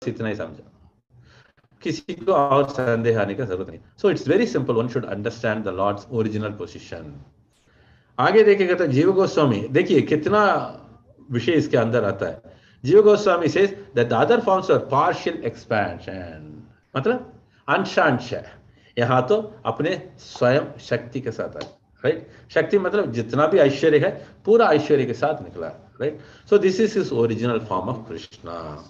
इतना ही समझो, किसी को और संदेह आने का जरूरत नहीं। So it's very simple, one should understand the lord's original position. आगे देखिएगा तो जीव गोस्वामी, देखिए कितना विषय इसके अंदर आता है। Jiva Goswami says that the other forms are partial expansion, मतलब अंशांश है। यहाँ तो अपने स्वयं शक्ति के साथ है, राइट। शक्ति मतलब जितना भी ऐश्वर्य है पूरा ऐश्वर्य के साथ निकला, right. So this is his original form of Krishna.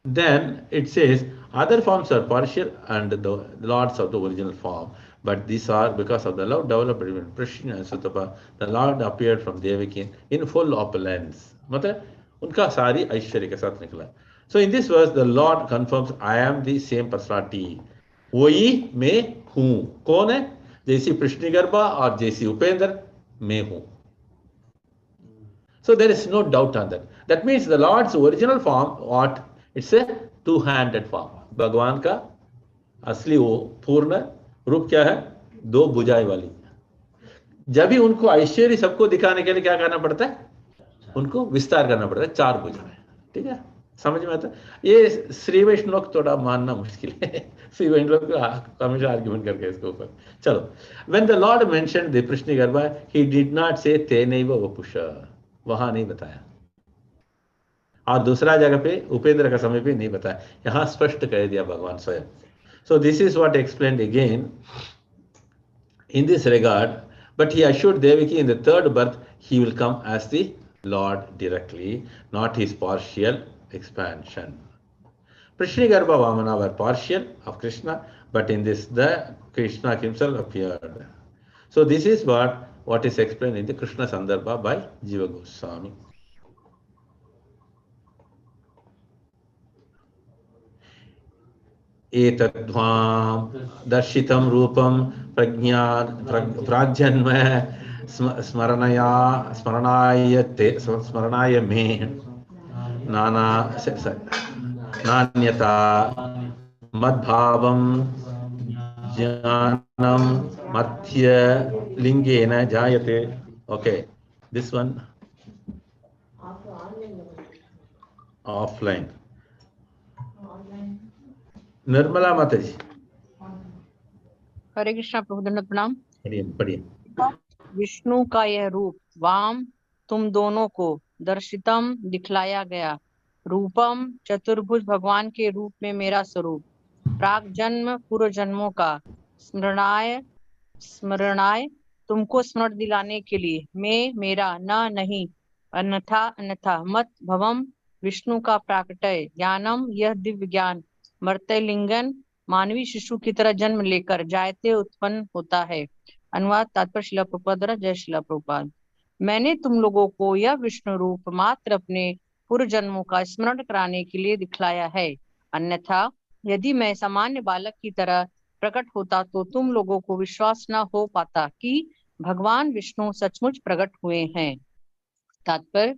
Then it says other forms are partial and the lords of the original form, but these are because of the love developed between Krishna and Sutapa. The Lord appeared from Devaki in full opulence, मतलब उनका सारी ऐश्वर्य के साथ निकला। So in this verse the Lord confirms I am the same personality, वही मैं हूँ। कौन है? जैसी कृष्ण गर्भा और जैसी उपेंद्र, मैं हूँ। So there is no doubt on that. That means the Lord's original form, what? It's a two-handed form. भगवान का असली वो पूर्ण रूप क्या है? दो भुजाएं वाली। जब भी उनको ऐश्वर्य सबको दिखाने के लिए क्या करना पड़ता है? उनको विस्तार करना पड़ता है, चार भुजाएं। ठीक है, समझ में आता है? ये श्री वैष्णव को थोड़ा मानना मुश्किल है। श्री वैष्णव को हमेशा आर्ग्यूमेंट करके इसके ऊपर। चलो, when the Lord mentioned the Prishnigarbha, he did not say तेनैव वपुषा, वहां नहीं बताया, और दूसरा जगह पे उपेंद्र का समय भी नहीं बताया, यहां स्पष्ट कह दिया भगवान स्वयं। सो this is what explained again in this regard, but he assured Devaki in the third birth he will come as the Lord directly, not his partial expansion. Prishnigarbha Vamana were partial of Krishna, but in this the Krishna himself appeared. So this is what is explained in the Krishna Sandarbha by Jiva Goswami. एतद्वां दर्शितं रूपं प्राज्जन्म स्मरणाय मे नान्यता मद्भावं ज्ञानं मध्य Lingen जायते। Okay, this one offline. Nirmala माता जी, हरे कृष्णा प्रभु, दंडवत प्रणाम। पढ़िए। विष्णु का यह रूप वाम तुम दोनों को दर्शितम दिखलाया गया, रूपम चतुर्भुज भगवान के रूप में मेरा स्वरूप, प्राग जन्म पूर्व जन्मों का स्मरणाय तुमको स्मरण दिलाने के लिए, मैं मेरा न नहीं अन्यथा मत भवम विष्णु का प्राकटय ज्ञानम, यह दिव्य ज्ञान मर्त्य लिंगन मानवी शिशु की तरह जन्म लेकर जायते उत्पन्न होता है। अनुवाद तात्पर्य शिला प्रभुपाद द्वारा। जय शिला प्रभुपाद। मैंने तुम लोगों को यह विष्णु रूप मात्र अपने पूर्व जन्मों का स्मरण कराने के लिए दिखलाया है, अन्यथा यदि मैं सामान्य बालक की तरह प्रकट होता तो तुम लोगों को विश्वास न हो पाता कि भगवान विष्णु सचमुच प्रकट हुए हैं। तात्पर्य,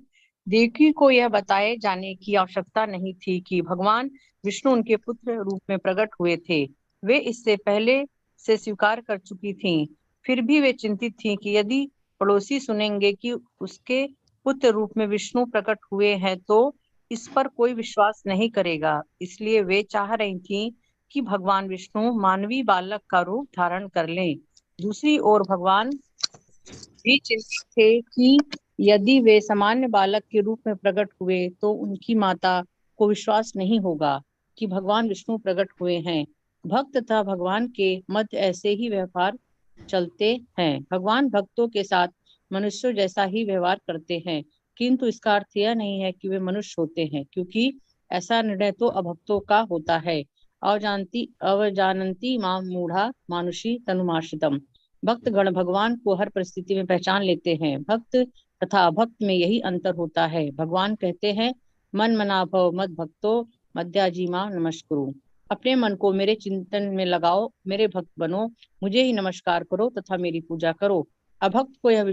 देवकी को यह बताए जाने की आवश्यकता नहीं थी कि भगवान विष्णु उनके पुत्र रूप में प्रकट हुए थे, वे इससे पहले से स्वीकार कर चुकी थीं। फिर भी वे चिंतित थीं कि यदि पड़ोसी सुनेंगे कि उसके पुत्र रूप में विष्णु प्रकट हुए हैं तो इस पर कोई विश्वास नहीं करेगा। इसलिए वे चाह रही थीं कि भगवान विष्णु मानवी बालक का रूप धारण कर लें। दूसरी ओर भगवान भी चिंतित थे कि यदि वे सामान्य बालक के रूप में प्रकट हुए तो उनकी माता को विश्वास नहीं होगा कि भगवान विष्णु प्रकट हुए हैं। भक्त तथा भगवान के मध्य ऐसे ही व्यवहार चलते हैं। भगवान भक्तों के साथ मनुष्यों जैसा ही व्यवहार करते हैं, किंतु इसका अर्थ यह नहीं है कि वे मनुष्य होते हैं, क्योंकि ऐसा निर्णय तो अभक्तों का होता है। अवजानन्ति मां मूढ़ा मानुषी तनुमाश्रितम। भक्त गण भगवान को हर परिस्थिति में पहचान लेते हैं। भक्त तथा अभक्त में यही अंतर होता है। भगवान कहते हैं, मन मना भव मद भक्तो मध्याजी मां नमस्कुरु। अपने मन को मेरे चिंतन में लगाओ, मेरे भक्त बनो, मुझे ही नमस्कार करो तथा मेरी पूजा करो। अभक्त को यह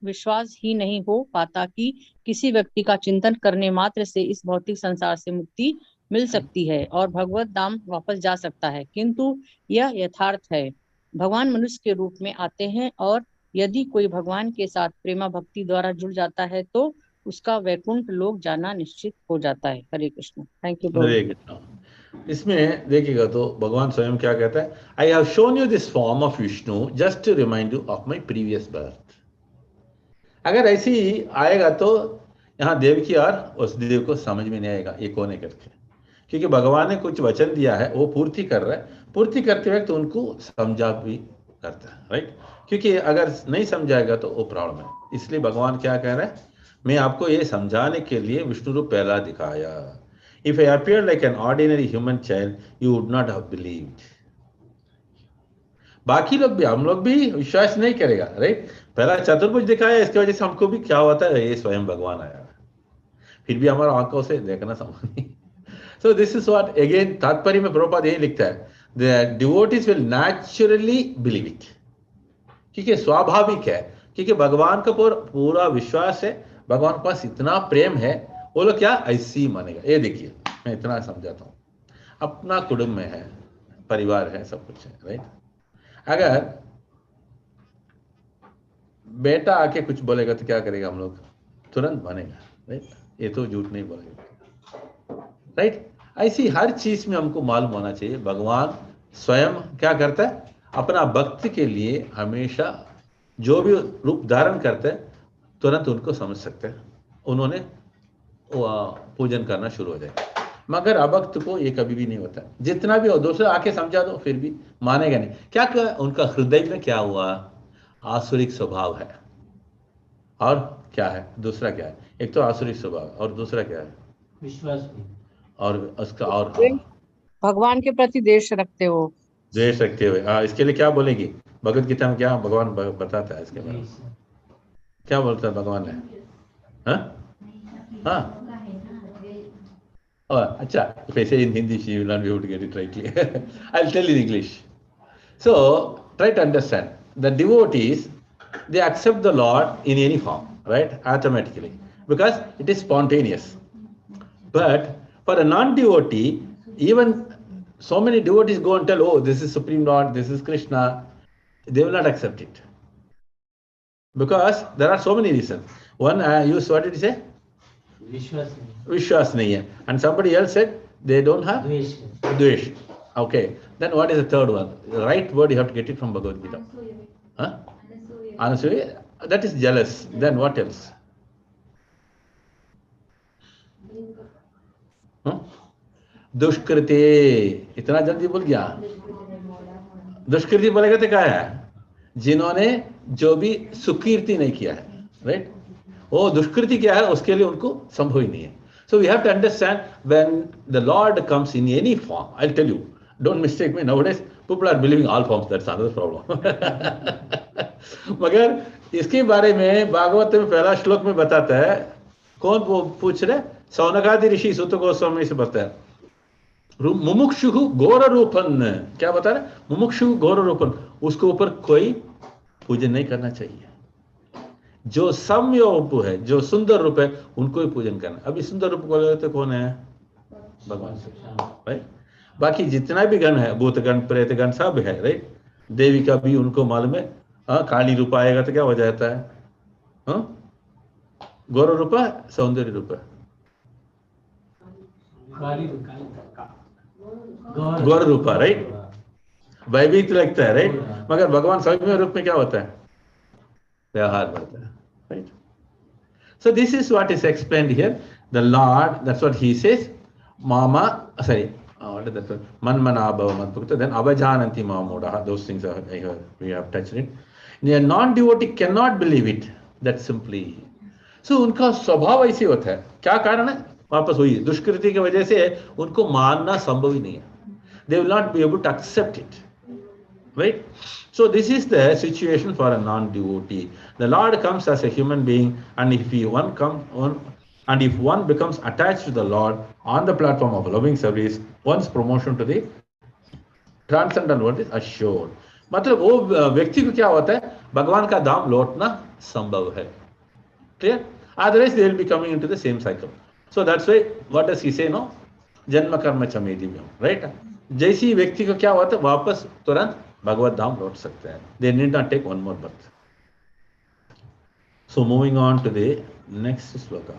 विश्वास ही नहीं हो पाता कि किसी व्यक्ति का चिंतन करने मात्र से इस भौतिक संसार से मुक्ति मिल सकती है और भगवत धाम वापस जा सकता है, किंतु यह यथार्थ है। भगवान मनुष्य के रूप में आते हैं और यदि कोई भगवान के साथ प्रेमा भक्ति द्वारा जुड़ जाता है तो उसका वैकुंठ लोक जाना निश्चित हो जाता है। हरे कृष्ण। Thank you Prabhu. हरे कृष्ण। इसमें देखिएगा तो भगवान स्वयं क्या कहता है, I have shown you this form of Vishnu just to remind you of my previous birth. अगर ऐसी ही आएगा तो यहाँ देव की और उस देव को समझ में नहीं आएगा ये कौन है करके, क्योंकि भगवान ने कुछ वचन दिया है वो पूर्ति कर रहा है, पूर्ति करते वक्त उनको समझा भी करता है, राइट। क्योंकि अगर नहीं समझाएगा तो वो प्रॉब्लम है। इसलिए भगवान क्या कह रहा है, मैं आपको ये समझाने के लिए विष्णु रूप पहला दिखाया। If I appear like an ordinary human child you would not have believed. बाकी लोग भी, हम लोग भी विश्वास नहीं करेगा, राइट। पहला चतुर्भुज दिखाया, इसकी वजह से हमको भी क्या होता है, ये स्वयं भगवान आया, फिर भी हमारा आंखों से देखना संभव नहीं। सो दिस इज व्हाट अगेन तात्पर्य में प्रभुपाद यही लिखता है, the devotees will naturally believe it, क्योंकि स्वाभाविक है, क्योंकि भगवान का पूरा विश्वास है, भगवान के पास इतना प्रेम है, वो लोग क्या ऐसी मानेगा। ये देखिए मैं इतना समझाता हूँ, अपना कुटुंब में है, परिवार है, सब कुछ है, राइट। अगर बेटा आके कुछ बोलेगा तो क्या करेगा, हम लोग तुरंत मानेगा, राइट। ये तो झूठ नहीं बोलेगा, राइट। ऐसी हर चीज में हमको मालूम होना चाहिए भगवान स्वयं क्या करता है, अपना भक्त के लिए हमेशा जो भी रूप धारण करते हैं तुरंत उनको समझ सकते हैं, उन्होंने पूजन करना शुरू हो जाएगा। मगर अभक्त को ये कभी भी नहीं होता, जितना भी हो दूसरे आके समझा दो फिर भी मानेगा नहीं। क्या उनका हृदय में क्या हुआ, आसुरिक स्वभाव है। और क्या है दूसरा, क्या है, एक तो आसुरिक स्वभाव और दूसरा क्या है, विश्वास भी। और उसका और भगवान के प्रति द्वेष रखते हो, द्वेष रखते हुए। हाँ, इसके लिए क्या बोलेगी भगवत गीता में, क्या भगवान बताता है इसके बारे में, क्या बोलता है भगवान ने, हाँ अच्छा, if I say in Hindi she will not be able to get it rightly. I'll tell in English. So try to understand, the devotees, they accept the Lord in any form, right, automatically, because it is spontaneous. But for a non-devotee, even so many devotees go and tell, oh, this is Supreme Lord, this is Krishna, they will not accept it, because there are so many reasons. One, what did you say? Vishwas nahi hai. And somebody else said they don't have dvesh. Okay, then what is the third one? The right word you have to get it from Bhagavad Gita. Anasuya, that is jealous. Then what else? दुष्कृति, इतना जल्दी बोल गया। दुष्कृति बोलेगा तो क्या है, जिन्होंने जो भी सुकीर्ति नहीं किया है, राइट। वो दुष्कृति क्या है, उसके लिए उनको संभव ही नहीं है। So we have to understand when the lord comes in any form, I will tell you, don't mistake me, nowadays people are believing all forms, that's another problem. मगर इसके बारे में भागवत में पहला श्लोक में बताता है, कौन वो पूछ रहे, सौनकादि ऋषि सुत गोस्वामी से बताया, मुमुक्षु घोर रूपन, क्या बता रहे, मुमुक्षु घोर रूपन, उसके ऊपर कोई पूजन नहीं करना चाहिए। जो सम्य रूप है, जो सुंदर रूप है, उनको ही पूजन करना। अभी सुंदर रूप बोले तो कौन है, भगवान से, राइट। बाकी जितना भी गण है, भूत गण, प्रेत गण, सब है, राइट। देवी का भी उनको मालूम है, काली रूप आएगा तो क्या हो जाता है, गौर रूप है, सौंदर्य रूप है, गौर रूप, राइट, भयभीत लगता है, राइट। मगर भगवान सौम्य रूप में क्या होता है, व्यवहार बढ़ता है, right. So this is what is explained here. The Lord, that's what he says, mama, sorry, what is that word, manmana bhava madbhakta, then avajananti mamodaha, those things are, we have touched it. A non-devotee cannot believe it, that simply. So उनका स्वभाव ऐसे होता है, क्या कारण है, वापस वही दुष्कृति की वजह से उनको मानना संभव ही नहीं है, they will not be able to accept it, right. So this is the situation for a non-devotee. The Lord comes as a human being, and if one becomes attached to the Lord on the platform of loving service, one's promotion to the transcendental world is assured. मतलब वो व्यक्ति को क्या होता है, भगवान का धाम लौटना संभव है, clear? Otherwise they will be coming into the same cycle. So that's why, what does he say, no? जन्म कर्म चमेदिव्यम, right? जैसी व्यक्ति को क्या होता है, वापस तुरंत भगवत धाम लौट सकते हैं, they need not take one more birth. So moving on to the Next sloka.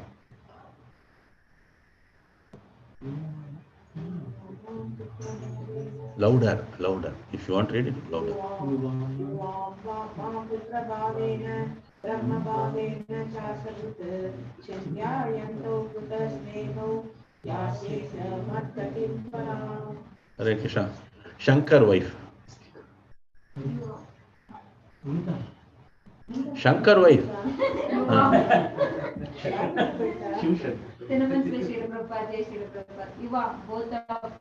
Louder, louder. If you want to read it, louder. Hare Krishna. Shankar wife. Shankar wife. You are both of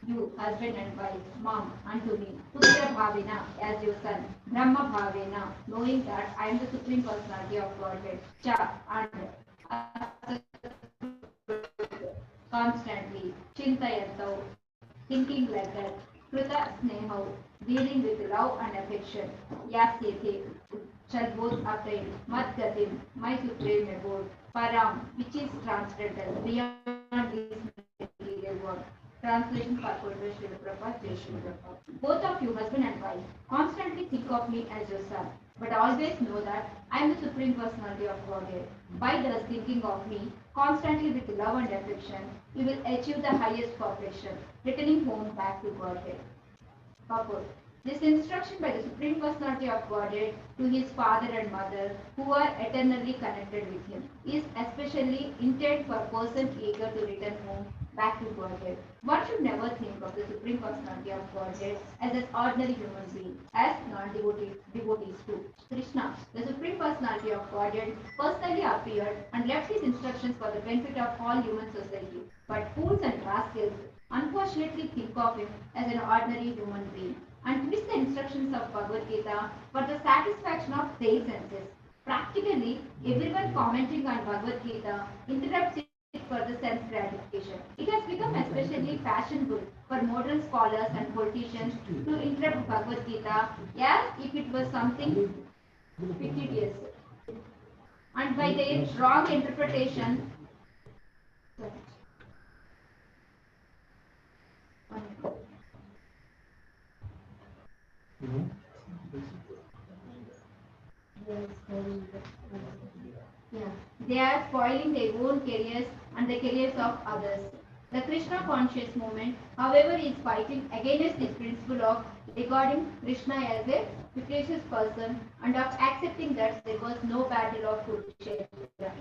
you, husband and wife, mom, unto me, Putra Bhavena, as your son, Brahma Bhavena, knowing that I am the Supreme Personality of Godhead, Cha, and constantly, Chintayantau, thinking like that, Kruta Snehau, dealing with love and affection, Yasyate, shall both attain, Madgatim, my supreme abode, Param, which is transcendental, beyond this material world. Translation purport by Srila Prabhupada, Jai Srila Prabhupada. Both of you, husband and wife, constantly think of me as your son, but always know that I am the Supreme Personality of Godhead. By thus thinking of me, constantly with love and affection, you will achieve the highest perfection, returning home back to Godhead. Purport. This instruction by the Supreme Personality of Godhead to his father and mother, who are eternally connected with him, is especially intended for a person eager to return home back to Godhead. One should never think of the Supreme Personality of Godhead as an ordinary human being, as non-devotees do. Krishna, the Supreme Personality of Godhead, personally appeared and left his instructions for the benefit of all human society. But fools and rascals unfortunately think of him as an ordinary human being and twist the instructions of Bhagavad Gita for the satisfaction of their senses. Practically, everyone commenting on Bhagavad Gita interrupts it for the sense gratification. It has become especially fashionable for modern scholars and politicians to interrupt Bhagavad Gita as if it was something fictitious. And by their wrong interpretation, they are spoiling their own careers and the careers of others. The Krishna conscious movement, however, is fighting against this principle of regarding Krishna as a fictitious person and of accepting that there was no battle of Kurukshetra.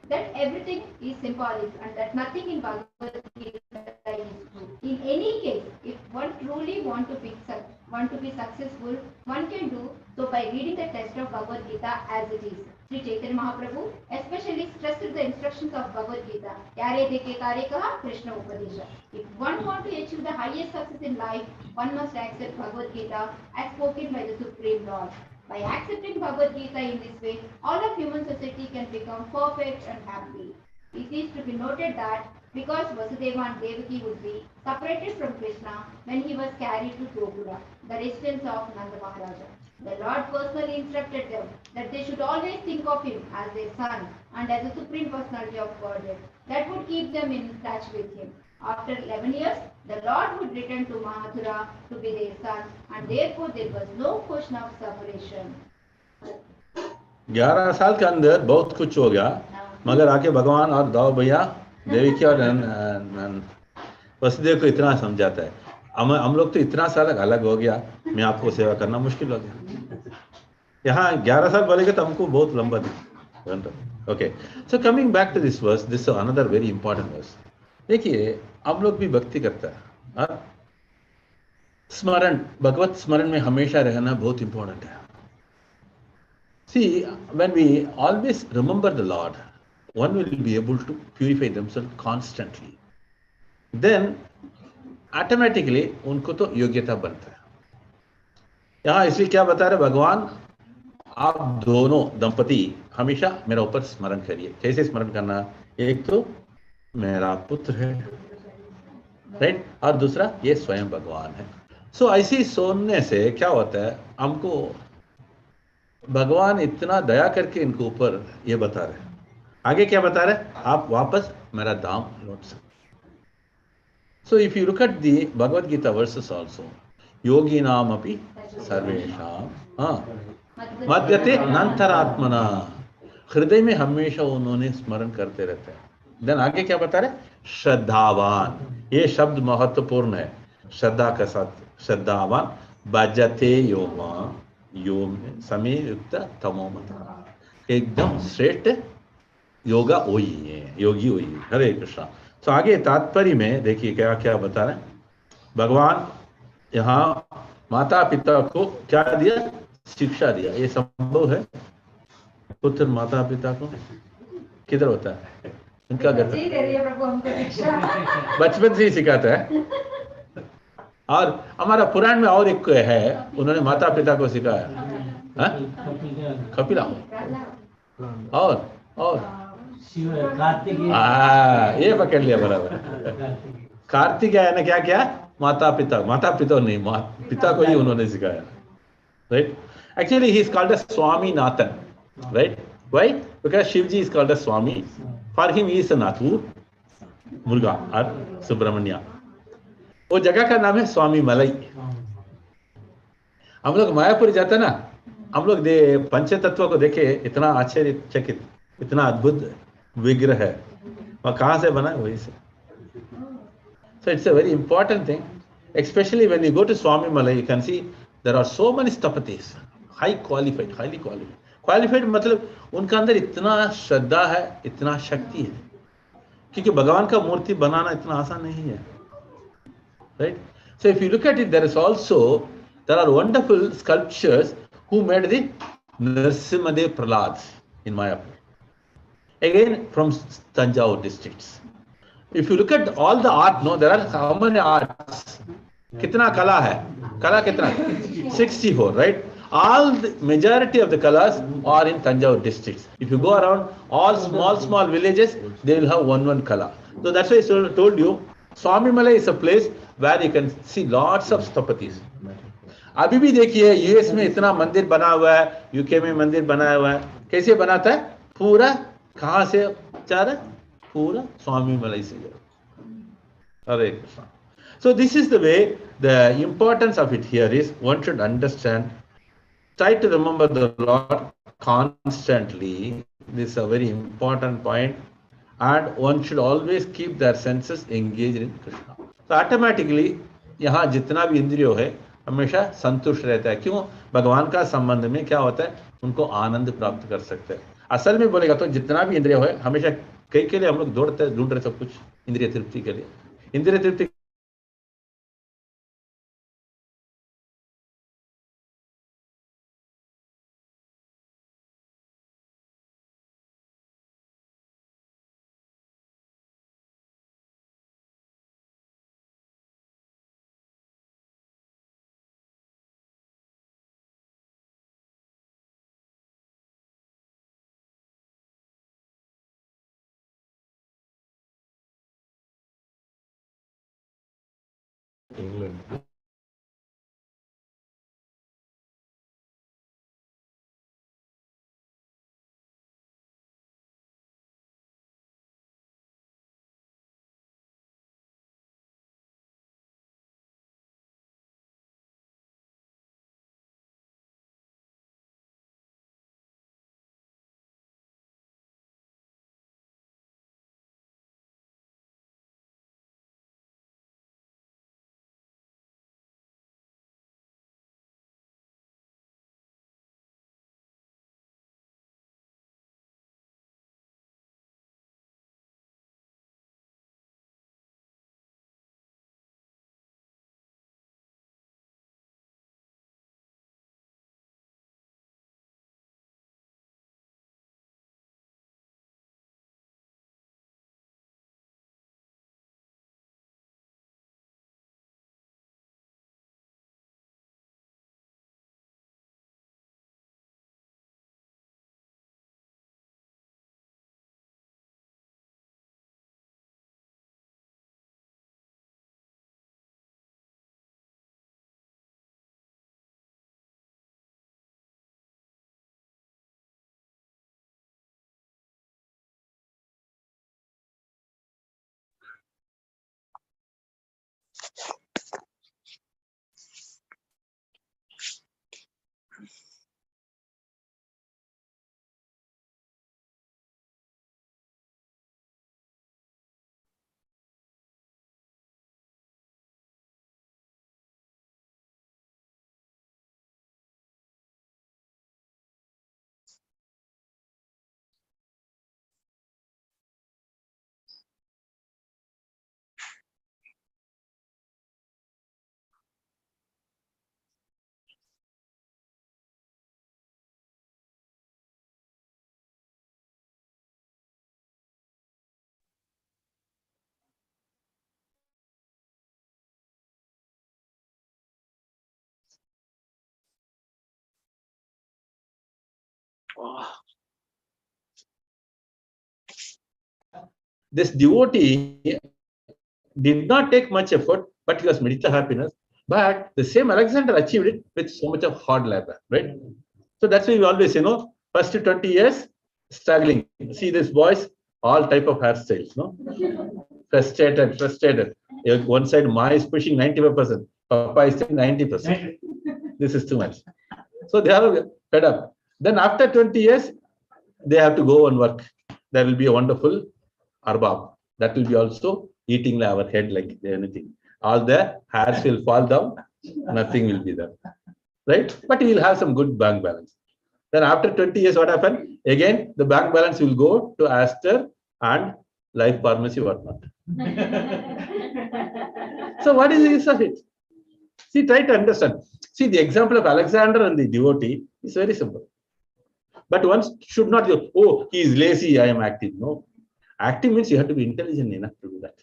That everything is symbolic and that nothing in Bhagavad Gita is true. In any case, if one truly want to be successful, one can do so by reading the text of Bhagavad Gita as it is. Sri Chaitanya Mahaprabhu especially stressed the instructions of Bhagavad Gita. Yare deke kare kaha Krishna Upadesha. If one want to achieve the highest success in life, one must accept Bhagavad Gita as spoken by the Supreme Lord. By accepting Bhagavad Gita in this way, all of human society can become perfect and happy. It is to be noted that because Vasudeva and Devaki would be separated from Krishna when he was carried to Gokula, the residence of Nanda Maharaja, the Lord personally instructed them that they should always think of him as their son and as the Supreme Personality of Godhead. That would keep them in touch with him. After 11 years, the Lord would return to Mathura to be their son, and therefore there was no question of separation. 11 साल के अंदर बहुत कुछ हो गया, मगर आके भगवान और दाऊ भैया देवी और वसुदेव को इतना समझाता है, हम लोग तो इतना साल अलग हो गया, मैं आपको सेवा करना मुश्किल हो गया. यहाँ 11 साल बोलेगा तो हमको बहुत लंबा दिखता. Okay, so coming back to this verse, this is another very important verse. देखिए, हम लोग भी भक्ति करता है, स्मरण, भगवत स्मरण में हमेशा रहना बहुत इंपॉर्टेंट है. See, when we always remember the Lord, one will be able to purify themselves constantly. Then, automatically, उनको तो योग्यता बनता है. यहाँ इसलिए क्या बता रहे भगवान, आप दोनों दंपति हमेशा मेरा ऊपर स्मरण करिए. कैसे स्मरण करना? एक तो मेरा पुत्र है, राइट, और दूसरा ये स्वयं भगवान है. सो ऐसी सोचने से क्या होता है, हमको भगवान इतना दया करके इनको ऊपर ये बता रहे. आगे क्या बता रहे? आप वापस मेरा धाम लौट सकते. So if you look at the Bhagavad Gita verses also, योगी नाम अपि सर्वेषां मद्यते नंतरात्मना. हृदय में हमेशा उन्होंने स्मरण करते रहते हैं। देन आगे क्या बता रहे? श्रद्धावान, ये शब्द महत्वपूर्ण है। श्रद्धा के साथ श्रद्धावान, भजते योमा, योग समय युक्त तमोमता, एकदम श्रेष्ठ योगा वही है, योगी वही है। हरे कृष्णा। तो आगे तात्पर्य में देखिए क्या क्या बता रहे हैं। भगवान यहाँ माता पिता को क्या दिया? शिक्षा दिया। ये संभव है पुत्र माता पिता को किधर होता है? उनका घर बच्चे ही दे रही है प्रभु हमको शिक्षा। बचपन से ही सिखाता है। और हमारा पुराण में और एक है, उन्होंने माता पिता को सिखाया। हाँ? कपिला। और ये पकड़ लिया बराबर। कार्तिकेय ने क्या किया? माता पिता नहीं, पिता को ही उन्होंने सिखाया। Right? Actually, he is called as Swami Nathan. Right? Why? Because Shivji is called as Swami. For him, he is a Nathu, Muruga or Subramanya. वो जगह का नाम है स्वामी मलई। हम लोग मायापुर जाते ना, हम लोग पंच तत्व को देखे, इतना आश्चर्यचकित, इतना अद्भुत विग्रह है। वह कहाँ से बना? वही से। So it's a very important thing, especially when you go to Swami Malai, you can see there are so many stapatis, highly qualified. Qualified मतलब उनका अंदर इतना श्रद्धा है, इतना शक्ति है, क्योंकि भगवान का मूर्ति बनाना इतना आसान नहीं है, right? So if you look at it, there are wonderful sculptures who made the Nrsimhadev Pralads in Mayapur, again from Tanjavur districts. If you look at all the art, no, there are how many arts? कितना कला है? कला कितना? 64, right? All the majority of the colors are in Tanjavur districts. If you go around all small villages, they will have one kala. So that's why I told you, Swami Malai is a place where you can see lots of sthapatis. अभी भी देखिए US में इतना मंदिर बना हुआ है, UK में मंदिर बनाया हुआ है। कैसे बनाता है? पूरा कहाँ से चार? पूरा स्वामी मलई से। Hare Krishna. So this is the way, the importance of it here is one should understand, try to remember the Lord constantly. This is a very important point, and one should always keep their senses engaged in Krishna. So automatically यहाँ जितना भी इंद्रियो है हमेशा संतुष्ट रहता है। क्यों? भगवान का संबंध में क्या होता है? उनको आनंद प्राप्त कर सकते हैं। असल में बोलेगा तो जितना भी इंद्रिय है हमेशा कई के लिए हम लोग दौड़ते ढूंढ रहे सब कुछ इंद्रिय तृप्ति के लिए। इंद्रिय तृप्ति England. This devotee did not take much effort, but he was meditative happiness. But the same Alexander achieved it with so much of hard labor, right? So that's why we always, first 20 years, struggling. See these boys, all type of hairstyles, no? Frustrated. One side, Ma is pushing 95%, Papa is saying 90%. This is too much. So they are fed up. Then after 20 years, they have to go and work. There will be a wonderful arbab. That will be also eating our head like anything. All the hairs will fall down, nothing will be there. Right? But we will have some good bank balance. Then after 20 years, what happened? Again, the bank balance will go to Aster and Life Pharmacy, whatnot. So what is the use of it? See, try to understand. See, the example of Alexander and the devotee is very simple. But one should not go, oh, he is lazy, I am active. No. Active means you have to be intelligent enough to do that.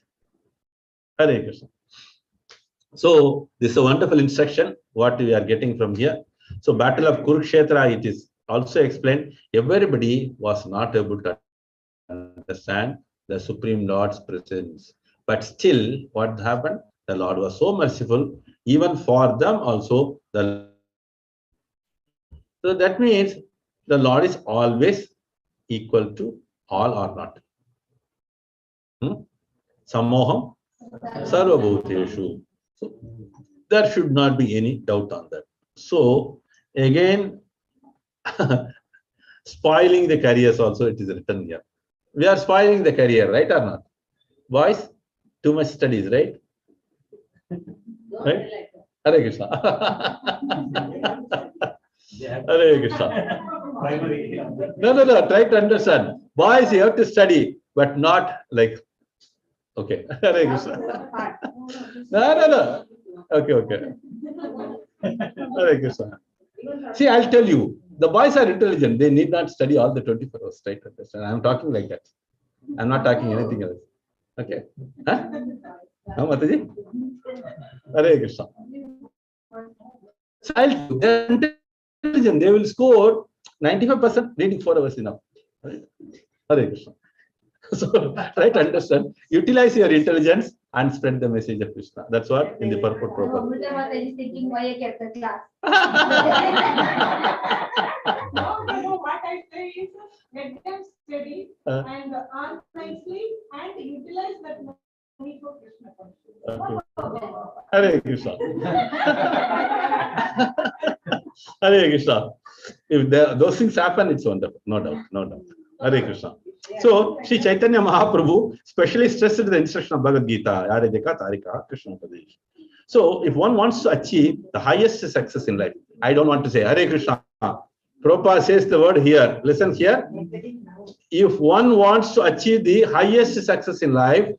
Hare Krishna. So this is a wonderful instruction, what we are getting from here. So Battle of Kurukshetra, it is also explained, everybody was not able to understand the Supreme Lord's presence. But still, what happened? The Lord was so merciful, even for them also. So that means the Lord is always equal to all or not. Samoham sarvabhuteshu. So there should not be any doubt on that. So again, spoiling the careers also, it is written here. We are spoiling the career, right or not? Boys, too much studies, right? Right? Hare Krishna. Hare Krishna. No. Try to understand. Boys, you have to study, but not like. Okay. Hare Krishna. No. Okay. Hare Krishna. See, I'll tell you, the boys are intelligent. They need not study all the 24 hours. Try to understand. I'm talking like that. I'm not talking anything else. Okay. Huh? How Mataji? Hare Krishna. So they're intelligent. They will score 95% reading 4 hours enough. Hare Krishna. So try to understand, utilize your intelligence and spread the message of Krishna. That's what in the purport proper. is thinking why I kept the class. No, what I say is let them study and earn nicely and utilize that money for Krishna consciousness. Hare Krishna. Hare Krishna. If those things happen, it's wonderful. No doubt. Hare Krishna. So, Sri Chaitanya Mahaprabhu specially stressed the instruction of Bhagavad Gita. Yare deka tarika Krishna Padesh. So, if one wants to achieve the highest success in life, I don't want to say Hare Krishna. Prabhupada says the word here. Listen here. If one wants to achieve the highest success in life,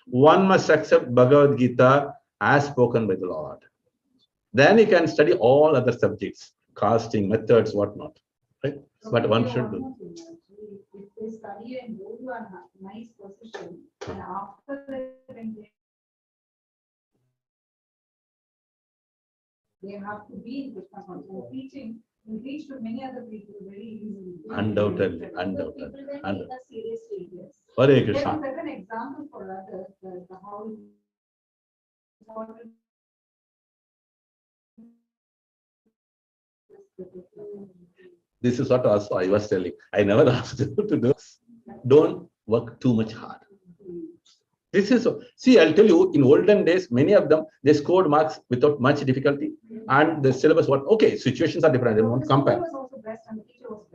one must accept Bhagavad Gita as spoken by the Lord. Then he can study all other subjects, casting, methods, whatnot. Right? But one should do. If they study and go to a nice position, and after that, they have to be in Krishna consciousness. Teaching will reach to many other people very easily. Undoubtedly. Seriously, yes. Hare Krishna. Let us set an example for others, how important. This is what also I was telling. I never asked you to do. Don't work too much hard. This is, see, I'll tell you, in olden days, many of them, they scored marks without much difficulty. And the syllabus was, okay, situations are different. They won't compare.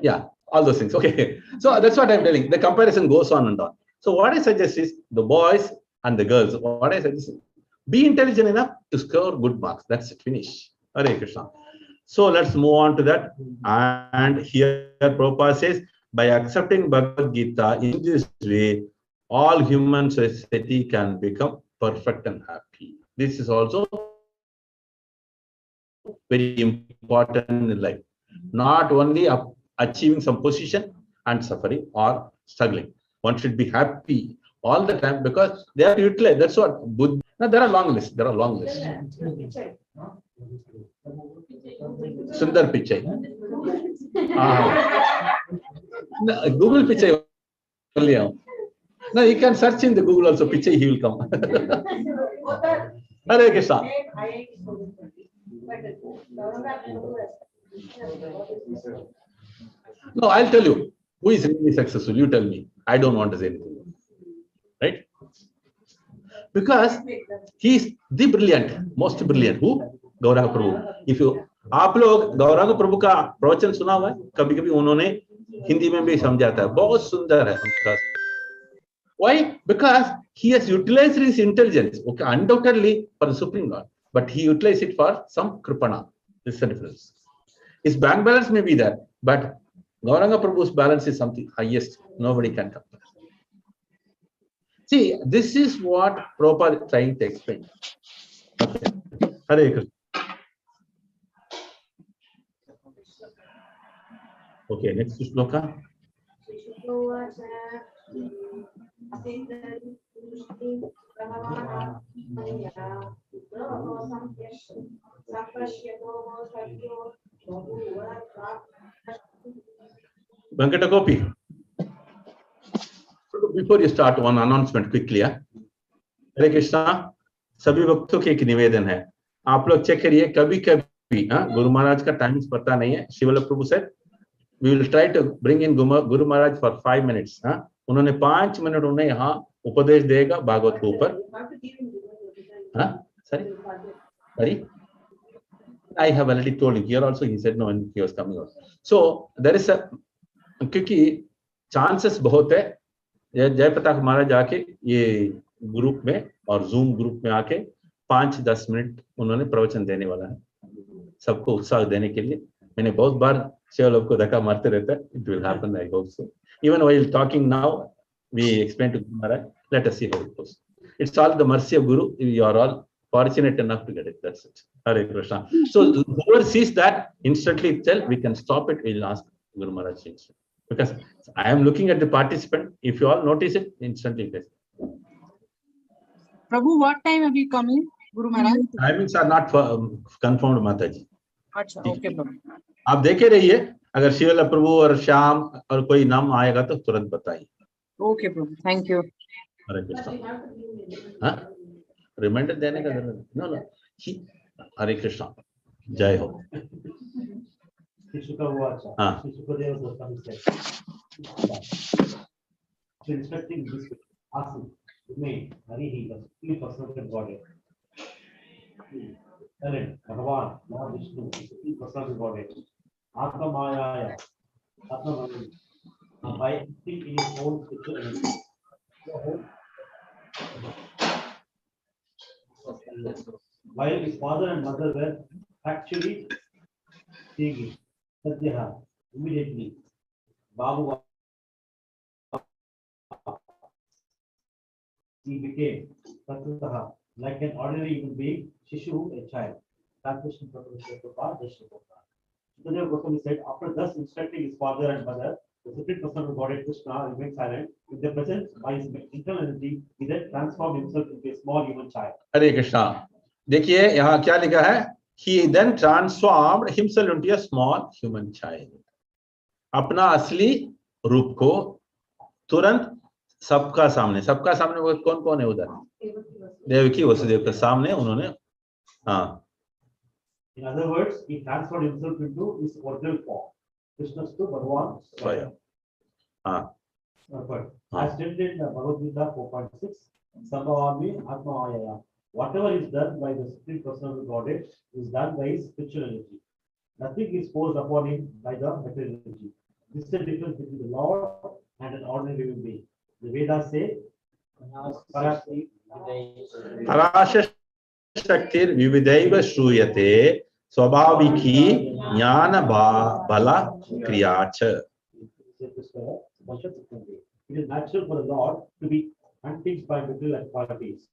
Yeah, all those things. Okay. So that's what I'm telling. The comparison goes on and on. So what I suggest is the boys and the girls, what I suggest is be intelligent enough to score good marks. That's it. Finish. Hare Krishna. So let's move on to that. And here Prabhupada says, by accepting Bhagavad Gita in this way, all human society can become perfect and happy. This is also very important in life. Not only achieving some position and suffering or struggling. One should be happy all the time because they are utilized. That's what Buddha. Now there are long lists. Sundar Pichai. No, Google Pichai only. No, you can search in the Google also. Pichai, he will come. Hare Krishna. No, I'll tell you who is really successful. You tell me. I don't want to say anything. Right? Because he is the brilliant, most brilliant. Who? Gaurav Prabhu. If you, आप लोग गौरव प्रभु का प्रवचन सुना हुआ है? कभी-कभी उन्होंने हिंदी में भी समझाता है. बहुत सुंदर है उनका. Why? Because he has utilized his intelligence, okay, undoubtedly for the Supreme Lord, but he utilized it for some kripana. This is the difference. His bank balance may be there, but Gauranga Prabhu's balance is something highest. Nobody can compare. See, this is what Prabhupada is trying to explain. Okay. Hare Krishna. Okay, next shloka. Venkata Gopi. Before you start, one announcement quickly. हरे कृष्णा. सभी भक्तों के एक निवेदन है, आप लोग check करिए. कभी कभी गुरु महाराज का टाइमिंग पता नहीं है. शिवल प्रभु sir, we will try to bring in Guru Maharaj for 5 minutes. उन्होंने 5 मिनट उन्हें यहाँ उपदेश देगा भागवत के ऊपर. Sorry, I have already told you. Here also he said no when he was coming out. So there is a, क्योंकि chances बहुत है जयप्रताप महाराज आके ये ग्रुप में और जूम ग्रुप में आके 5-10 मिनट उन्होंने प्रवचन देने वाला है, सबको उत्साह देने के लिए. मैंने बहुत बार शिवलोक को धक्का मारते रहता है. It will happen, I hope so. Even while talking now, we explain to Guru Maharaj. Let us see how it goes. It's all the mercy of Guru. You are all fortunate enough to get it. That's it. Hare Krishna. So whoever sees that instantly itself, we can stop it. We'll ask Guru Maharaj instantly. Because I am looking at the participant. If you all notice it, instantly it is. Prabhu, what time are you coming, Guru Maharaj? Timings are not confirmed, Mataji. अच्छा, okay, Prabhu. आप देखे रहिए, अगर शिवल प्रभु और श्याम और कोई नाम आएगा तो तुरंत बताइए. Okay, Prabhu. Thank you. हरे कृष्णा. हाँ, रिमाइंडर देने का जरूरत नो. हरे कृष्णा. जय हो. हाँ. भगवान महाविष्णु प्रसन्न godhead Atma Maya, Atma Maya, by acting in his own spiritual energy. While his father and mother were actually seeing Satyaha immediately, Bhāgavata, he became Satyaha like an ordinary human being, Shishu, a child. Sukadeva Goswami said, after thus instructing his father and mother, the Supreme Personality of Godhead Krishna remained silent. In the present, by his internal energy, he then transformed himself into a small human child. Hare Krishna. देखिए यहाँ क्या लिखा है? He then transformed himself into a small human child. अपना असली रूप को तुरंत सबका सामने वो कौन कौन है उधर? देवकी वसुदेव के सामने उन्होंने हाँ. In other words, he transformed himself into his original form. Krishna's to Bhagavan Swayam. As stated in Bhagavad Gita 4.6, Sambhavami Atma Ayaya. Whatever is done by the Supreme Personality of Godhead is done by his spiritual energy. Nothing is forced upon him by the material energy. This is the difference between the Lord and an ordinary human being. The Vedas say, Parashaktir vividaiva shruyate swabhaviki jnana bala kriyacha. It is natural for the Lord to be untinged by material qualities.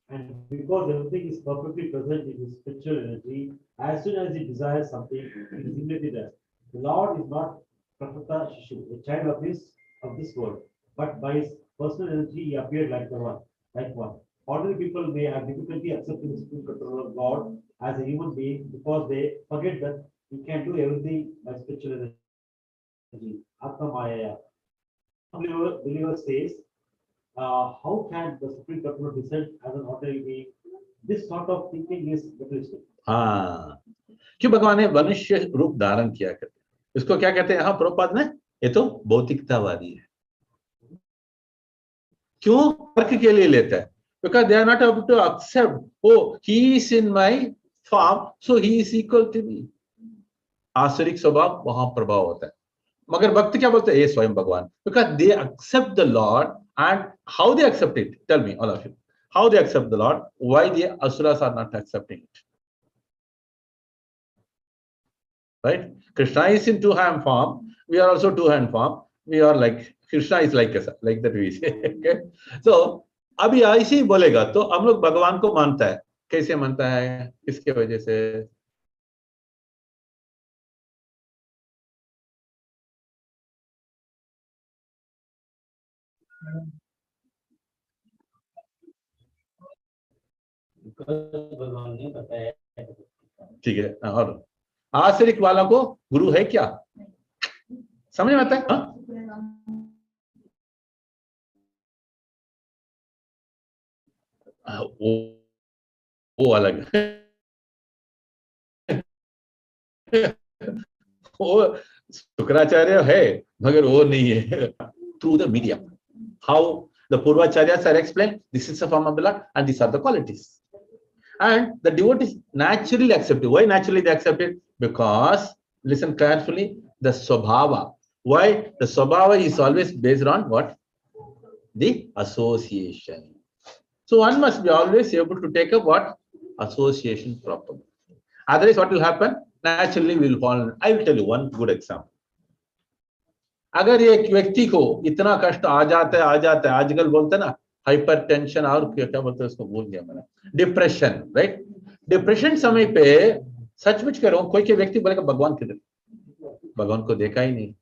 And because everything is perfectly present in his spiritual energy, as soon as he desires something, it is immediately there. The Lord is not Prakrata Shishu, a child of this world, but by his personal energy he appeared like one. Ordinary people may have difficulty accepting the supreme control of God as a human being because they forget that he can do everything by spiritual energy. energy, Atma Maya. Believer says, how can the Supreme Personal descend as an ordinary being? This sort of thinking is materialistic. हाँ, क्यों भगवान ने मनुष्य रूप धारण किया करते, इसको क्या कहते हैं यहाँ प्रभुपाद ने? ये तो भौतिकतावादी है। क्यों? तर्क के लिए लेता है, because they are not able to accept, oh, he is in my form, so he is equal to me. आसुरिक स्वभाव वहां प्रभाव होता है। मगर भक्त क्या बोलते हैं? ये स्वयं भगवान, because they accept the Lord, and how they accept it? Tell me, all of you, how they accept the Lord? Why the asuras are not accepting it? Right? Krishna is in two-hand form. We are also two-hand form. We are like Krishna is like us, like that we say. Okay? So अभी ऐसे ही बोलेगा तो हम लोग भगवान को मानता है। कैसे मानता है? किसके वजह से? भगवान ने बताया। ठीक है, और आश्रित वाला को गुरु है क्या? समझ में आता है? हाँ? वो अलग वो शुक्राचार्य है मगर वो नहीं है। Through the medium, how the Purvacharyas are explained, this is the form of the Lord and these are the qualities. And the devotees naturally accept it. Why naturally they accept it? Because, listen carefully, the Swabhava. Why? The Swabhava is always based on what? The association. So one must be always able to take up what? Association properly. Otherwise what will happen? Naturally we will fall. I will tell you one good example. अगर एक व्यक्ति को इतना कष्ट आ जाता है, आजकल बोलते हैं ना हाइपर टेंशन और क्या बोलते हैं उसको, भूल गया मैंने, डिप्रेशन, राइट? डिप्रेशन समय पे सचमुच कह रहा हूं, कोई के व्यक्ति बोलेगा भगवान किधर? भगवान को देखा ही नहीं।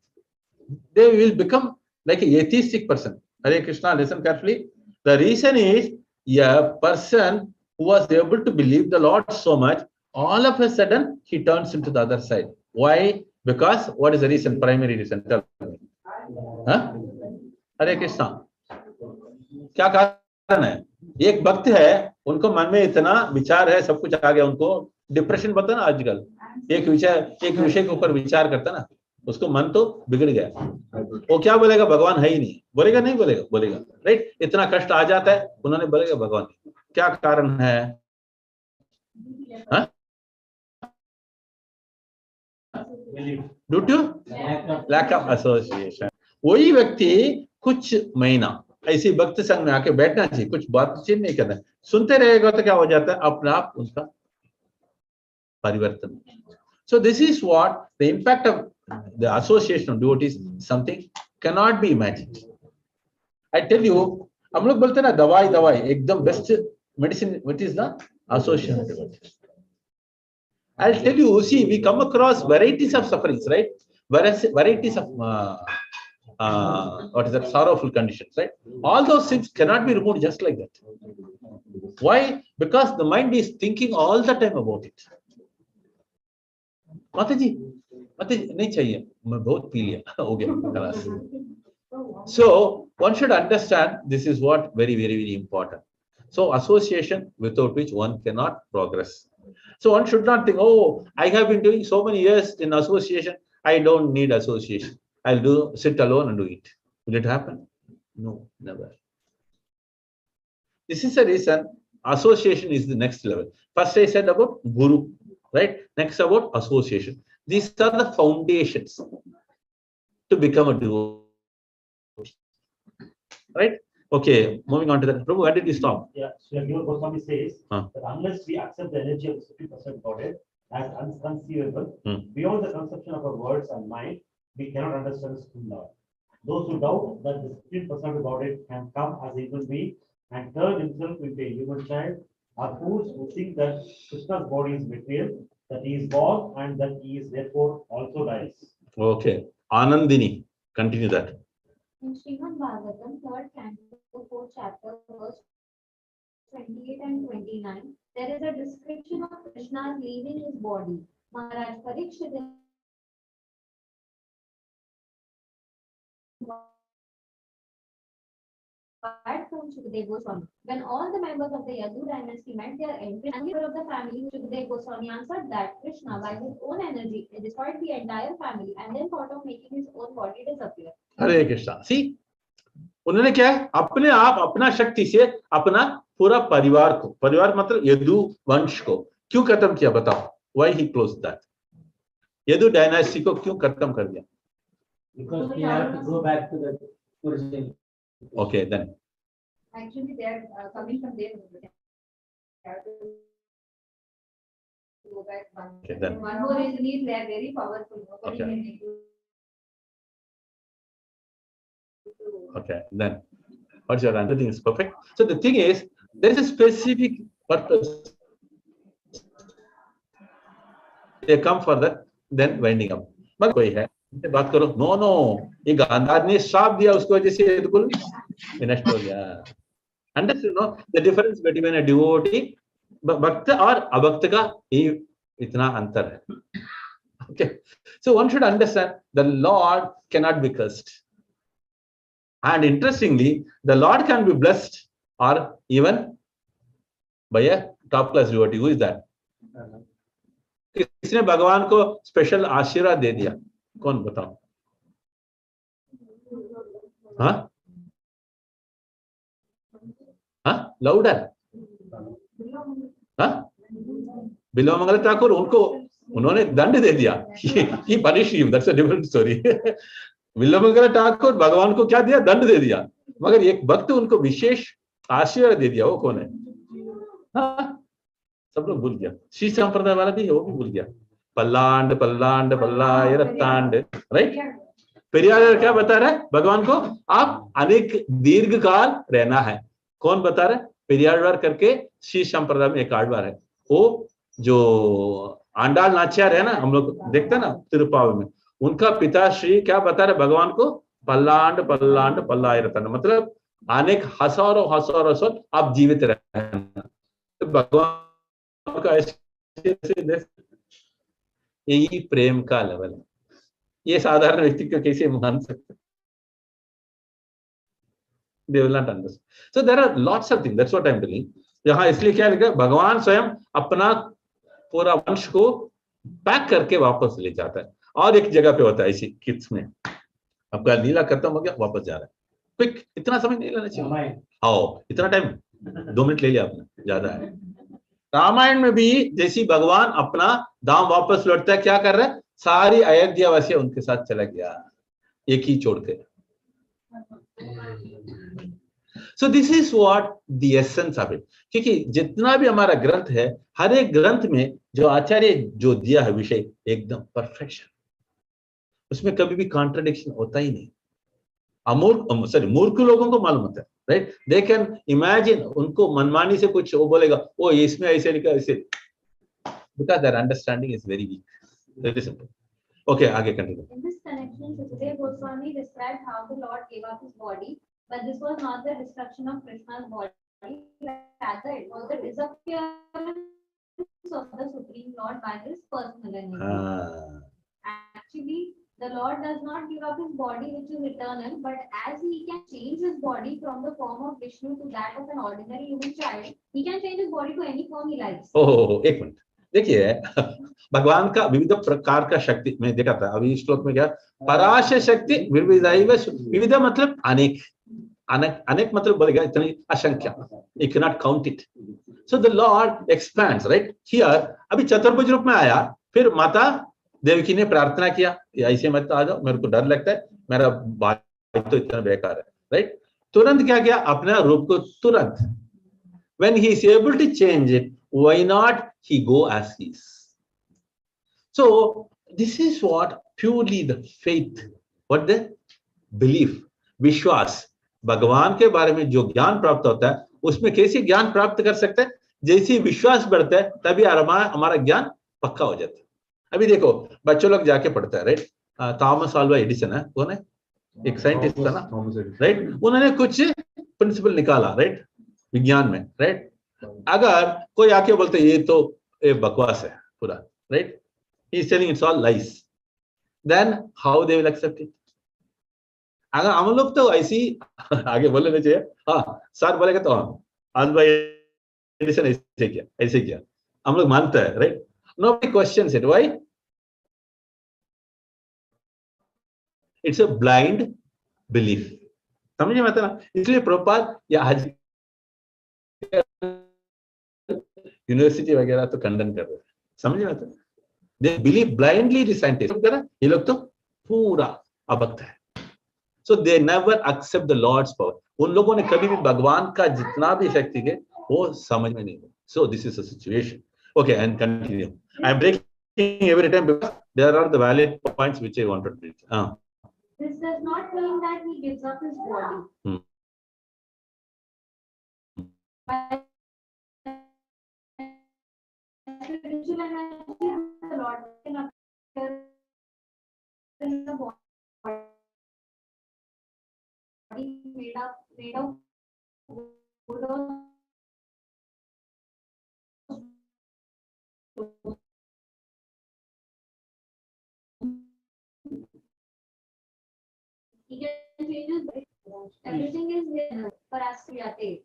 They will become like an atheistic person. Hare Krishna, listen carefully. The reason is a person who was able to believe the Lord so much, all of a sudden he turns into the other side. Why? Because what is the reason? Primary reason. Tell me. Huh? Hare Krishna. क्या कारण है? एक भक्त है, उनको मन में इतना विचार है, सब कुछ आ गया, उनको डिप्रेशन बोलता है ना आजकल। एक विषय के ऊपर विचार करता ना, उसको मन तो बिगड़ गया। वो क्या बोलेगा? भगवान है ही नहीं। बोलेगा नहीं? बोलेगा, बोलेगा, राइट? इतना कष्ट आ जाता है, उन्होंने बोलेगा भगवान। क्या कारण है? Due to lack of association. वही व्यक्ति कुछ महीना ऐसी भक्त संघ में आके बैठना चाहिए, कुछ बातचीत नहीं करना, सुनते रहेगा तो क्या हो जाता है? अपने आप उनका परिवर्तन। So this is what the impact of the association of devotees, something cannot be imagined. I tell you, हम लोग बोलते हैं ना दवाई एकदम best medicine, what is the association of devotees? I'll tell you, see, we come across varieties of sufferings, right? Varieties of what is that? Sorrowful conditions, right? All those things cannot be removed just like that. Why? Because the mind is thinking all the time about it. माता जी नहीं चाहिए, मैं बहुत P लिया, हो गया। So one should understand this is what very important. So association without which one cannot progress. So one should not think, oh, I have been doing so many years in association, I don't need association. I'll sit alone and do it. Will it happen? No, never. This is the reason association is the next level. First I said about guru, right? Next about association. These are the foundations to become a devotee. Right? Okay, moving on to that. Prabhu, where did you stop? Yeah, so Goswami says that unless we accept the energy of the Supreme Person Godhead as unconceivable, beyond the conception of our words and mind, we cannot understand the Supreme Lord. Those who doubt that the Supreme Person of Godhead can come as a human being and turn himself into a human child are fools who think that Krishna's body is material, that he is born and that he is therefore also dies. Okay, Anandini, continue that. In Srimad Bhāgavatam, 3rd Canto, 4th chapter, verse 28 and 29, there is a description of Krishna leaving his body. Maharaj Parikshit inquired from Shukdev Goswami. When all the members of the Yadu dynasty met their entry, and the member of the family, Shukdev Goswami answered that Krishna, by his own energy, destroyed the entire family and then thought of making his own body disappear. हरे कृष्णा। सी, उन्होंने क्या है, अपने आप अपना शक्ति से अपना पूरा परिवार को, परिवार मतलब यदु वंश को क्यों खत्म किया बताओ? Why he closed that? Yadu dynasty को क्यों खत्म कर दिया? Because they have to go back to the original. Okay, then. Actually, they are coming from there. They have to go back. Okay, then. One more reason is they are very powerful. Nobody Okay. can make you. Okay, then. What's your answer? Everything is perfect. So the thing is, there is a specific purpose. They come for that, then winding up. मगर कोई है, इनसे बात करो, no no, ये गांधार ने श्राप दिया, उसकी वजह से बिल्कुल विनष्ट हो गया. Understand, no? The difference between a devotee, भक्त और अभक्त का ये इतना अंतर है. Okay, so one should understand the Lord cannot be cursed, and interestingly, the Lord can be blessed or even by a top class devotee. Who is that? किसने भगवान को स्पेशल आशीर्वाद दे दिया? कौन बताओ? हाँ हाँ, लाउडर. हाँ, बिल्वामंगल ठाकुर, उनको उन्होंने दंड दे दिया. He punished him. That's a different story. बिल्वामंगल Thakur भगवान को क्या दिया? दंड दे दिया. मगर एक भक्त उनको विशेष आशीर्वाद दे दिया. वो कौन है? हाँ, सब लोग भूल गया. श्री संप्रदाय वाला भी है, वो भी भूल गया. पल्लांड पल्लांड पल्लाय रत्तांड, राइट? पेरियार क्या बता रहा है भगवान को? आप अनेक दीर्घ काल रहना है. कौन बता रहा है? पेरियार करके श्री संप्रदाय में एक आडवार है. वो जो आंडाल नाचियार है ना, हम लोग देखते हैं ना तिरुपाव में, उनका पिताश्री क्या बता रहे भगवान को? पल्लांड पल्लांड पल्लाय रत्तांड, मतलब अनेक हजारों हजारों साल आप जीवित रहना. तो भगवान का ऐसे यही प्रेम का लेवल है. ये साधारण व्यक्ति को कैसे मान सकते? They will not understand. So there are lots of things. That's what I'm telling. यहाँ इसलिए क्या लिखा? भगवान स्वयं अपना पूरा वंश को पैक करके वापस ले जाता है, और एक जगह पे होता है इसी किट्स में. आपका लीला खत्म हो गया, वापस जा रहा है. क्विक, इतना समय नहीं लेना चाहिए. आओ, इतना टाइम 2 मिनट ले लिया आपने, ज्यादा है. रामायण में भी जैसी भगवान अपना धाम वापस लौटता है, क्या कर रहा है? सारी अयोध्या वासी उनके साथ चला गया, एक ही छोड़ के. सो this is what the essence of it. क्योंकि जितना भी हमारा ग्रंथ है, हर एक ग्रंथ में जो आचार्य जो दिया है विषय, एकदम परफेक्शन, उसमें कभी भी कॉन्ट्रडिक्शन होता ही नहीं. मूर्ख लोगों को मालूम होता है, राइट? दे कैन इमेजिन, उनको मनमानी से कुछ वो बोलेगा, ओ इसमें ऐसे लिखा ऐसे, because their understanding is very weak. Very simple. Okay, आगे continue. In this connection, Shukdev Goswami described how the Lord gave up his body, but this was not the destruction of Krishna's body, rather it was the disappearance of the Supreme Lord by his personal energy. Actually, the Lord does not give up his body, which is eternal, but as he can change his body from the form of Vishnu to that of an ordinary human child, he can change his body to any form he likes. ओह, एक minute देखिए, भगवान का विविध प्रकार का शक्ति मैं देखा था. अभी श्लोक में क्या? पराश शक्ति विविधैव, विविध मतलब अनेक, अनेक मतलब बोलेगा इतनी असंख्य, you cannot count it. So the Lord expands, right? Here अभी चतुर्भुज रूप में आया, फिर माता देवकी ने प्रार्थना किया, ऐसे मत आ जाओ, मेरे को डर लगता है, मेरा भाई तो इतना बेकार है, राइट? तुरंत क्या किया? अपना रूप को तुरंत. When he is able to change it, why not he go as he is? So this is what purely the faith, what the belief, विश्वास, भगवान के बारे में जो ज्ञान प्राप्त होता है, उसमें कैसे ज्ञान प्राप्त कर सकते हैं? जैसे विश्वास बढ़ता है, तभी हमारा ज्ञान पक्का हो जाता है. अभी देखो, बच्चों लोग जाके पढ़ता है, राइट? थॉमस अल्वा एडिसन है, कौन है? एक साइंटिस्ट था ना, राइट? उन्होंने कुछ प्रिंसिपल निकाला, राइट, विज्ञान में, राइट? अगर कोई आके बोलते ये तो बकवास है पूरा, right? He is telling it's all lies, then how they will accept it? अगर हम लोग तो ऐसी आगे बोलने नहीं चाहिए, हाँ सर बोलेगा तो हाँ आज भाई एडिशन ऐसे किया हम लोग मानते हैं, right? Nobody questions it. Why? It's a blind belief. समझे मत ना? इसलिए प्रभुपाद या आज यूनिवर्सिटी वगैरह तो कंडन कर रहे हैं, समझे मत? They believe blindly the scientists. ये लोग तो पूरा अभक्त है. So they never accept the Lord's power. उन लोगों ने कभी भी भगवान का जितना भी शक्ति है वो समझ में नहीं. So this is a situation. Okay, and continue. I am breaking every time because there are the valid points which I wanted to reach. This does not mean that he gives up his body. By spiritual energy, the Lord can appear in the body made of wood or he can change his body. Everything is here for us to be.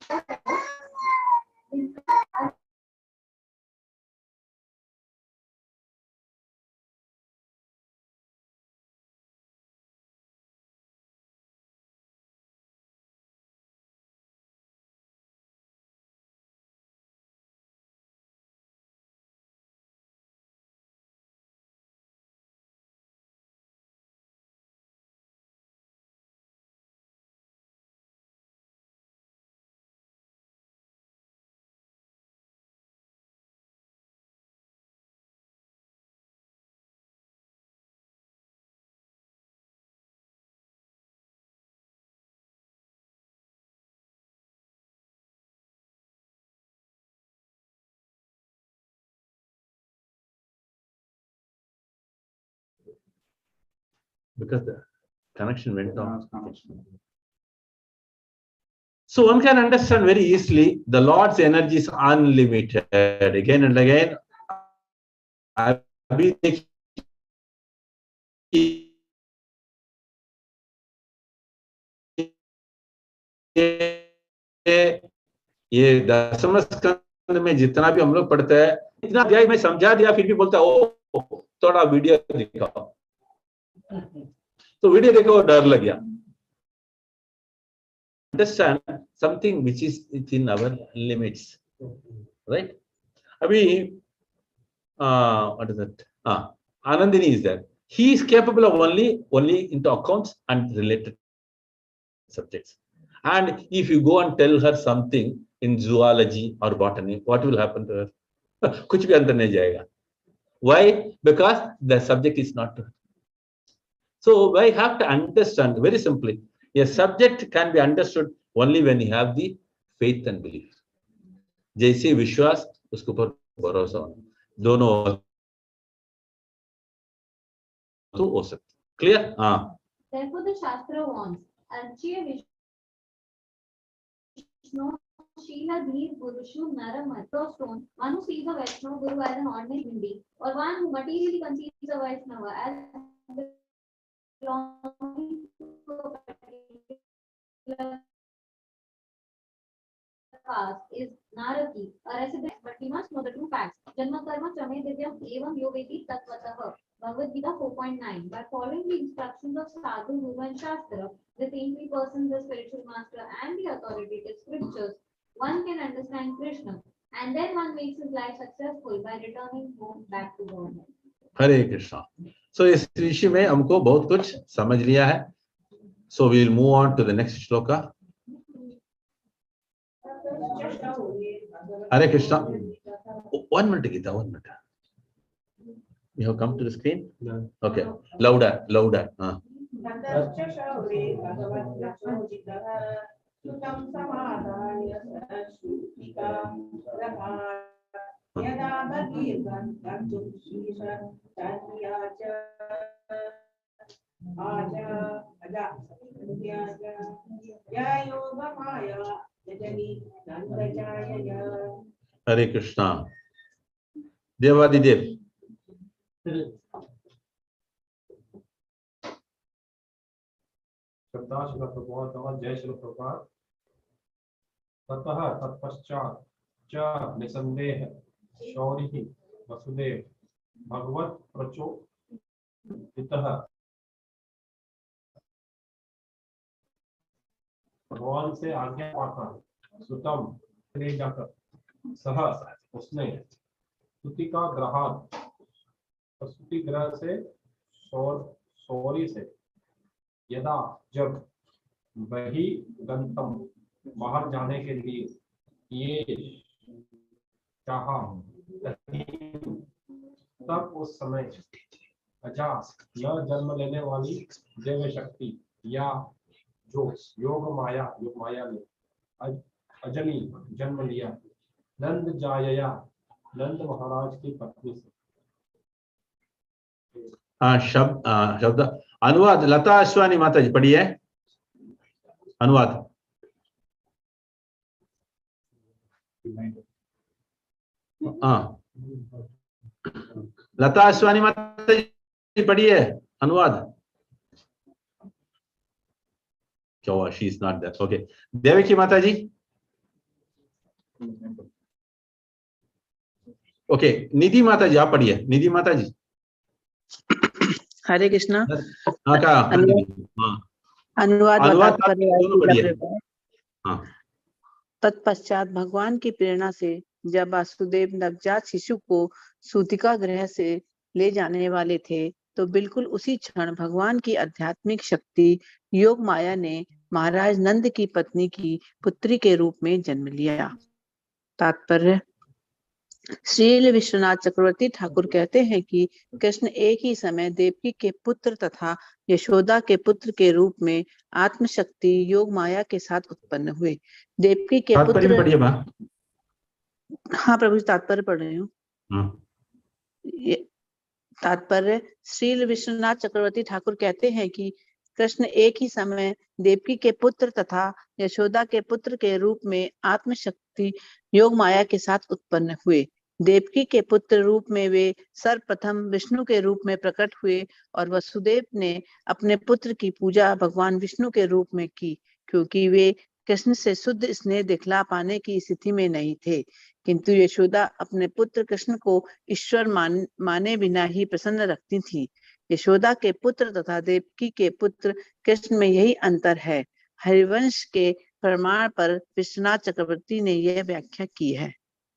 Because the connection went down. So one can understand very easily the Lord's energy is unlimited. Again and again, अभी ये दसम स्कंद में जितना भी हम लोग पढ़ते हैं इतना अध्याय में समझा दिया फिर भी बोलता है ओ थोड़ा वीडियो दिखाओ, तो वीडियो देखो डर लग गया. Understand something which is within our limits, right? Abhi, what is that? Anandini is there. He is capable of only into accounts and related subjects. And if you go and tell her something in zoology or botany, what will happen to her? कुछ भी अंदर नहीं जाएगा. Why? Because the subject is not to her. So I have to understand very simply. A subject can be understood only when you have the faith and belief. जैसे विश्वास उसके ऊपर भरोसा होना, दोनों तो हो सकते. Clear? Therefore, the Shastra warns, Archya Vishnu Sheela Dheer Purushu Nara stone, one who sees a Vaishnava Guru as an ordinary Hindi, or one who materially conceives a Vaishnava as belonging to a particular caste is Naraki, a resident, but he must know the true facts. Janma Karma Chame Divyam Evam Yogeti Tattvataha. Bhagavad Gita 4.9. By following the instructions of Sadhu, Guru and Shastra, the saintly person, the spiritual master and the authoritative scriptures, one can understand Krishna and then one makes his life successful by returning home back to God. Hare Krishna. So इस विषय में हमको बहुत कुछ समझ लिया है. So we will move on to the next shloka. Hare Krishna. 1 minute, Gita, 1 minute. You have come to the screen? No. Okay. Louder, louder. Hare Krishna. Devadidev. श्रद्धा शिल प्रभुपाद जय शिल प्रभुपाद। ततः तत्पश्चात च निसंदेह शौरिः वसुदेव भगवत प्रचोदितः भगवान से आज्ञा पाकर सुतम ले जाकर सह उसने स्तुति का ग्रहण स्तुति ग्रह से सौरी से यदा जब वही गंतम बाहर जाने के लिए ये चाहा तब उस समय अजा यह जन्म लेने वाली देव शक्ति या जो योग माया ने अजनी जन्म लिया नंद जायया नंद महाराज की पत्नी से। शब्द अनुवाद लता अश्वानी माता जी पढ़िए अनुवाद। हाँ लता अश्वानी माता जी पढ़िए अनुवाद। क्या हुआ? She is not there. Okay Devaki Mata ji. Okay निधि माता जी आप पढ़िए। निधि माता जी। हरे कृष्णा। हाँ का अनुवाद पढ़िए। हाँ तत्पश्चात भगवान की प्रेरणा से जब वासुदेव नवजात शिशु को सूतिका गृह से ले जाने वाले थे तो बिल्कुल उसी क्षण भगवान की आध्यात्मिक शक्ति योग माया ने महाराज नंद की पत्नी की पुत्री के रूप में जन्म लिया। तात्पर्य श्री विश्वनाथ चक्रवर्ती ठाकुर कहते हैं कि कृष्ण एक ही समय देवकी के पुत्र तथा यशोदा के पुत्र के रूप में आत्मशक्ति योग माया के साथ उत्पन्न हुए। देवकी के पुत्र। हाँ प्रभु तात्पर्य पढ़ रही हूँ। तात्पर्य श्री विश्वनाथ चक्रवर्ती ठाकुर कहते हैं कि कृष्ण एक ही समय देवकी के पुत्र तथा यशोदा के पुत्र के रूप में आत्मशक्ति योग माया के साथ उत्पन्न हुए। देवकी के पुत्र रूप में वे सर्वप्रथम विष्णु के रूप में प्रकट हुए और वसुदेव ने अपने पुत्र की पूजा भगवान विष्णु के रूप में की क्योंकि वे कृष्ण से शुद्ध स्नेह दिखला पाने की स्थिति में नहीं थे, किंतु यशोदा अपने पुत्र कृष्ण को ईश्वर माने बिना ही प्रसन्न रखती थी। यशोदा के पुत्र तथा देवकी के पुत्र कृष्ण में यही अंतर है। हरिवंश के प्रमाण पर विश्वनाथ चक्रवर्ती ने यह व्याख्या की है।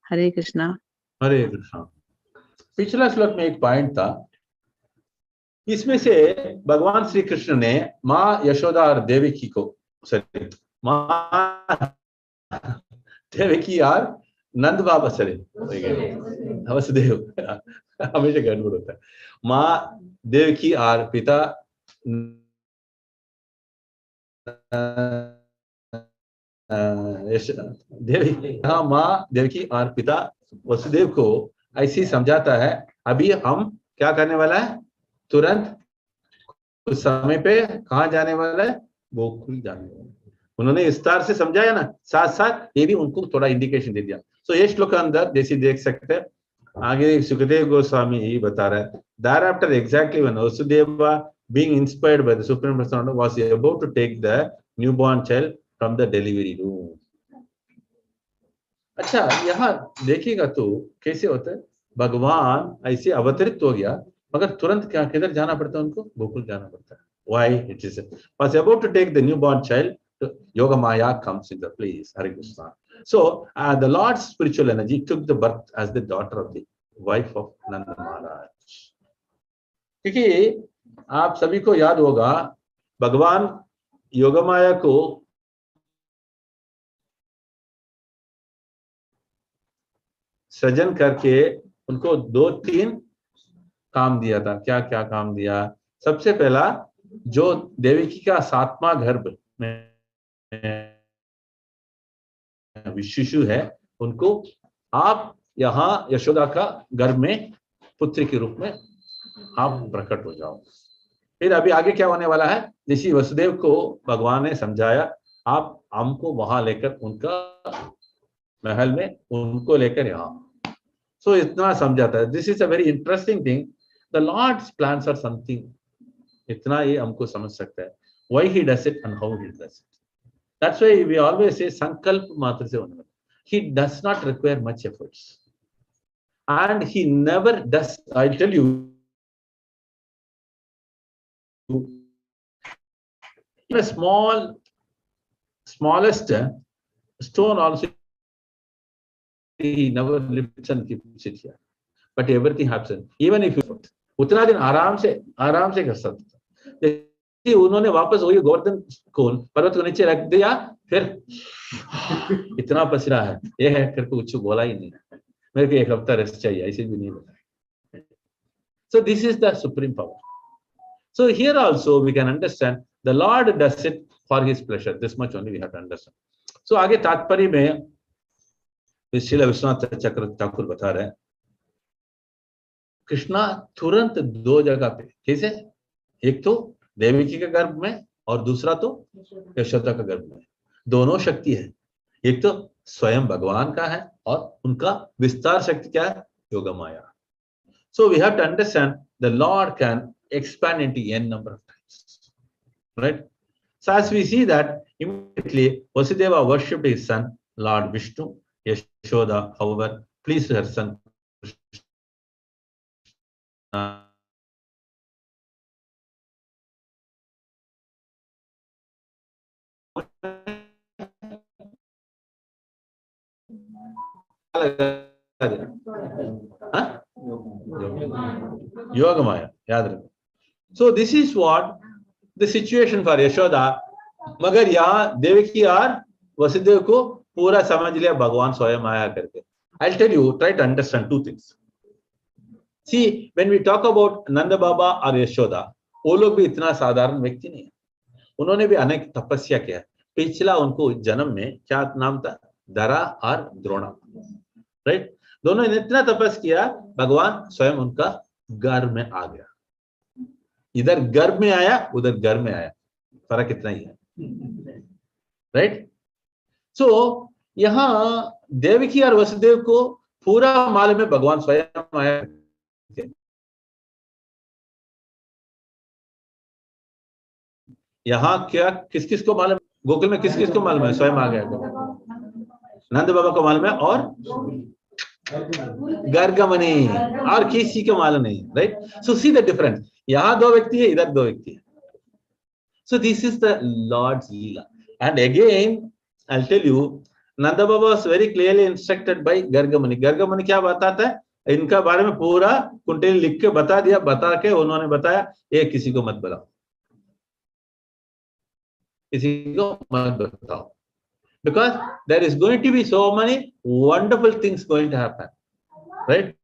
हरे कृष्णा। हरे कृष्णा। पिछला श्लोक में एक पॉइंट था, इसमें से भगवान श्री कृष्ण ने माँ यशोदा और देवकी को माँ देवकी और नंद बाबा वसुदेव हमेशा गड़बड़ होता है। माँ देवकी और पिता देवकी, हाँ माँ देवकी और पिता वसुदेव को ऐसी समझाता है अभी हम क्या करने वाला है, तुरंत उस समय पे कहाँ जाने वाला है, गोकुल जाने वाला है। उन्होंने विस्तार से समझाया ना, साथ साथ ये भी उनको थोड़ा इंडिकेशन दे दिया। सो ये श्लोक के अंदर जैसे देख सकते हैं, आगे सुखदेव गोस्वामी यही बता रहा है, thereafter exactly when Vasudeva being inspired by the Supreme Personality was about to take the newborn child from the delivery room. अच्छा यहाँ देखिएगा तो कैसे होता है, भगवान ऐसे अवतरित हो गया मगर तुरंत क्या किधर जाना पड़ता है उनको, गोकुल जाना पड़ता है। Why it is was about to take the newborn child, Yoga Maya comes in the place. Hare Krishna. So the Lord's spiritual energy took the birth as the daughter of the wife of Nanda Maharaj. क्योंकि आप सभी को याद होगा भगवान योगा माया को सृजन करके उनको 2-3 काम दिया था। क्या क्या काम दिया? सबसे पहला जो देवकी का 7वां गर्भ में शिशु है उनको आप यहाँ यशोदा का गर्भ में पुत्री के रूप में आप प्रकट हो जाओ। फिर अभी आगे क्या होने वाला है, जैसे वसुदेव को भगवान ने समझाया, आप हमको वहां लेकर उनका महल में उनको लेकर यहाँ, सो इतना समझाता है। This is a very interesting thing, the lord's plans are something, इतना ये हमको समझ सकता है। why he does it and how he does it. That's why we always say sankalp matra se hone wala. He does not require much efforts, and he never does. I'll tell you, in a smallest stone also, he never lifts and keeps it here. But everything happens. Even if you उतना दिन आराम से कर सकता था। उन्होंने वापस वही गोवर्धन कोल पर्वत को नीचे रख दिया, फिर इतना पसीना है, ये है करके कुछ बोला ही नहीं, मेरे को एक हफ्ता रेस्ट चाहिए, ऐसे भी नहीं बोला। So this is the supreme power. So here also we can understand the Lord does it for his pleasure. This much only we have to understand. So आगे तात्पर्य में श्रील विश्वनाथ चक्र ठाकुर बता रहे हैं, कृष्णा तुरंत दो जगह पे, कैसे? एक तो देवकी के गर्भ में और दूसरा तो यशोदा का गर्भ में। दोनों शक्ति है, एक तो स्वयं भगवान का है और उनका विस्तार शक्ति क्या है? योग माया। So we have to understand the Lord can expand into n number of times, right? So as we see that immediately Vasudeva worshipped his son Lord Vishnu. Yashoda, however, pleased her son Yogamaya, याद रखो. So this is what the situation for Yashoda. मगर यहाँ देवकी और वसुदेव को पूरा समझ लिया भगवान स्वयं आया करके. I'll tell you, try to understand two things. See, when we talk about Nanda Baba or Yashoda, वो लोग भी इतना साधारण व्यक्ति नहीं है. उन्होंने भी अनेक तपस्या किया. पिछला उनको जन्म में क्या नाम था? दरा और द्रोणा, राइट? दोनों ने इतना तपस्या किया, भगवान स्वयं उनका गर्भ में आ गया. इधर गर्भ में आया, उधर गर्भ में आया, फर्क इतना ही है, राइट? सो यहाँ देवकी और वसुदेव को पूरा मालूम में भगवान स्वयं आया. यहाँ क्या किस किस को मालूम? गोकुल में किस किस को मालूम है स्वयं आ गया? नंद बाबा को मालूम है और गर्गमणि, और किसी को मालूम नहीं, right? So see the difference. यहाँ दो व्यक्ति है, इधर दो व्यक्ति है. So this is the Lord's leela. And again I will tell you, Nanda Baba was very clearly instructed by Gargamuni. Gargamuni क्या बताता है? इनका बारे में पूरा कुंडली लिख के बता दिया, बता के उन्होंने बताया ये किसी को मत बताओ, किसी को मत बताओ, because there is going to be so many wonderful things going to happen, right?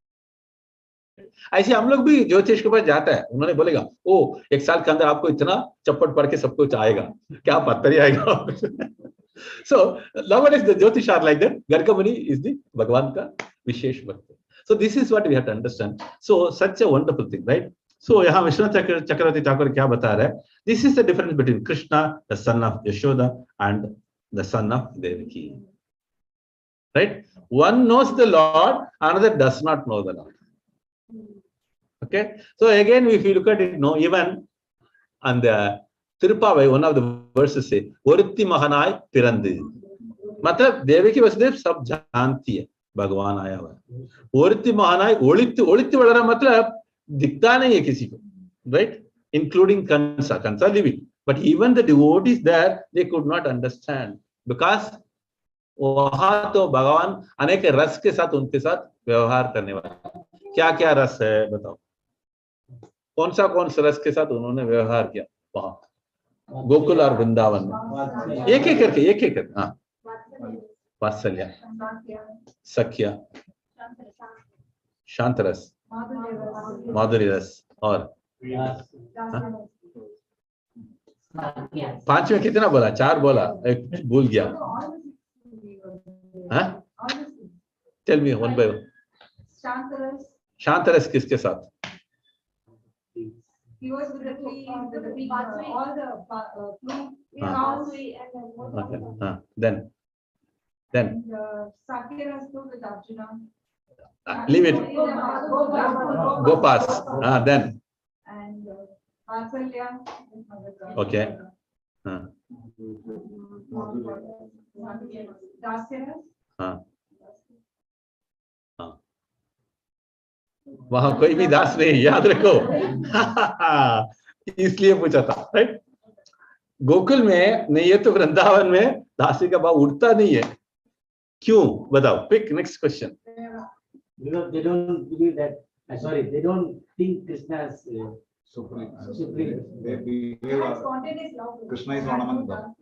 ऐसे हम लोग भी ज्योतिष के पास जाता है, उन्होंने बोलेगा ओ एक साल के अंदर आपको इतना चप्पट पढ़ के सब कुछ आएगा, क्या पत्थर ही आएगा. So nowadays the Jyotish are like that. Gargamuni is the भगवान का विशेष भक्त. So this is what we have to understand. So such a wonderful thing, right? So यहाँ विश्वनाथ चक्रवर्ती ठाकुर क्या बता रहे हैं? This is the difference between Krishna, the son of Yashoda, and the son of Devaki. Right? One knows the Lord, another does not know the Lord. Okay? So again, if you look at it, no, even on the Tirupavai, one of the verses say, Oritti Mahanai Pirandi. मतलब देवकी वसुदेव सब जानती है भगवान आया हुआ है. ओरित्ति महानाय ओलित्ति ओलित्ति बढ़ रहा, मतलब दिखता नहीं है किसी को, right? Including Kansa living. But even the devotees there, they could not understand because वहां तो भगवान अनेक रस के साथ उनके साथ व्यवहार करने वाला. क्या क्या रस है बताओ? कौन सा रस के साथ उन्होंने व्यवहार किया वहां गोकुल और वृंदावन में? एक एक करके. हाँ, वात्सल्य, सख्या, शांत रस, माधुरी रस, और पांच में कितना बोला? 4 बोला, एक भूल गया. हाँ, tell me one by one. शांत रस किसके साथ? He was with the tree, with the big, all the fruit. Okay. Then. And Sakya with Arjuna. Leave it. Go past. Then. And Vatsalya. Okay. हाँ हाँ हाँ, वहां कोई भी दास नहीं, याद रखो। इसलिए पूछा था, राइट। गोकुल में नहीं है तो वृंदावन में दासी का भाव उठता नहीं है, क्यों बताओ? Pick next question. Because they don't believe that, sorry, they don't think Krishna is supreme. They believe Krishna is one among them.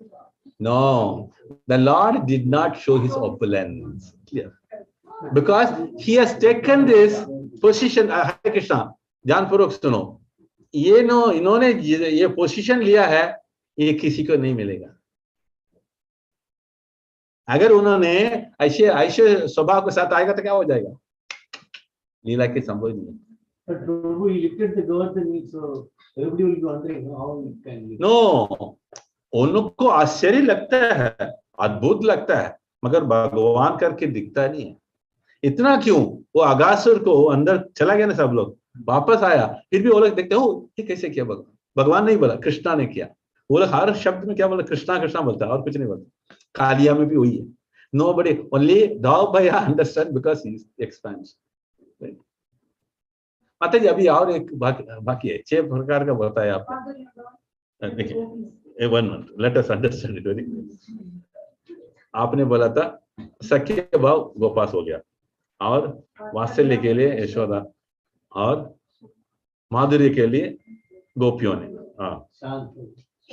No, the Lord did not show his opulence. Clear. Because he has taken this position. Hare Krishna, ध्यानपूर्वक सुनो, इन्होंने ये position लिया है, ये किसी को नहीं मिलेगा। अगर उन्होंने ऐसे स्वभाव के साथ आएगा तो क्या हो जाएगा? लीला के संभव नहीं है। But Prabhu, he lifted the gods and so everybody will be wondering how it can be. No, उनको आश्चर्य लगता है, अद्भुत लगता है, मगर भगवान करके दिखता नहीं है। इतना क्यों? वो अगासुर को अंदर चला गया ना, सब लोग वापस आया, फिर भी वो लोग देखते हो ये कैसे किया? भगवान नहीं बोला, कृष्णा ने किया। वो लोग हर शब्द में क्या बोला? कृष्णा कृष्णा बोलता है और कुछ नहीं बोलता। कालिया में भी वही है। Nobody, only thou by understand because he expands. Right? माता जी अभी और एक बाकी है, 6 प्रकार का बताया आपने। देखिए, one minute, let us understand it very. आपने बोला था सख्य भाव गोपास हो गया, और वात्सल्य के लिए यशोदा, और माधुर्य के लिए गोपियों ने, हाँ,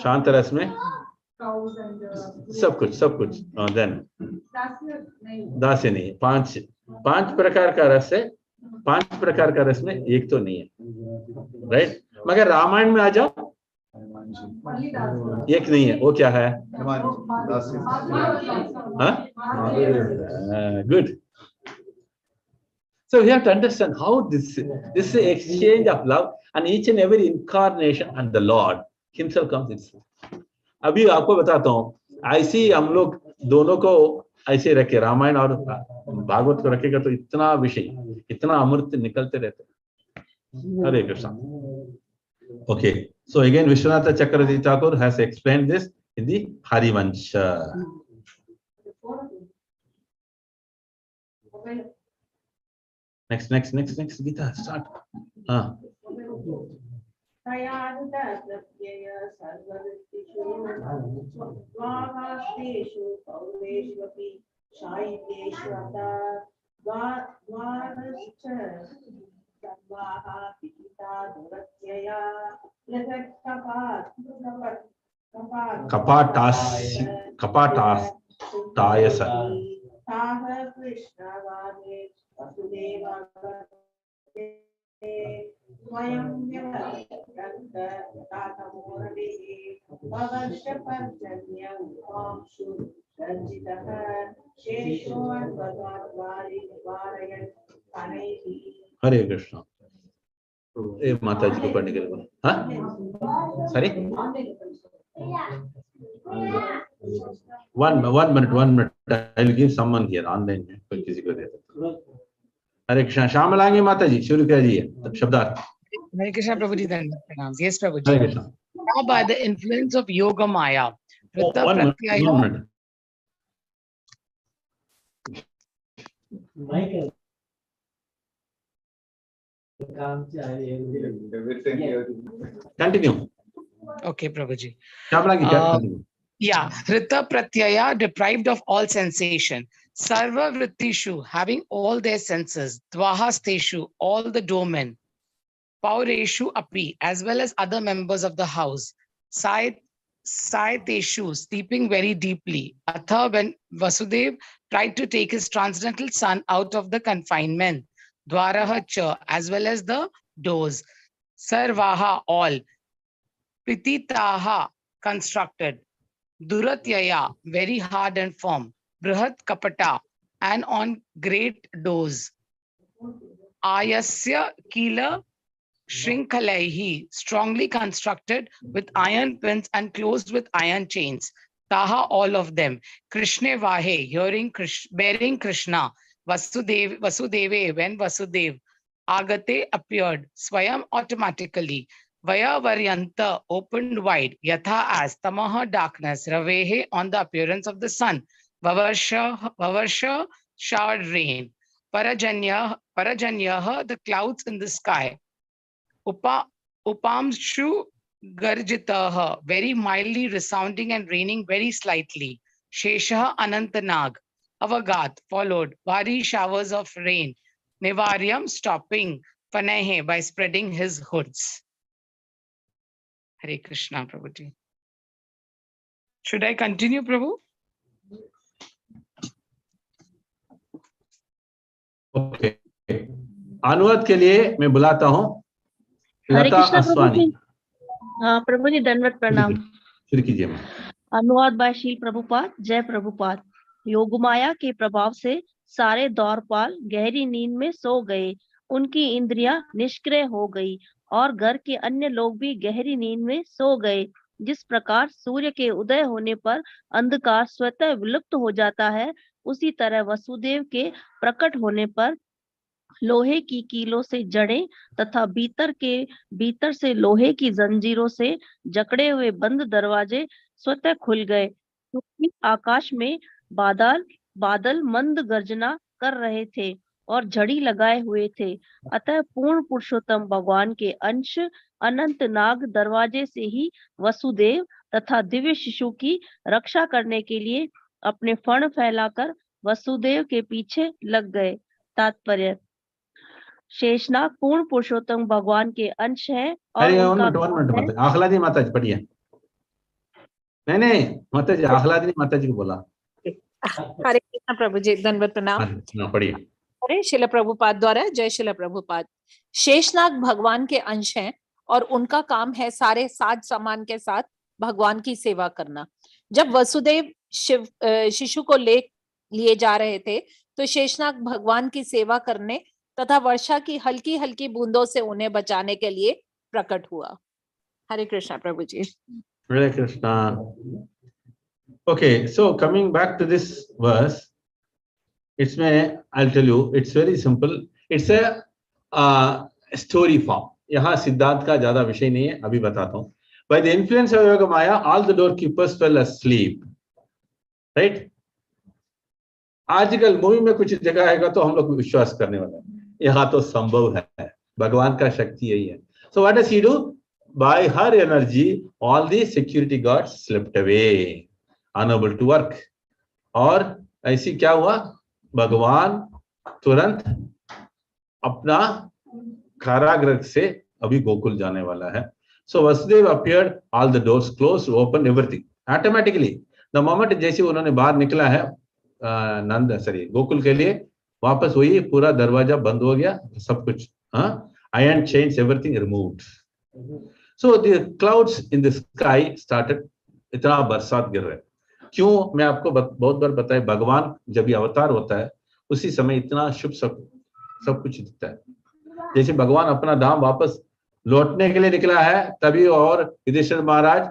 शांत रस में सब कुछ देन दास्य नहीं। 5 प्रकार का रस है, 5 प्रकार का रस में एक तो नहीं है, राइट। मगर रामायण में आ जाओ, एक नहीं है, वो क्या है? Good. So we have to understand how this is an exchange of love, and each and every incarnation and the Lord himself comes in. अभी आपको बताता हूँ, ऐसे ही हम लोग दोनों को ऐसे रखे, रामायण और भागवत को रखेगा तो इतना विषय, इतना अमृत निकलते रहते हैं। हरे Krishna. Okay, so again Vishwanatha Chakravarti Thakur has explained this in the Harivansha. Next, Gita, start. Kapatas Tayasa. Hare Krishna. ए माता जी को पढ़ने के लिए बोलो। हाँ, sorry, 1 minute, I will give someone here online में, कोई किसी को देता। हरे कृष्णा। श्यामलांगी माता जी शुरू करिए शब्दार्थ। Hare Krishna, Prabhuji, pranam. Yes, Prabhuji. Now, by the influence of Yoga Maya, Vritta Pratyaya. 1 minute. Michael. Continue. Okay, Prabhuji. Shyamalagi, continue. Yeah, Vritta Pratyaya, deprived of all sensation. Sarva Vrittishu, having all their senses. Dvahasteshu, all the domain. Paureshu api, as well as other members of the house. Saiteshu, sleeping very deeply. Atha, when Vasudev tried to take his transcendental son out of the confinement. Dwaraha, as well as the doors. Sarvaha, all. Pititaha, constructed. Duratyaya, very hard and firm. Brihat Kapata, and on great doors. Ayasya Kila Shrinkalaihi, strongly constructed with iron pins and closed with iron chains. Taha, all of them. Krishne Vahe, bearing Krishna. Vasudeve, when Vasudev. Agate appeared, Swayam automatically. Vayavariyanta opened wide, yatha as tamaha darkness, ravehe on the appearance of the sun, Vavarsha showered rain, Parajanyaha the clouds in the sky, Upamshu Garjitaha very mildly resounding and raining very slightly, Sheshaha Anantanag, Avagat followed, Vari showers of rain, Nivaryam stopping, Panehe by spreading his hoods. Hare Krishna, Prabhuji. Should I continue, Prabhu? Okay, अनुवाद के लिए मैं बुलाता हूँ हरे लता कृष्णा प्रभु अस्वानी। जी। हाँ प्रभु जी, दंडवत प्रणाम। शुरू कीजिए। अनुवाद बाय श्री प्रभुपाद। जय प्रभुपाद। योगमाया के प्रभाव से सारे द्वारपाल गहरी नींद में सो गए, उनकी इंद्रियां निष्क्रिय हो गई और घर के अन्य लोग भी गहरी नींद में सो गए। जिस प्रकार सूर्य के उदय होने पर अंधकार स्वतः विलुप्त हो जाता है, उसी तरह वसुदेव के प्रकट होने पर लोहे की कीलों से जड़े तथा भीतर से लोहे की जंजीरों से जकड़े हुए बंद दरवाजे स्वतः खुल गए, क्योंकि आकाश में बादल मंद गर्जना कर रहे थे और झड़ी लगाए हुए थे। अतः पूर्ण पुरुषोत्तम भगवान के अंश अनंत नाग दरवाजे से ही वसुदेव तथा दिव्य शिशु की रक्षा करने के लिए अपने फण फैलाकर वसुदेव के पीछे लग गए। तात्पर्य: शेषनाग पूर्ण पुरुषोत्तम भगवान के अंश है और उनका आह्लादी माता जी पढ़िए। नहीं माता जी, आह्लादी माता जी को बोला। हरे कृष्ण प्रभु जी, दंडवत प्रणाम। पढ़िए। अरे शिल प्रभुपाद द्वारा। जय शिल प्रभुपाद। शेषनाग भगवान के अंश हैं और उनका काम है सारे साज सामान के साथ भगवान की सेवा करना। जब वसुदेव शिशु को लिए जा रहे थे तो शेषनाग भगवान की सेवा करने तथा वर्षा की हल्की हल्की बूंदों से उन्हें बचाने के लिए प्रकट हुआ। हरे कृष्णा प्रभु जी। हरे Krishna. Okay, so coming back to this verse, I'll tell you, it's very simple. It's a story form. यहाँ सिद्धांत का ज्यादा विषय नहीं है, अभी बताता हूँ। By the influence of Yoga Maya, all the doorkeepers fell asleep. Right? आजकल मूवी में कुछ जगह आएगा तो हम लोग विश्वास करने वाले हैं, यहाँ तो संभव है, भगवान का शक्ति यही है। So what does he do? By her energy, all the security guards slipped away, unable to work. और ऐसी क्या हुआ? भगवान तुरंत अपना कारागृह से अभी गोकुल जाने वाला है। So Vasudeva appeared, all the doors closed, opened, everything. Automatically, the moment जैसे उन्होंने बाहर निकला है गोकुल के लिए, वापस वही पूरा दरवाजा बंद हो गया, सब कुछ, iron chains, everything removed. So the clouds in the sky started, इतना बरसात गिर रहा है। क्यों? मैं आपको बहुत बार बताया, भगवान जब ये अवतार होता है उसी समय इतना शुभ सब कुछ दिखता है। जैसे भगवान अपना धाम वापस लौटने के लिए निकला है, तभी और युधिष्ठिर महाराज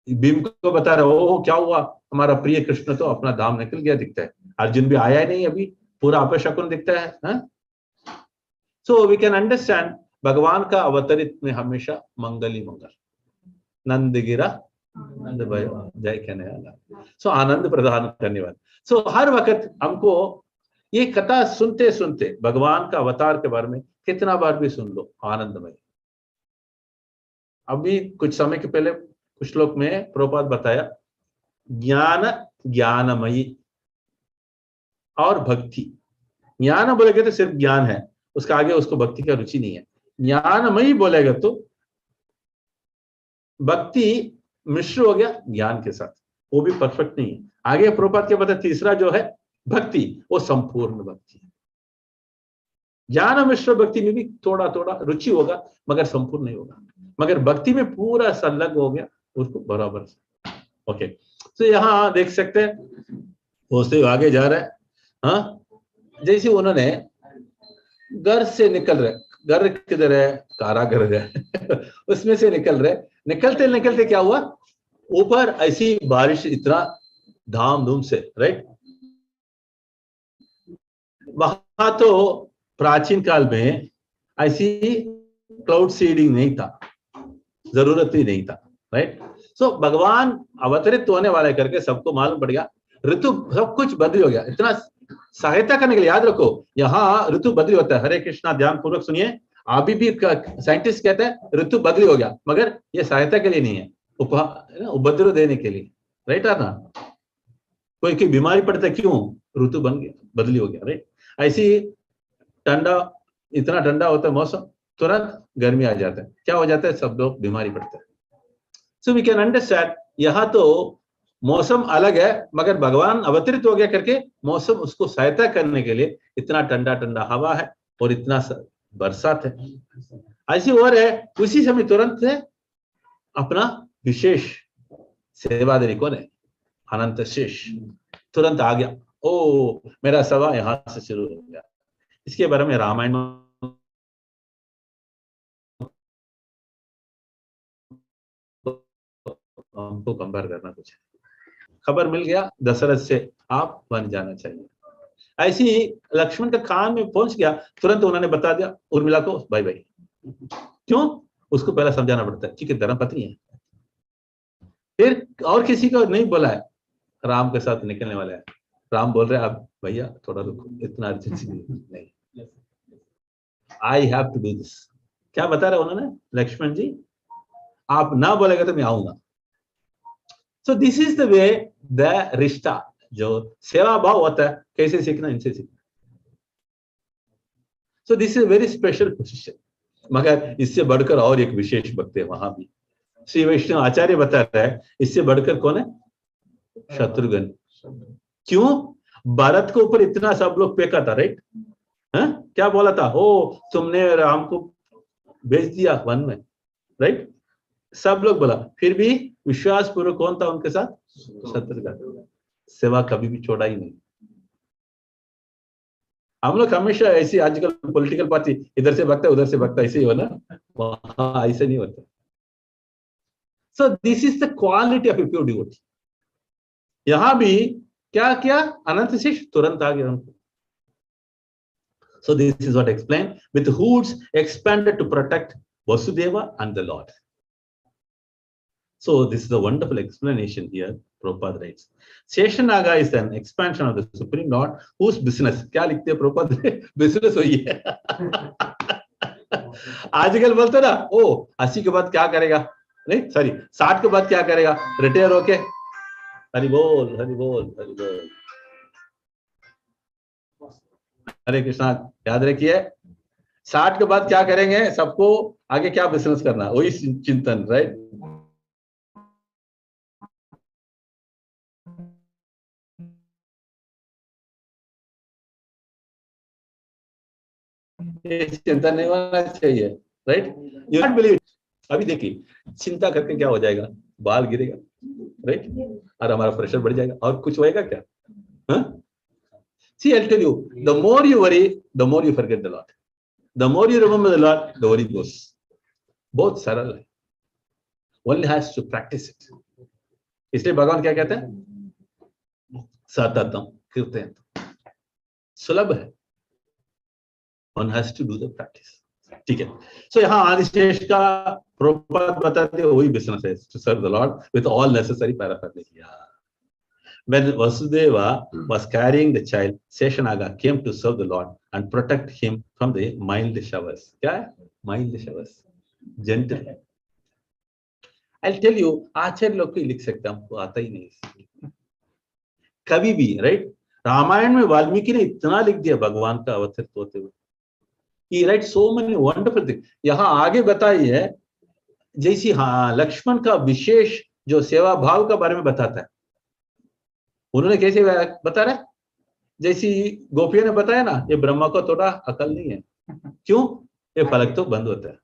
भीम को बता रहे हो क्या हुआ, हमारा प्रिय कृष्ण तो अपना धाम निकल गया दिखता है। अर्जुन भी आया नहीं, अभी पूरा अपशकुन दिखता है। सो वी कैन अंडरस्टैंड भगवान का अवतरित में हमेशा मंगल ही मंगल। नंद गिरा नंद भयो जय कहने वाला, सो आनंद प्रदान करने वाला। सो हर वक्त हमको ये कथा सुनते सुनते भगवान का अवतार के बारे में कितना बार भी सुन लो, आनंदमय। अभी कुछ समय के पहले कुछ श्लोक में प्रभुपाद बताया, ज्ञान ज्ञानमयी और भक्ति। ज्ञान बोलेगा तो सिर्फ ज्ञान है, उसका आगे उसको भक्ति का रुचि नहीं है। ज्ञानमयी बोलेगा तो भक्ति मिश्र हो गया ज्ञान के साथ, वो भी परफेक्ट नहीं है। आगे प्रभुपाद के बता तीसरा जो है भक्ति, वो संपूर्ण भक्ति है। ज्ञान मिश्र भक्ति में भी थोड़ा थोड़ा रुचि होगा मगर संपूर्ण नहीं होगा, मगर भक्ति में पूरा संलग्न हो गया उसको बराबर से। ओके, तो यहाँ देख सकते हैं वो आगे जा रहा है। हाँ, जैसे उन्होंने घर से निकल रहे, घर किधर है? कारागृह है उसमें से निकल रहे, निकलते निकलते क्या हुआ, ऊपर ऐसी बारिश इतना धाम-धूम से, राइट। वहां तो प्राचीन काल में ऐसी क्लाउड सीडिंग नहीं था, जरूरत ही नहीं था, राइट। सो भगवान अवतरित होने वाले करके सबको मालूम पड़ गया, ऋतु सब कुछ बदली हो गया। इतना सहायता करने के लिए याद रखो, यहाँ ऋतु बदली होता है। हरे कृष्णा, ध्यान पूर्वक सुनिए। अभी भी साइंटिस्ट कहते हैं ऋतु बदली हो गया, मगर ये सहायता के लिए नहीं है, उपद्रव देने के लिए, राइट है ना। कोई की बीमारी पड़ता है, क्यों? ऋतु बन गया, बदली हो गया, राइट। ऐसी ठंडा, इतना ठंडा होता है मौसम, तुरंत गर्मी आ जाता है, क्या हो जाता है? सब लोग बीमारी पड़ते हैं। सो वी कैन अंडरस्टैंड, यहाँ तो मौसम अलग है, मगर भगवान अवतरित हो गया करके मौसम उसको सहायता करने के लिए इतना ठंडा ठंडा हवा है और इतना बरसात है। ऐसी और है, उसी समय तुरंत से अपना विशेष सेवा देने कौन है? अनंत शेष तुरंत आ गया। ओ, मेरा सेवा यहां से शुरू हो गया। इसके बारे में रामायण हमको कंपेयर करना कुछ है। खबर मिल गया दशरथ से, आप बन जाना चाहिए। ऐसी ही लक्ष्मण का कान में पहुंच गया, तुरंत उन्होंने बता दिया उर्मिला को बाय बाय। क्यों? उसको पहले समझाना पड़ता है, क्योंकि धर्मपत्नी है। फिर और किसी को नहीं बोला है, राम के साथ निकलने वाला है। राम बोल रहे हैं, आप भैया थोड़ा रुको, इतना अर्जेंसी नहीं, I have to do this. क्या बता रहे उन्होंने? लक्ष्मण जी, आप ना बोलेगा तो मैं आऊंगा। सो this is the way the रिश्ता, जो सेवा भाव होता है, कैसे सीखना, इनसे सीखना। सो this is very special position. मगर इससे बढ़कर और एक विशेष भक्त है वहां भी। श्री वैष्णव आचार्य बता रहा है, इससे बढ़कर कौन है? शत्रुघ्न। क्यों? भारत के ऊपर इतना सब लोग फेंका था, राइट? क्या बोला था? ओ, तुमने राम को भेज दिया वन में, राइट? सब लोग बोला, फिर भी विश्वास पूर्वक कौन था उनके साथ? शत्रुघ्न। सेवा कभी भी छोड़ा ही नहीं। हम लोग हमेशा ऐसी, आजकल पॉलिटिकल पार्टी इधर से भगता उधर से भगता, ऐसे ही हो ना, वहां ऐसे नहीं होता। सो this is the quality of a pure devotee. यहां भी क्या किया? अनंत शिष्य तुरंत आ गया उनको। So this is what explained, with hoods expanded to protect Vasudeva and the Lord. So this is a wonderful explanation here. Prabhupada writes, Sheshanaga is an expansion of the Supreme Lord, whose business, क्या लिखते हैं Prabhupada? business हुई है। आजकल बोलते ना, ओ 80 के बाद क्या करेगा? नहीं, सॉरी, 60 के बाद क्या करेगा? रिटायर होके, हरि बोल हरि बोल हरि बोल, हरे कृष्णा। याद रखिए, 60 के बाद क्या करेंगे? सबको आगे क्या बिजनेस करना, वही चिंतन, राइट? चिंता नहीं होना चाहिए, राइट? You not believe. अभी देखिए, चिंता करके क्या हो जाएगा? बाल गिरेगा, राइट? और हमारा प्रेशर बढ़ जाएगा, और कुछ होएगा क्या? See, I'll tell you, the more you worry, the more you forget the Lord. The more you remember the Lord, the worry goes. बहुत सरल है, only has to practice it. इसलिए भगवान क्या कहते हैं? सततम कीर्तन। सुलभ है, one has to do the practice. ठीक है। So यहाँ आदिशेष का प्रभुपाद बताते हैं, वही बिजनेस है, to serve the Lord with all necessary paraphernalia. When Vasudeva was carrying the child, Sheshanaga came to serve the Lord and protect him from the mild showers. क्या है? Mild showers, gentle. I'll tell you, आचार्य लोग को लिख सकते हैं, हमको आता ही नहीं कभी भी, राइट? रामायण में वाल्मीकि ने इतना लिख दिया भगवान का अवतरित होते हुए। He writes so many wonderful things. यहाँ आगे बताई है, जैसी हाँ लक्ष्मण का विशेष जो सेवा भाव का बारे में बताता है, उन्होंने कैसे बता रहे? जैसी गोपियों ने बताया ना, ये ब्रह्मा को थोड़ा अकल नहीं है। क्यों? ये फलक तो बंद होता है।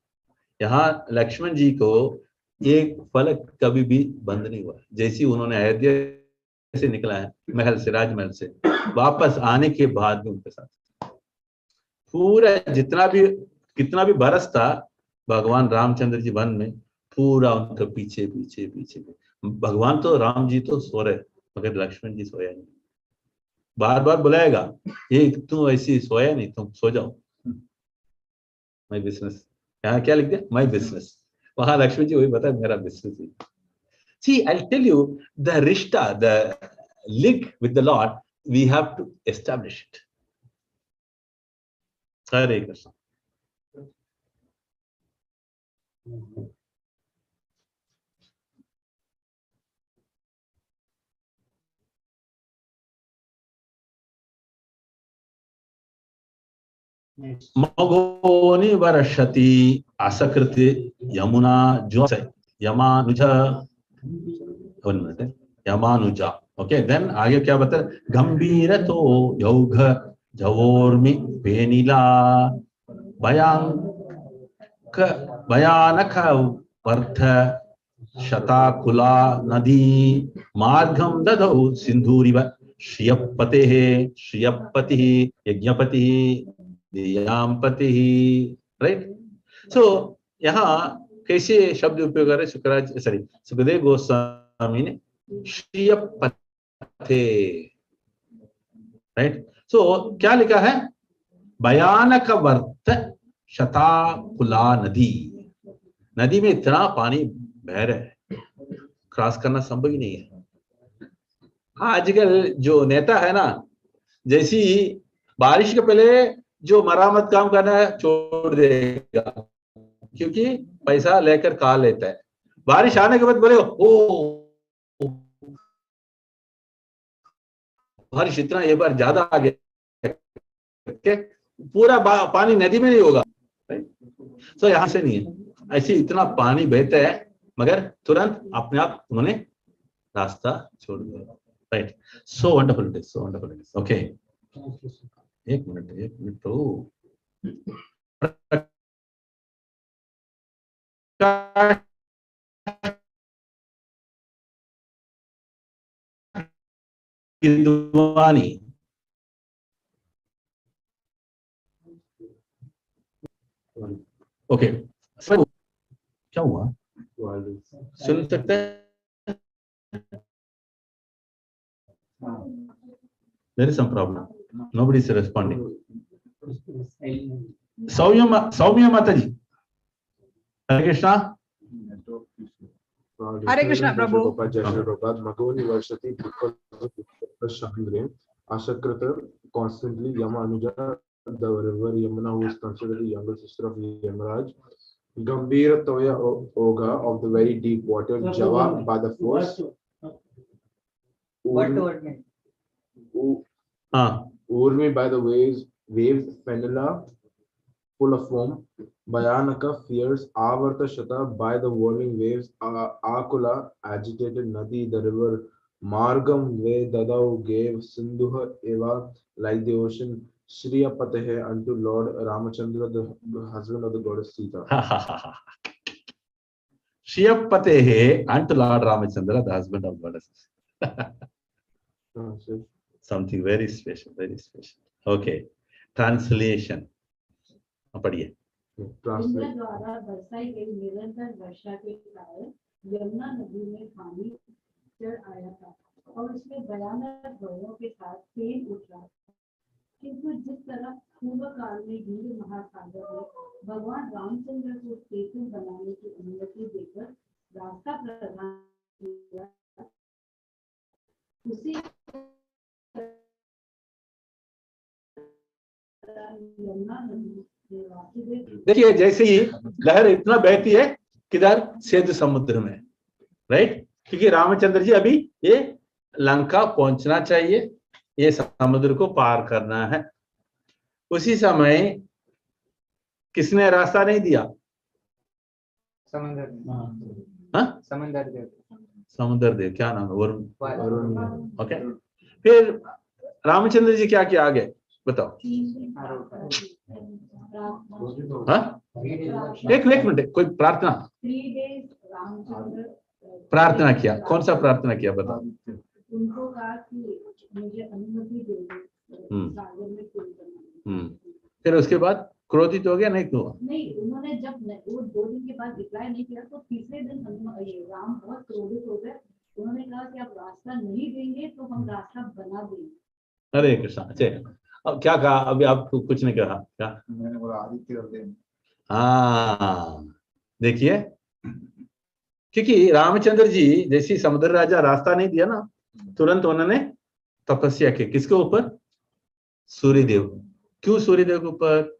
यहाँ लक्ष्मण जी को एक फलक कभी भी बंद नहीं हुआ। जैसी उन्होंने अयोध्या से निकला है, महल से, राजमहल से, वापस आने के बाद भी उनके साथ पूरा जितना भी कितना भी बरस था, भगवान रामचंद्र जी वन में, पूरा उनके पीछे पीछे पीछे। भगवान तो, राम जी तो सो रहे, मगर लक्ष्मण जी सोया नहीं। बार बार बुलाएगा, ये तुम ऐसी सोया नहीं, तुम सो जाओ। माय बिजनेस, यहाँ क्या लिख दिया? My business. वहां लक्ष्मी जी वही बताए मेरा Vishnu ji. See, I'll tell you the rishta, the link with the Lord, we have to establish it. Hare Krishna. मगोनि वर्षति असकृति Yamuna जो यमानुजा, यमानुजा। ओके, देन आगे क्या बता, गंभीर तो यौघ जवोर्मि पेनिला भयानक वर्थ शताकुला नदी मार्गम ददौ सिंधुरिव श्रियपतेः श्रियपतिः यज्ञपतिः दियाम्पतिः। राइट। सो यहाँ कैसे शब्द उपयोग कर रहे सुखदेव गोस्वामी ने, श्रियपते। राइट। सो क्या लिखा है, भयानक वर्त शताकुला नदी। नदी में इतना पानी बह रहा है, क्रॉस करना संभव ही नहीं है। आजकल जो नेता है ना, जैसी बारिश के पहले जो मरामत काम करना है छोड़ देगा, क्योंकि पैसा लेकर काल लेता है। बारिश आने के बाद बोले ओ बारिश इतना ये बार ज्यादा आ गया, पूरा पानी नदी में नहीं होगा। तो यहां से नहीं है, ऐसे इतना पानी बहता है मगर तुरंत अपने आप उन्होंने रास्ता छोड़ दिया। Right. So wonderful it is, so wonderful it is. Okay, एक मिनट तो किदवानी। ओके, क्या हुआ, सुन सकते हैं? There is some problem. Nobody is responding. Soumya Mataji. Hare Krishna. Hare Krishna, Prabhu. Magoni Varshati Chandra Ashakrata constantly Yamanuja, the river Yamuna, who is considered the younger sister of Yamaraj. Gambhira Toya Oga of the very deep water, Java by the force. Urmi by the waves, Fenila full of foam, Bhayanaka fierce, Avarta Shata by the whirling waves, Akula agitated Nadi, the river, Margam way Dadau gave, Sindhuha Eva like the ocean, Shriyapatehe unto Lord Ramachandra, the husband of the goddess Sita. Shriyapatehe unto Lord Ramachandra, the husband of goddess. Something very special, very special. Okay, translation. पढ़िए। इंद्र द्वारा बरसाई गई निरंतर वर्षा के कारण यमुना नदी में पानी चढ़ आया था और उसमें भयानक लहरों के साथ तेज उठ रहा था। किंतु जिस तरह पूर्व काल में हिंदू महासागर में भगवान रामचंद्र को सेतु बनाने की अनुमति देकर रास्ता प्रदान किया, उसी यमुना नदी देखिए जैसे ही लहर इतना बहती है किधर, सेतु समुद्र में। राइट, क्योंकि रामचंद्र जी अभी ये लंका पहुंचना चाहिए, ये समुद्र को पार करना है। उसी समय किसने रास्ता नहीं दिया? समुद्र देव, क्या नाम है? वरुण। ओके, फिर रामचंद्र जी क्या किया आगे बताओ? हाँ, एक मिनट, कोई प्रार्थना किया? कौन सा प्रार्थना किया बताओ? उनको कहा कि मुझे अनुमति दे दो। फिर उसके बाद क्रोधित हो गया? नहीं उन्होंने जब वो 2 दिन के बाद रिप्लाई नहीं किया तो तीसरे दिन राम बहुत क्रोधित हो गए। उन्होंने कहा कि आप रास्ता नहीं देंगे तो हम रास्ता बना देंगे। हरे कृष्ण। अच्छा, अब क्या कहा? अभी आप कुछ नहीं कहा क्या? मैंने बोला आदित्य। हाँ, देखिए क्योंकि रामचंद्र जी जैसी समुद्र राजा रास्ता नहीं दिया ना, तुरंत उन्होंने तपस्या की। किसके ऊपर? सूर्यदेव। क्यों सूर्यदेव के ऊपर?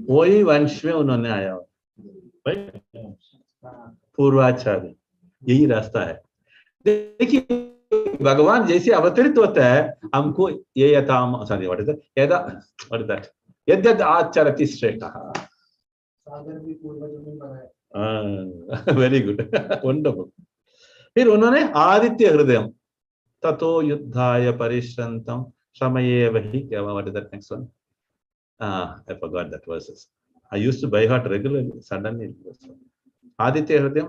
वही वंश में उन्होंने आया, पूर्वाचार्य, यही रास्ता है। देखिए भगवान जैसे अवतरित होता है, हमको ये यथाम सॉरी व्हाट इज दैट यद्यद् आचरति श्रेष्ठः। Very good, wonderful. फिर उन्होंने आदित्य हृदय ततो युद्धाय परिश्रंतम श्रमये वही क्या, what is that next one? I forgot that verses. I used to by heart regularly. Suddenly, Aditya हृदय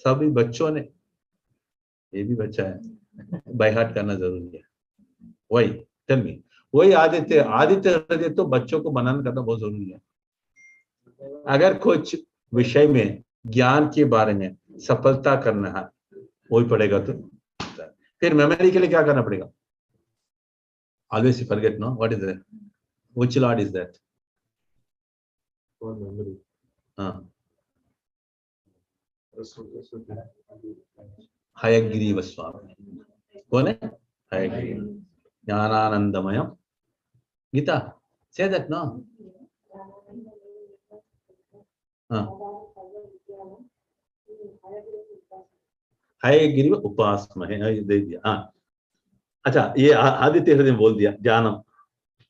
सभी बच्चों ने, ये भी बच्चा है, बाय हार्ट करना जरूरी है। वही टेल मी, वही आदित्य हृदय तो बच्चों को मनन करना बहुत जरूरी है। अगर कुछ विषय में ज्ञान के बारे में सफलता करना है, वही पड़ेगा। तो फिर मेमोरी के लिए क्या करना पड़ेगा? Always forget, no what is that? Which Lord is that? For memory. Hayagriva Swami. कौन है? Hayagriva. ज्ञानानंदमय Gita. Say that, no? Hayagriva उपासमहे, दे दिया। हाँ, अच्छा, ये आदित्य हृदय बोल दिया, ज्ञानम।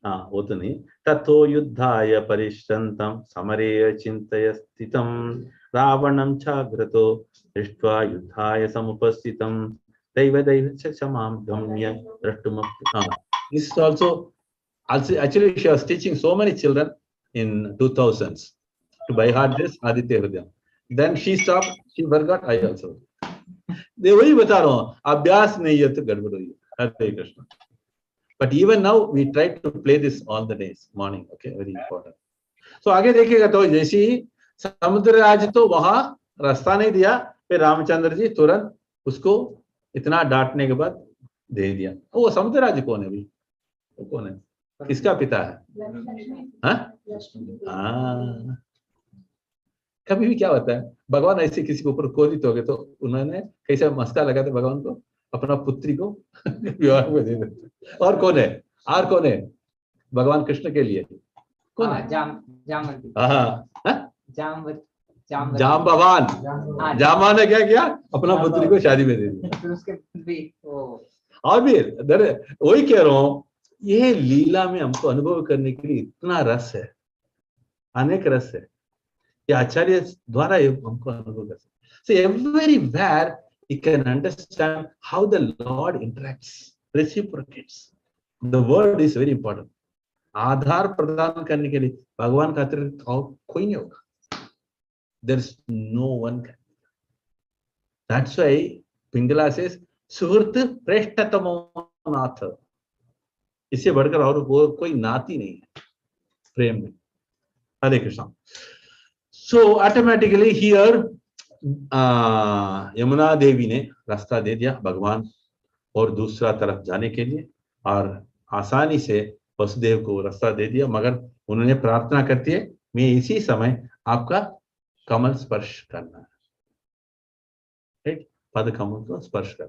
हाँ, वो तो नहीं। ततो युद्धाय परिश्रंतम समरे चिंतय स्थितम रावणं चाग्रतो दृष्ट्वा युद्धाय समुपस्थितम दैव क्षमां गम्य द्रष्टुम। This is also actually she was teaching so many children in 2000s to by heart this Aditya Hridayam. Then she stopped, she forgot. I also. they वही बता रहा हूँ, अभ्यास नहीं है तो गड़बड़ हुई। हरे Krishna. But even now we try to play this all the days morning. Okay, very important. So आगे देखिएगा तो जैसे ही समुद्रराज तो वहां रास्ता नहीं दिया, फिर रामचंद्र जी तुरंत उसको इतना डांटने के बाद दे दिया। वो समुद्रराज कौन है भाई? वो कौन है? किसका पिता है? हाँ, कभी भी क्या होता है, भगवान ऐसे किसी के ऊपर क्रोधित हो गए तो उन्होंने कैसे मस्का लगा था भगवान को, अपना पुत्री को विवाह में दे देते। और कौन है? भगवान कृष्ण के लिए कौन है? जाम्बवान। जामा ने क्या किया? अपना पुत्री को शादी में दे दिया। और भी वही कह रहा हूँ, ये लीला में हमको अनुभव करने के लिए इतना रस है, अनेक रस है, ये आचार्य द्वारा हमको अनुभव कर सकते। So everywhere you can understand how the Lord interacts, reciprocates. The word is very important. आधार प्रदान करने के लिए भगवान का अतिरिक्त और कोई नहीं होगा। There is no one. That's why Pingala says, सुहृत प्रेष्ठतमो नाथ। इससे बढ़कर और वो कोई नाती नहीं है प्रेम में। हरे Krishna. So automatically here Yamuna देवी ने रास्ता दे दिया भगवान और दूसरा तरफ जाने के लिए, और आसानी से वसुदेव को रास्ता दे दिया। मगर उन्होंने प्रार्थना करती है, मैं इसी समय आपका कमल स्पर्श करना है, ठीक, पद कमल को स्पर्श कर।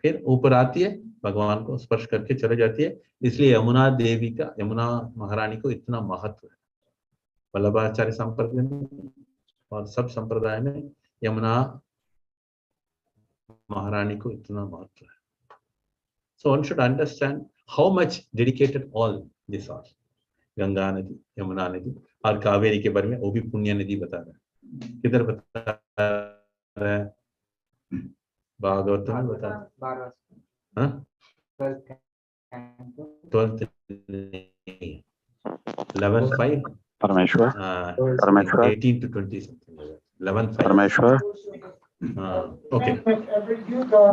फिर ऊपर आती है, भगवान को स्पर्श करके चले जाती है। इसलिए यमुना देवी का, यमुना महारानी को इतना महत्व है। वल्लभाचार्य संप्रदाय में और सब संप्रदाय में यमुना महारानी को इतना महत्व है। So one should understand how much dedicated all this are. Ganga नदी, यमुना नदी और कावेरी के बारे में वो भी पुण्य नदी बता रहा है। किधर बता रहा है? भागवत में बता रहा है। 12th 11:5 परमेश्वर 18 to 20 something. 11:5 परमेश्वर। Okay,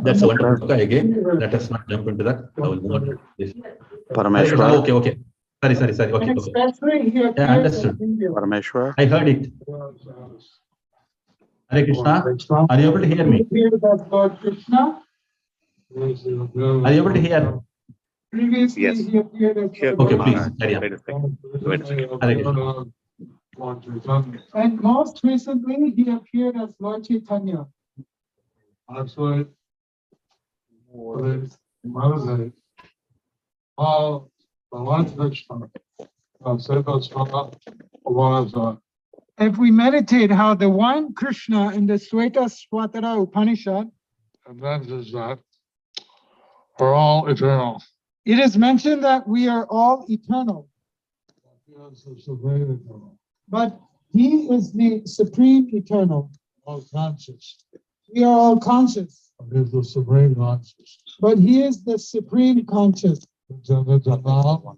that's wonderful. Again, let us not jump into that. I will move on to this. परमेश्वर। Okay. Sorry. Okay. Yeah, understood. परमेश्वर। I heard it. Hare Krishna. Are you able to hear me? Are you able to hear? Yes. Okay, please carry on. Wait a second. Hare Krishna. And most recently, he appeared as Lord Chaitanya. Actually, they meditate how the Lord Krishna, If we meditate how the one Krishna in the Shvetashvatara Upanishad, and mentions that we're all eternal. it is mentioned that we are all eternal. He is the supreme eternal. But he is the supreme eternal. All conscious. We are all conscious. He is the supreme conscious. But he is the supreme conscious. Nityo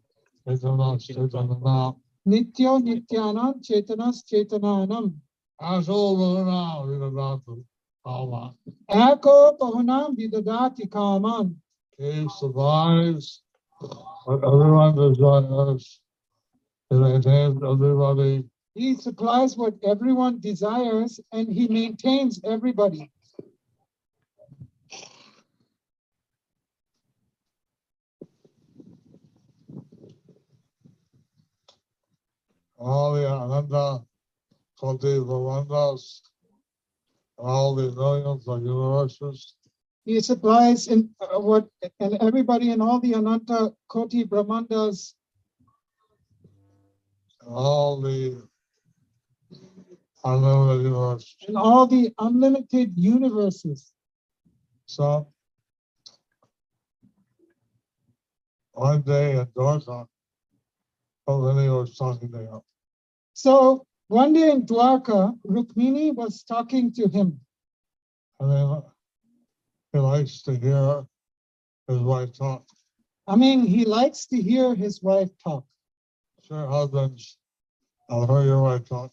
Nityanam Chetanas Chetananam. Eko Bahunam Vidadati Kaman. He survives what everyone desires. He maintains everybody. He supplies what everyone desires and he maintains everybody. All the Ananda Koti Brahmandas, all the millions of universes. He supplies in what and everybody in all the Ananta Koti Brahmandas. All the unlimited universes. In all the unlimited universes. So one day at Dwarka, Rukmini was talking to him. So one day in Dwarka, Rukmini was talking to him. And then he likes to hear his wife talk. I mean, he likes to hear his wife talk. Sure, husbands, I'll hear your wife talk.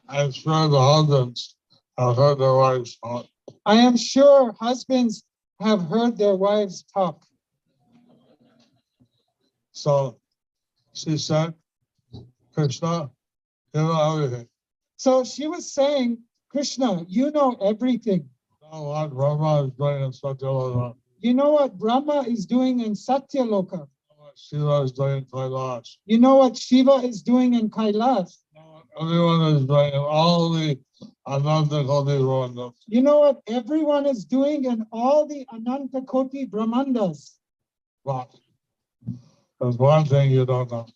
I'm sure the husbands have heard their wives talk. I am sure husbands have heard their wives talk. So she said, Krishna, you know everything. So she was saying, Krishna, you know everything. You know what Brahma is doing in Satyaloka. You know what Brahma is doing in Satyaloka. Shiva is doing in Kailash. You know what Shiva is doing in Kailash. Everyone is doing in all the Ananta Koti Brahmandas. You know what everyone is doing in all the Ananta Koti Brahmandas. But there's one thing you don't know.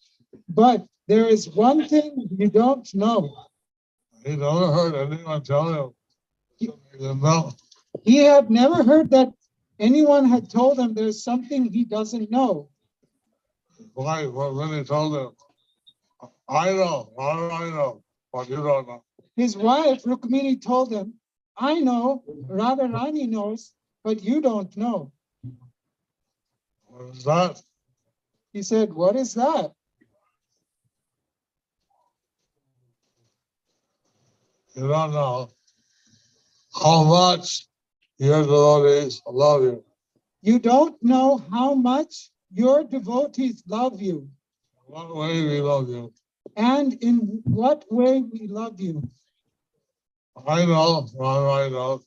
But there is one thing you don't know. He never heard anyone tell him. He didn't know. He had never heard that anyone had told him there's something he doesn't know. Why? When he told him, I know, I know, but you don't know. His wife, Rukmini, told him, I know, Radharani knows, but you don't know. What is that? He said, what is that? You don't know how much your devotees love you. You don't know how much your devotees love you. What way we love you. And in what way we love you. I know, Radharani knows,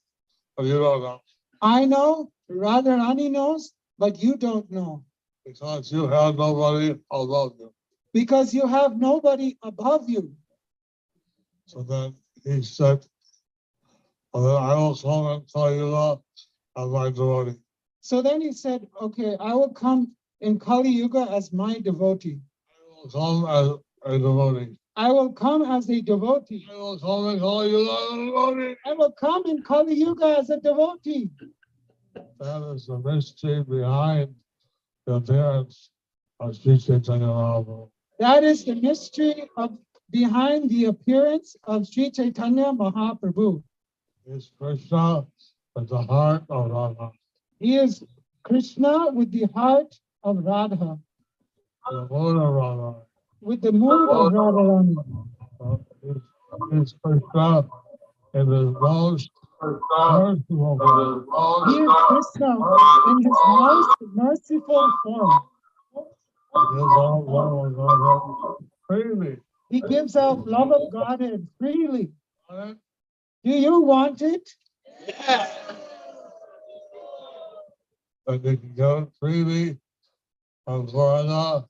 but you don't know. I know, Radharani knows, but you don't know. Because you have nobody above you. Because you have nobody above you. So then he said, well, then I will come and tell you that as my devotee. So then he said, okay, I will come in Kali Yuga as my devotee. I will come as a devotee. I will come as a devotee. I will come and call you as a devotee. I will come in Kali Yuga as a devotee. That is the mystery behind the appearance of Sri Chaitanya Mahaprabhu. That is the mystery behind the appearance of Sri Chaitanya Mahaprabhu. He is Krishna with the heart of Radha. He is Krishna with the heart of Radha. The mood of Radha. With the mood of Radharani. He is Krishna in his most merciful form. He is Krishna in his most merciful form. Freely. He gives out love of Godhead freely. Do you want it? Yes. But they can get it freely from Florida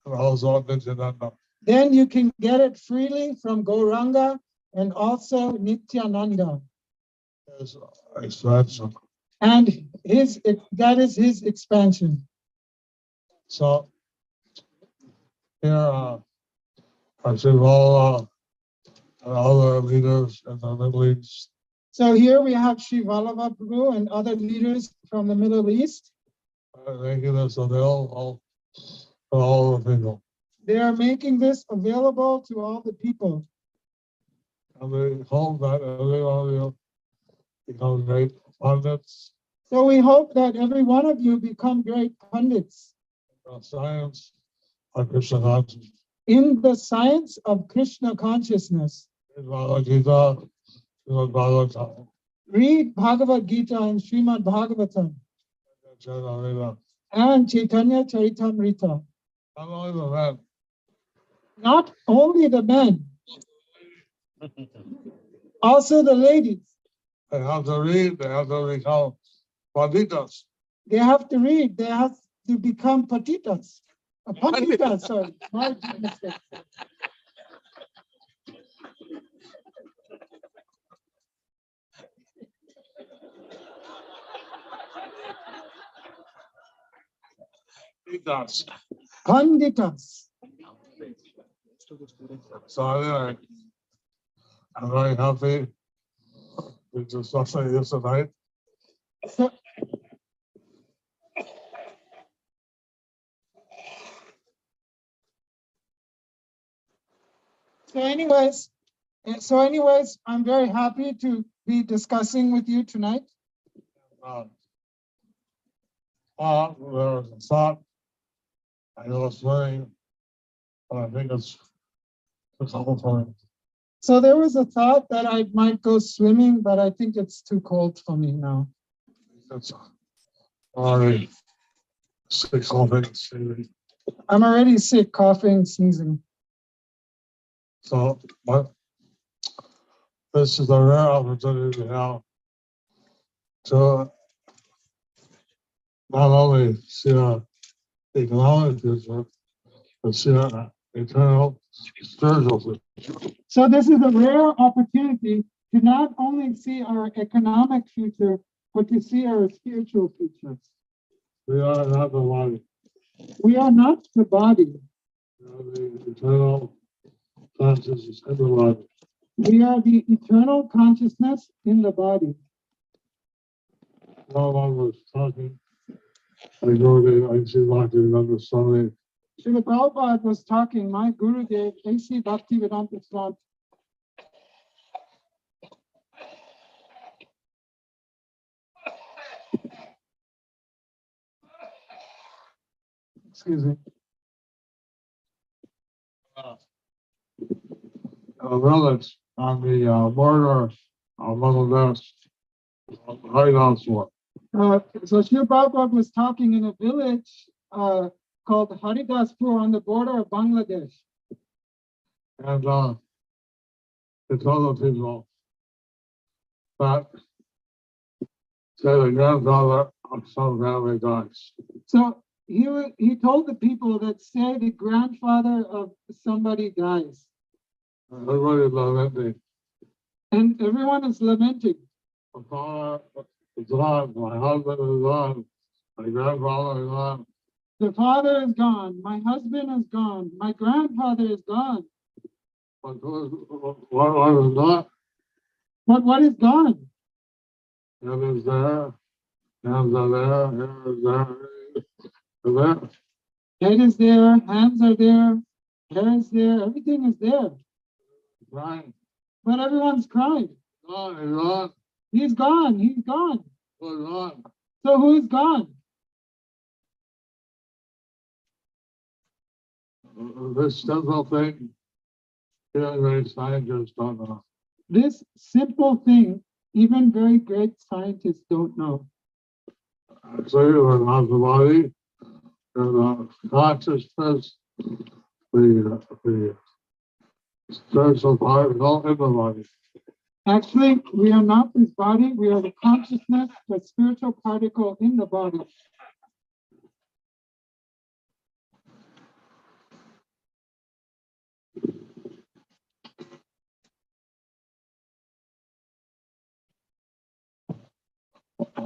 and also Nityananda. then you can get it freely from Gauranga and also Nityananda. His expansion. And that is his expansion. So here I see all other leaders in the Middle East. So here we have Sri Vallabha Prabhu and other leaders from the Middle East. Making this available to all the people. They are making this available to all the people. And we hope that every one of you become great pundits. So we hope that every one of you become great pundits. Science of Krishna consciousness. In the science of Krishna consciousness. Bhagavata, Bhagavata. Read Bhagavad Gita and Srimad Bhagavatam. And Chaitanya Charitamrita. Not only the men. Not only the men. Also the ladies. They have to read, they have to become patitas. They have to read, they have to become patitas. Patitas, sorry. My mistake. Panditas. So anyway, I'm very happy to discuss this tonight. So anyways, I'm very happy to be discussing with you tonight. There was a thought I was learning, but I think it's a couple times. So there was a thought that I might go swimming, but I think it's too cold for me now. It's already sick, coughing, sneezing. I'm already sick, coughing, sneezing. So, but this is a rare opportunity to have to not only see our economic future, but see our eternal spiritual future. So this is a rare opportunity to not only see our economic future, but to see our spiritual future. We are not the body. We are not the body. We are the eternal consciousness in the body. We are the eternal consciousness in the body. While I was talking, I see Bhaktivedanta Swami. Srila Prabhupada was talking, my Gurudev, A.C. Bhaktivedanta Swami. Excuse me. A village on the border of Bangladesh, Haridaswar. So Srila Prabhupada was talking in a village called Haridaspur on the border of Bangladesh. And it's other people that say the grandfather of some family dies. So he told the people that say the grandfather of somebody dies. Everybody's lamenting. And everyone is lamenting. My father is gone, my husband is gone, my grandfather is gone. The father is gone, my husband is gone, my grandfather is gone. But what is not? But what is gone? Heaven is there, hands are there, hair is there, there. Head is there, hands are there, hair is there, everything is there. Crying. But everyone's crying. Gone, he's gone. He's gone, he's gone. Who's gone? So who is gone? This simple thing, very scientists don't know. This simple thing, even very great scientists don't know. Actually, we're not the body, and consciousness, the spiritual particle in the body. Actually, we are not this body, we are the consciousness, the spiritual particle in the body.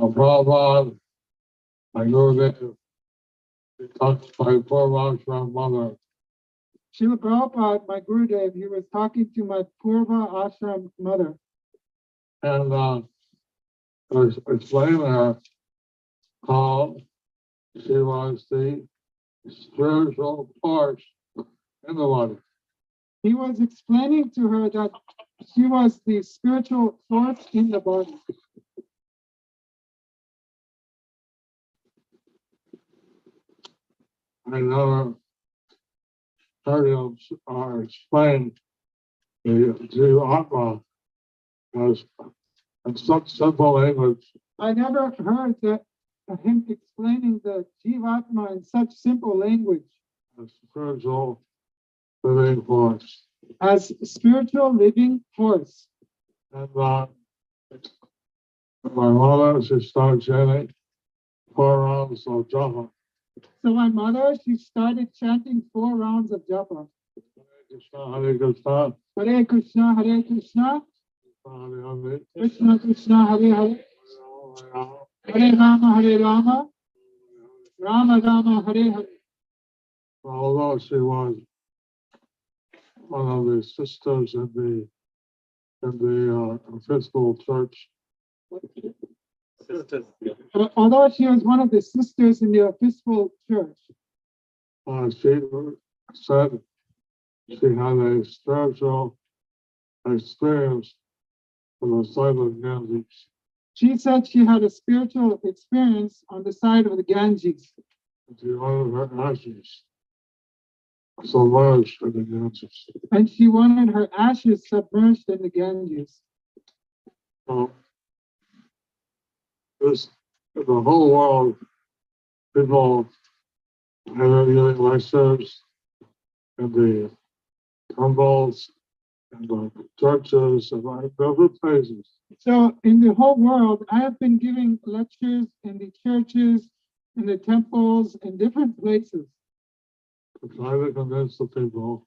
Prabhupada, my Gurudev, he talked to my poor ashram mother. Srila Prabhupada, my Gurudev, he was talking to my Purva Ashram mother. And I was explaining to her how she was the spiritual force in the body. He was explaining to her that she was the spiritual force in the body. I never heard him explain the Atma as in such simple language. I never heard that him explaining the Jivatma in such simple language. As spiritual living force. As spiritual living force. And my mother, she started chanting 4 rounds of japa. So my mother, she started chanting 4 rounds of japa. Hare Krishna, Hare Krishna, Hare Krishna, Krishna Krishna, Hare Hare, Hare Rama, Hare Rama, Rama Rama, Hare Hare. Although she was one of the sisters in the Episcopal Church. Although she was one of the sisters in the Episcopal Church, She said she had a spiritual experience on the side of Ganges. She said she had a spiritual experience on the side of the Ganges. She wanted her ashes submerged in the Ganges. And she wanted her ashes submerged in the Ganges. The whole world, people have giving lectures in the temples and the churches and other places. So in the whole world, I have been giving lectures in the churches, in the temples, in different places. To try to convince the people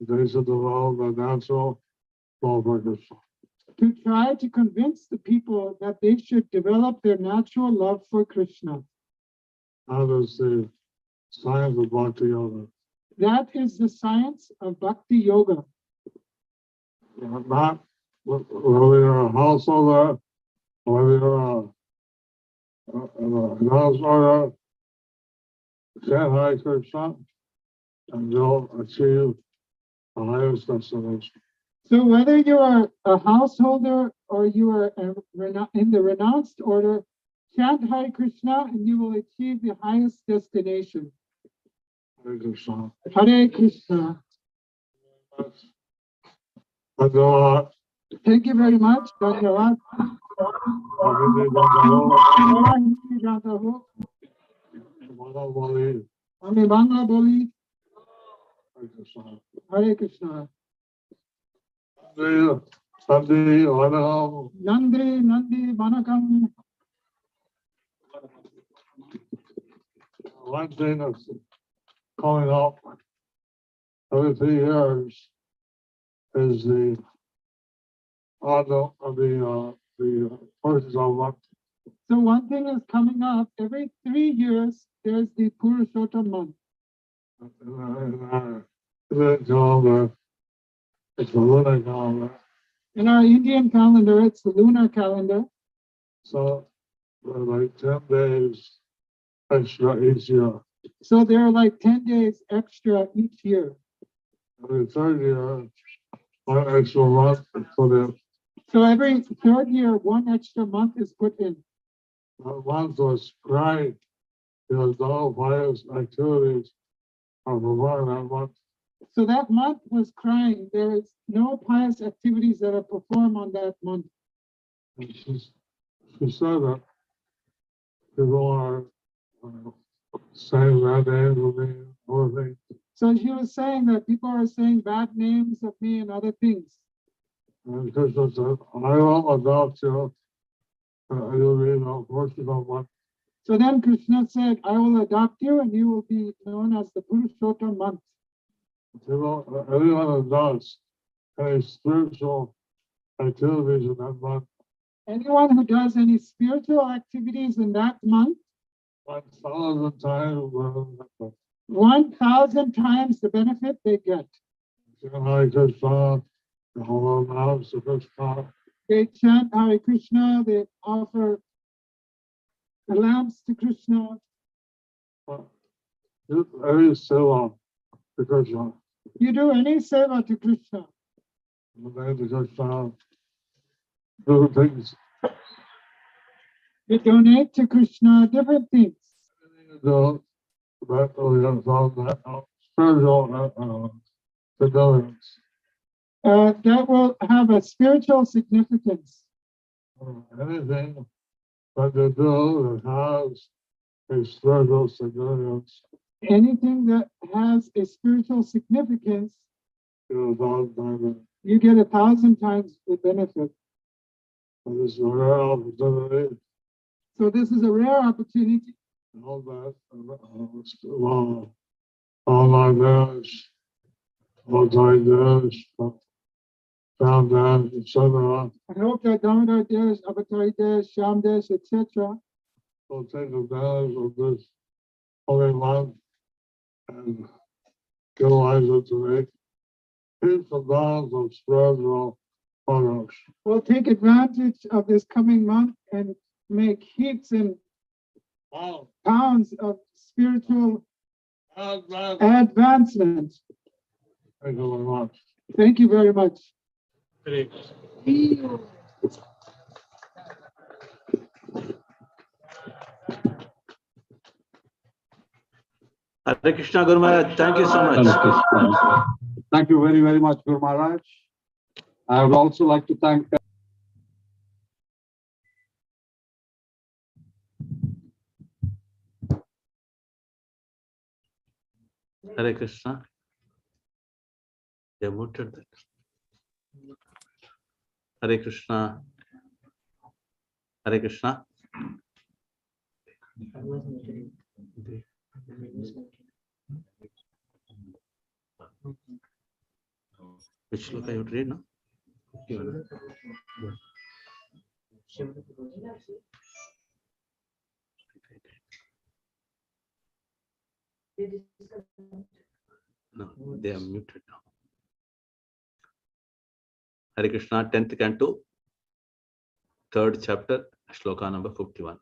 they should develop a natural love for Krishna. To try to convince the people that they should develop their natural love for Krishna. That is the science of Bhakti Yoga. That is the science of Bhakti Yoga. Not whether you're a householder, whether you're an householder, chant Hare Krishna, and you'll achieve the highest destination. So whether you are a householder or you are in the renounced order, chant Hare Krishna and you will achieve the highest destination. Hare Krishna. Hare Krishna. Dhanyavad. Thank you very much. Dhanyavad. আমি বাংলা বলি। Hare Krishna. Nandri Nandi Vanakam. One thing that's coming up every 3 years is the autumn of the first of month. So one thing is coming up every 3 years. There's the Purushottam month. It's the lunar calendar. In our Indian calendar, it's the lunar calendar. So like 10 days extra each year. So there are like 10 days extra each year. Every 3rd year, 1 extra month is put in. So every 3rd year, 1 extra month is put in. That month was right because no pious activities are performed that month. So that month was crying. There is no pious activities that are performed on that month. And she said that people are saying bad names of me, other things. So she was saying that people are saying bad names of me and other things. And Krishna said, I will adopt you. You'll be the Purushottam one. So then Krishna said, I will adopt you and you will be known as the Purushottam month. Everyone who does any spiritual activities in that month Anyone who does any spiritual activities in that month, 1,000 times. 1,000 times the benefit they get. Hare Krishna, the whole amounts of Krishna. They chant Hare Krishna, they offer the lamps to Krishna. Very seva to Krishna. You do any seva to Krishna. They to Krishna. Different things. You donate to Krishna different things. So that we have found that spiritual significance. That will have a spiritual significance. Anything that they do that has a spiritual significance. Anything that has a spiritual significance, You get 1,000 times the benefit. this is a rare opportunity. So this is a rare opportunity. All that, all-nighters, multi-days, found that, etc. I hope that Damodar Desh, Avatar Desh, Sham Desh, etc. will take advantage of this holy month and utilize it to make heaps and pounds of spiritual progress. We'll take advantage of this coming month and make heaps and pounds of spiritual advancement. Thank you very much. Thank you very much. Hare Krishna, Guru Maharaj. Thank you so much. Thank you very, very much, Guru Maharaj. I would also like to thank Hare Krishna. They muted that. Hare Krishna. Hare Krishna. Which look I would read now? No, they are muted now. Hare Krishna, 10th Canto, 3rd chapter, shloka number 51.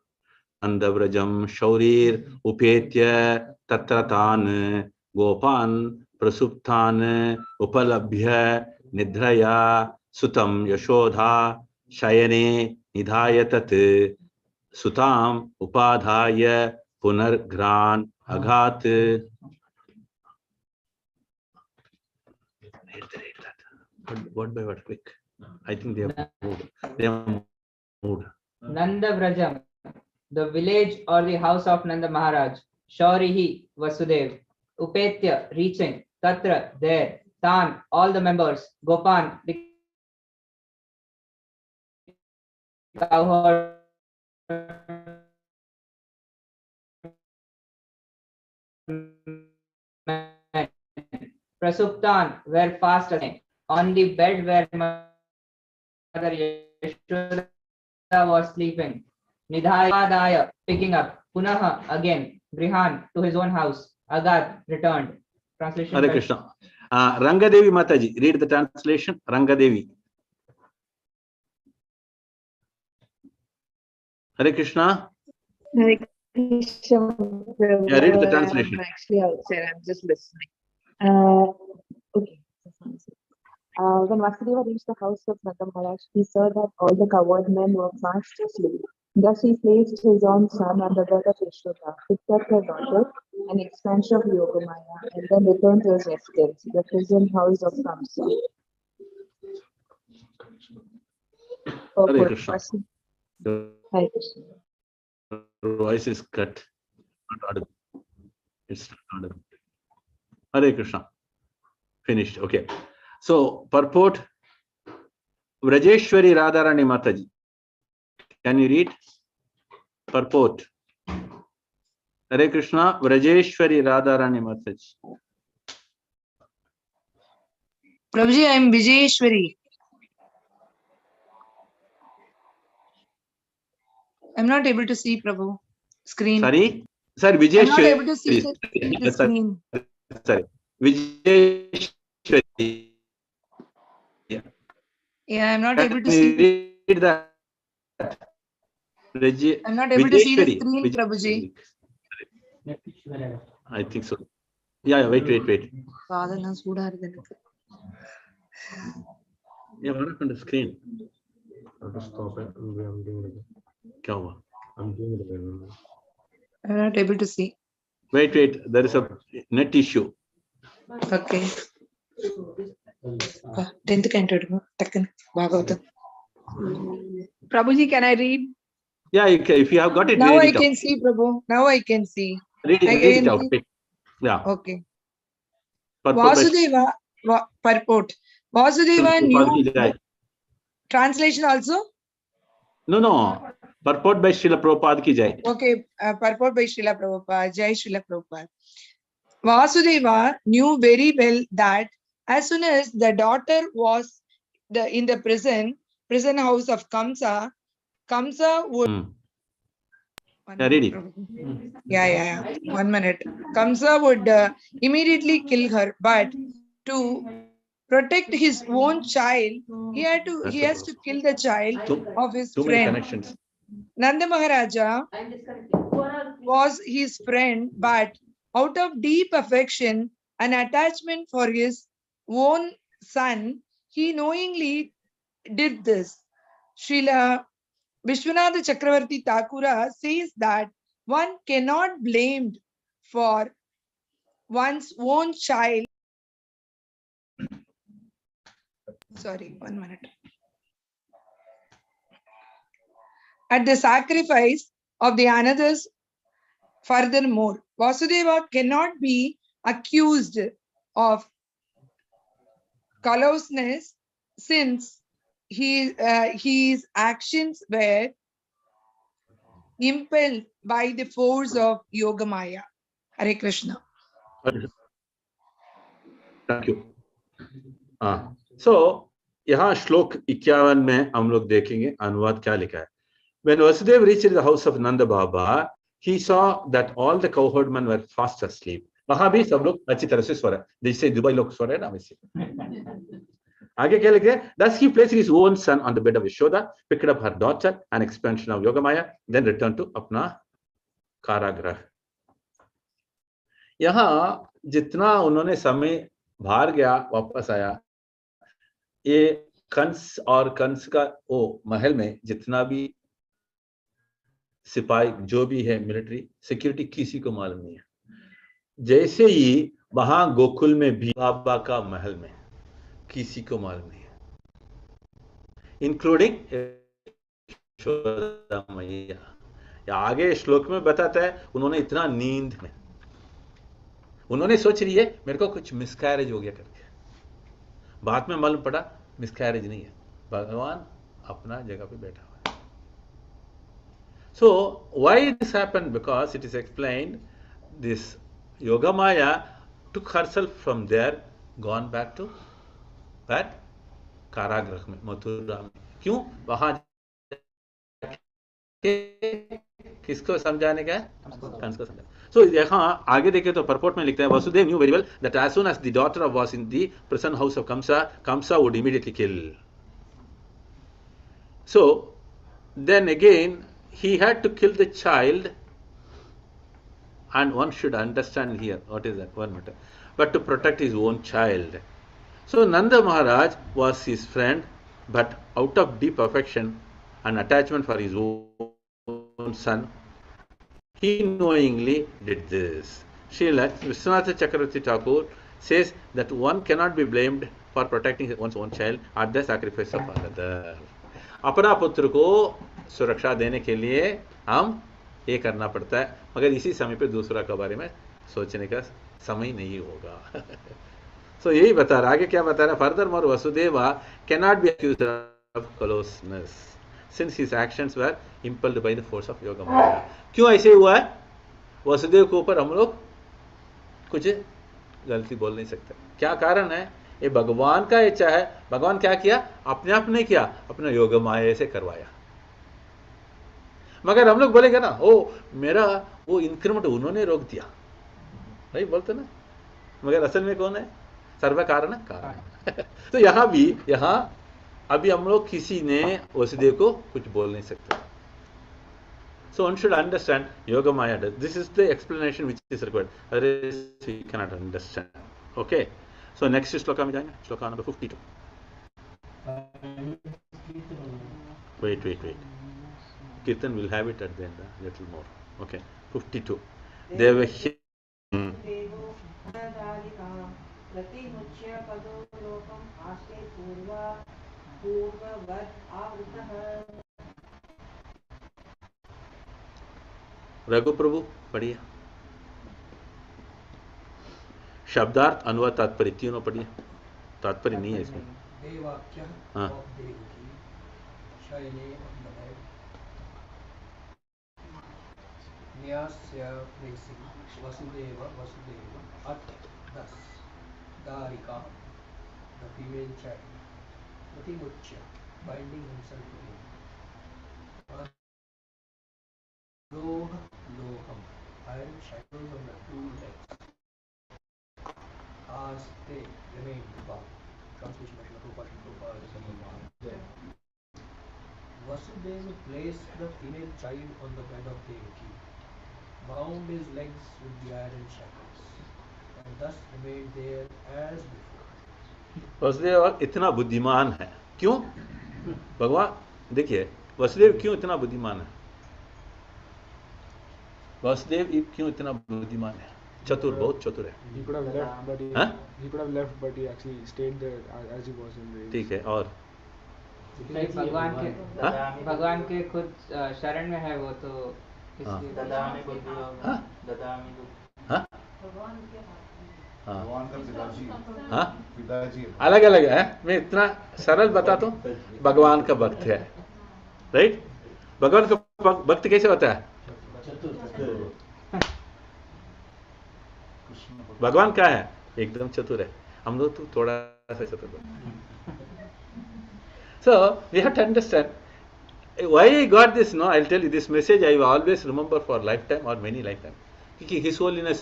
Andavrajam Shaurir Upetya Tatratan Gopan Prasuptan Upalabhya Nidhraya Sutam Yashodha Shayane Nidhayatat Sutam Upadhaya Punargran Aghat. Word by word, quick. I think they have moved. They have moved. Nanda Vrajam, the village or the house of Nanda Maharaj. Shaurihi, Vasudev. Upetya, reaching. Tatra, there. Tan, all the members. Gopan, the cowherd. Prasuptan, were fast asleep. On the bed where Mother Yashoda was sleeping. Nidhaya, picking up. Punaha, again. Grihan, to his own house. Agad, returned. Translation. Hare Krishna. Rangadevi Mataji, read the translation. Rangadevi. Hare Krishna. Hare Krishna. Yeah, read the translation. I'm actually outside. I'm just listening. Okay. When Vasudeva reached the house of Nanda Maharaj, he saw that all the cowherd men were fast asleep. Thus he placed his own son on the bed of Yashoda, picked up her daughter, an expansion of Yogamaya, and then returned to his residence, the prison house of Māsa. Hare Krishna. Hare Krishna. Your voice is cut. Not audible. It's not audible. Hare Krishna. Finished. Okay. So, purport. Vrajeshwari Radharani Mataji. Can you read? Purport. Hare Krishna. Vrajeshwari Radharani Mataji. Prabhuji, I am Vijayeshwari. I'm not able to see, Prabhu. Screen. Sorry, sir, Vijay. I'm not able to see the screen. Sorry, Vijay. Yeah, I'm not able to see. Read that. I'm not able to see the screen, Prabhuji. I think so. Yeah, wait. Father, na suda irudhu. Yeah, what happened to the screen? How to stop it? I'm doing it. क्या हुआ? I'm doing it again. I'm not able to see. Wait. There is a net issue. Okay. 10th Canto, Takkan, Bhāgavata. Prabhuji, can I read? Yeah, if you have got it, Now read I it out. can see, Prabhu. Now I can see. Read it out. Yeah. Okay. Purport by Vasudeva, purport. Vasudeva Prabhupada knew. ki jai. Translation also? No. Purport by Srila Prabhupada ki jai. Okay, purport by Srila Prabhupada. Jai Srila Prabhupada. Vasudeva knew very well that as soon as the daughter was in the prison house of Kamsa would. Yeah, read it. Yeah. 1 minute. Kamsa would immediately kill her, but to protect his own child, he has to kill the child of his Too many friend. connections. Nanda Maharaja was his friend, but out of deep affection and attachment for his own son, he knowingly did this. Srila Vishwanath Chakravarti Thakura says that one cannot blame for one's own child. Sorry, 1 minute. At the sacrifice of the another's. Furthermore, Vasudeva cannot be accused of callousness since his actions were impelled by the force of Yogamaya. Hare Krishna. Thank you. So, यहाँ श्लोक 51 में हम लोग देखेंगे अनुवाद क्या लिखा है. When Vasudeva reached the house of Nanda Baba, he saw that all the cowherd men were fast asleep. वहां भी सब लोग अच्छी तरह से सो रहे हैं, जैसे दुबई लोग सो रहे हैं ना वैसे. आगे क्या लिखा है? Thus he placed his own son on the bed of Yashoda, picked up her daughter, an expansion of Yogamaya, then returned to अपना कारागृह. यहाँ जितना उन्होंने समय बाहर गया वापस आया, ये कंस और कंस का वो महल में जितना भी सिपाही जो भी है मिलिट्री सिक्योरिटी किसी को मालूम नहीं है. जैसे ही वहां गोकुल में भी बाबा का महल में किसी को मालूम नहीं है, इंक्लूडिंग यशोदा मैया. आगे श्लोक में बताता है उन्होंने इतना नींद में उन्होंने सोच रही है मेरे को कुछ मिसकैरेज हो गया करके. बाद में मालूम पड़ा मिसकैरेज नहीं है, भगवान अपना जगह पे बैठा हुआ है. So why this happened? Because it is explained this Yogamaya took herself from there, gone back to where? कारागृह में, मथुरा में. क्यों? वहां किसको समझाने का? कंस को समझाने. So यहाँ आगे देखे तो purport में लिखता है Vasudev knew very well that as soon as the daughter was in the prison house of Kamsa would immediately kill. So then again he had to kill the child, and one should understand here what is that one matter, but to protect his own child. So Nanda Maharaj was his friend, but out of deep affection and attachment for his own son, he knowingly did this. Srila Vishwanath Chakravarti Thakur says that one cannot be blamed for protecting one's own child at the sacrifice of another. अपना पुत्र को सुरक्षा देने के लिए हम ये करना पड़ता है, मगर इसी समय पे दूसरा के बारे में सोचने का समय नहीं होगा. So यही बता रहा, आगे क्या बता रहा? Furthermore, Vasudeva cannot be accused of callousness since his actions were impelled by the force of Yogamaya. क्यों ऐसे हुआ है? वसुदेव के ऊपर हम लोग कुछ गलती बोल नहीं सकते. क्या कारण है? ये भगवान का इच्छा है. भगवान क्या किया? अपने आप नहीं किया, अपने योगमाया से करवाया. मगर हम लोग बोलेंगे ना, ओ मेरा वो इंक्रीमेंट उन्होंने रोक दिया, नहीं बोलते ना, मगर असल में कौन है? सर्व कारण कारण। तो यहाँ भी, यहाँ अभी हम लोग किसी ने वसुदेव को कुछ बोल नहीं सकते। So one should understand Yoga Maya. This is the explanation which is required. Otherwise we cannot understand. Okay. So next shloka में जाएंगे, shloka number 52. Wait. Kirtan will have it at the end, a little more. Okay. 52. Devahya. Raghu प्रभु पढ़िए, शब्दार्थ अनुवाद तात्पर्य तीनों पढ़िए, तात्पर्य नहीं है इसमें। हाँ, the female child, Pratimuchya, binding himself to him. Loham, iron shackles on the two legs. As they remain bound. Translation by Srila Prabhupada. Vasudeva placed the female child on the bed of Devaki, bound his legs with the iron shackles, and thus remained there as before. Vasudev इतना बुद्धिमान है, क्यों? भगवान देखिए, वसुदेव क्यों इतना बुद्धिमान है? वसुदेव क्यों इतना बुद्धिमान है? चतुर, बहुत चतुर है। He could have left, but he actually stayed there as he was in the. ठीक है, और भगवान के खुद शरण में है वो, तो इसलिए अलग अलग है। मैं इतना सरल बताता हूँ, भगवान का भक्त है, राइट? भगवान का भक्त कैसे होता है? भगवान क्या है? एकदम चतुर है। हम लोग तो थोड़ा सा चतुर है। So we have to understand why I got this. No, I'll tell you this message. I will always remember for lifetime or many lifetime. क्योंकि His Holiness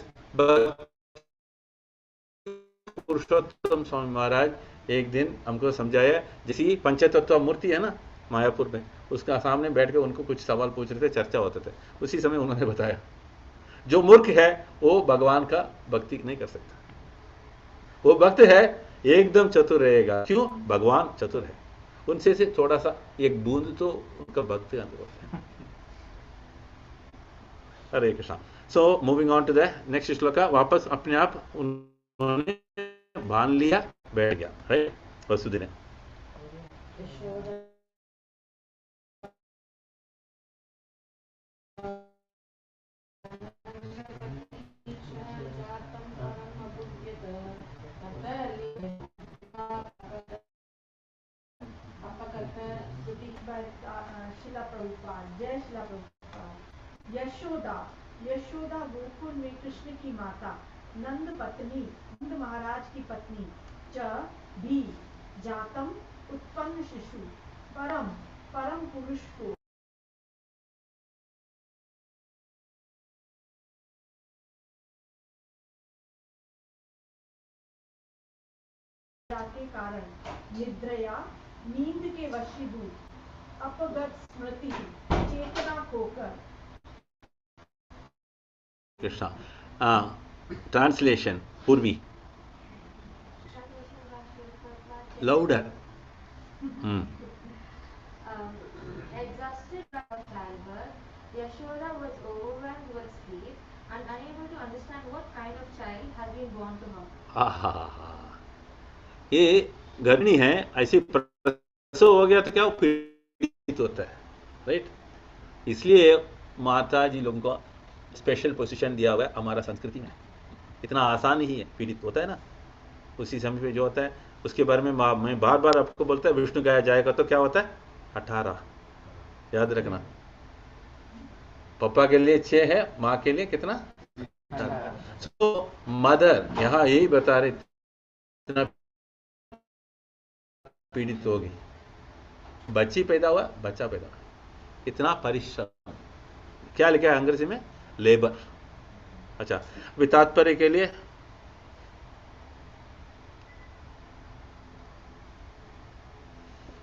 पुरुषोत्तम स्वामी महाराज एक दिन हमको समझाया, जैसी पंचतत्व मूर्ति है ना मायापुर में, उसका सामने बैठ के उनको कुछ सवाल पूछ रहे थे, चर्चा होते थे। उसी समय उन्होंने बताया, जो मूर्ख है वो भगवान का भक्ति नहीं कर सकता, वो भक्त है एकदम चतुर रहेगा। क्यों? भगवान चतुर है, उनसे से थोड़ा सा एक बूंद तो उनका भक्त अंदर होता है। Hare Krishna. So moving on to the next shloka. वापस अपने आप उन्होंने बांध लिया, बैठ गया, है वसुदेव ने। शिला प्रभुपाद, जय शिला प्रभुपाद। यशोदा गोकुल में कृष्ण की माता, नंद पत्नी, नंद महाराज की पत्नी, च भी जातम उत्पन्न शिशु, परम पुरुष को के कारण निद्रया, नींद के वशीभूत, अपगत स्मृति, चेतना खोकर। कृष्णा। ट्रांसलेशन पूर्वी, louder. Exhausted by childbirth, Yashoda was overwhelmed with sleep and unable to understand what kind of child had been born to her. ये गर्भिणी है, ऐसी प्रसव हो गया तो क्या पीड़ित होता है, राइट? इसलिए माता जी लोगों को स्पेशल पोजीशन दिया हुआ है हमारा संस्कृति में। इतना आसान ही है, पीड़ित होता है ना, उसी समय पे जो होता है उसके बारे में मैं बार बार आपको बोलता है, विष्णु गाया जाएगा तो क्या होता है? 18, याद रखना। पापा के लिए 6 है, माँ के लिए कितना? 18। तो मदर यहाँ यही बता रहे, इतना पीड़ित हो गई, बच्ची पैदा हुआ, बच्चा पैदा हुआ, इतना परिश्रम, क्या लिखा है अंग्रेजी में? लेबर। अच्छा, अभी तात्पर्य के लिए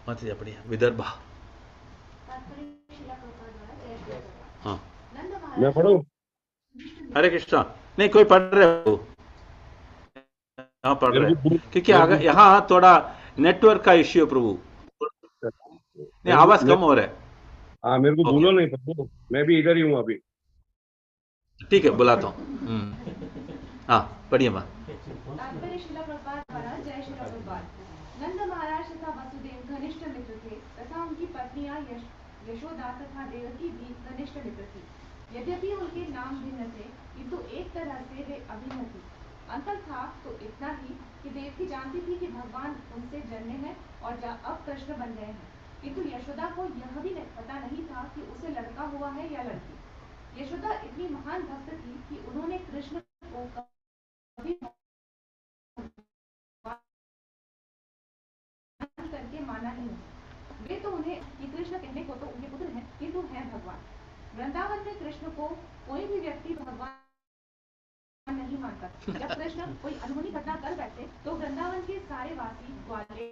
मत बढ़िया विदर्भ। हाँ, मैं पढ़ूं? हरे कृष्णा। नहीं, कोई पढ़ रहे हो? हाँ पढ़ रहे हैं, क्योंकि यहाँ थोड़ा नेटवर्क का इश्यू प्रभु, नहीं आवाज कम हो रहा है। हाँ, मेरे को बोलो नहीं प्रभु, मैं भी इधर ही हूँ अभी। ठीक है, बुलाता हूँ। हाँ पढ़िए माँ। तात्पर्य श्रीला प्रभुपाद द्वारा। जय श्रीला प्रभुपाद। नंद महाराज तथा वसुदेव घनिष्ठ मित्र थे तथा उनकी पत्नियां यशोदा तथा देवकी भी घनिष्ठ मित्र थी। यद्यपि उनके नाम भिन्न थे किंतु एक तरह से वे अभिन्न थी। अंतर था तो इतना ही कि देवकी जानती थी कि भगवान उनसे जन्मे हैं और अब कृष्ण बन गए हैं, किंतु यशोदा को यह भी पता नहीं था कि उसे लड़का हुआ है या लड़की। यशोदा इतनी महान भक्त थी कि उन्होंने कृष्ण को कभी करके माना ही नहीं। वे तो उन्हें कि कृष्ण कहने को तो उनके पुत्र हैं किंतु हैं भगवान। वृंदावन में कृष्ण को कोई भी व्यक्ति भगवान नहीं मानता। जब कृष्ण कोई अनहोनी घटना कर बैठे तो वृंदावन के सारे वासी ग्वाले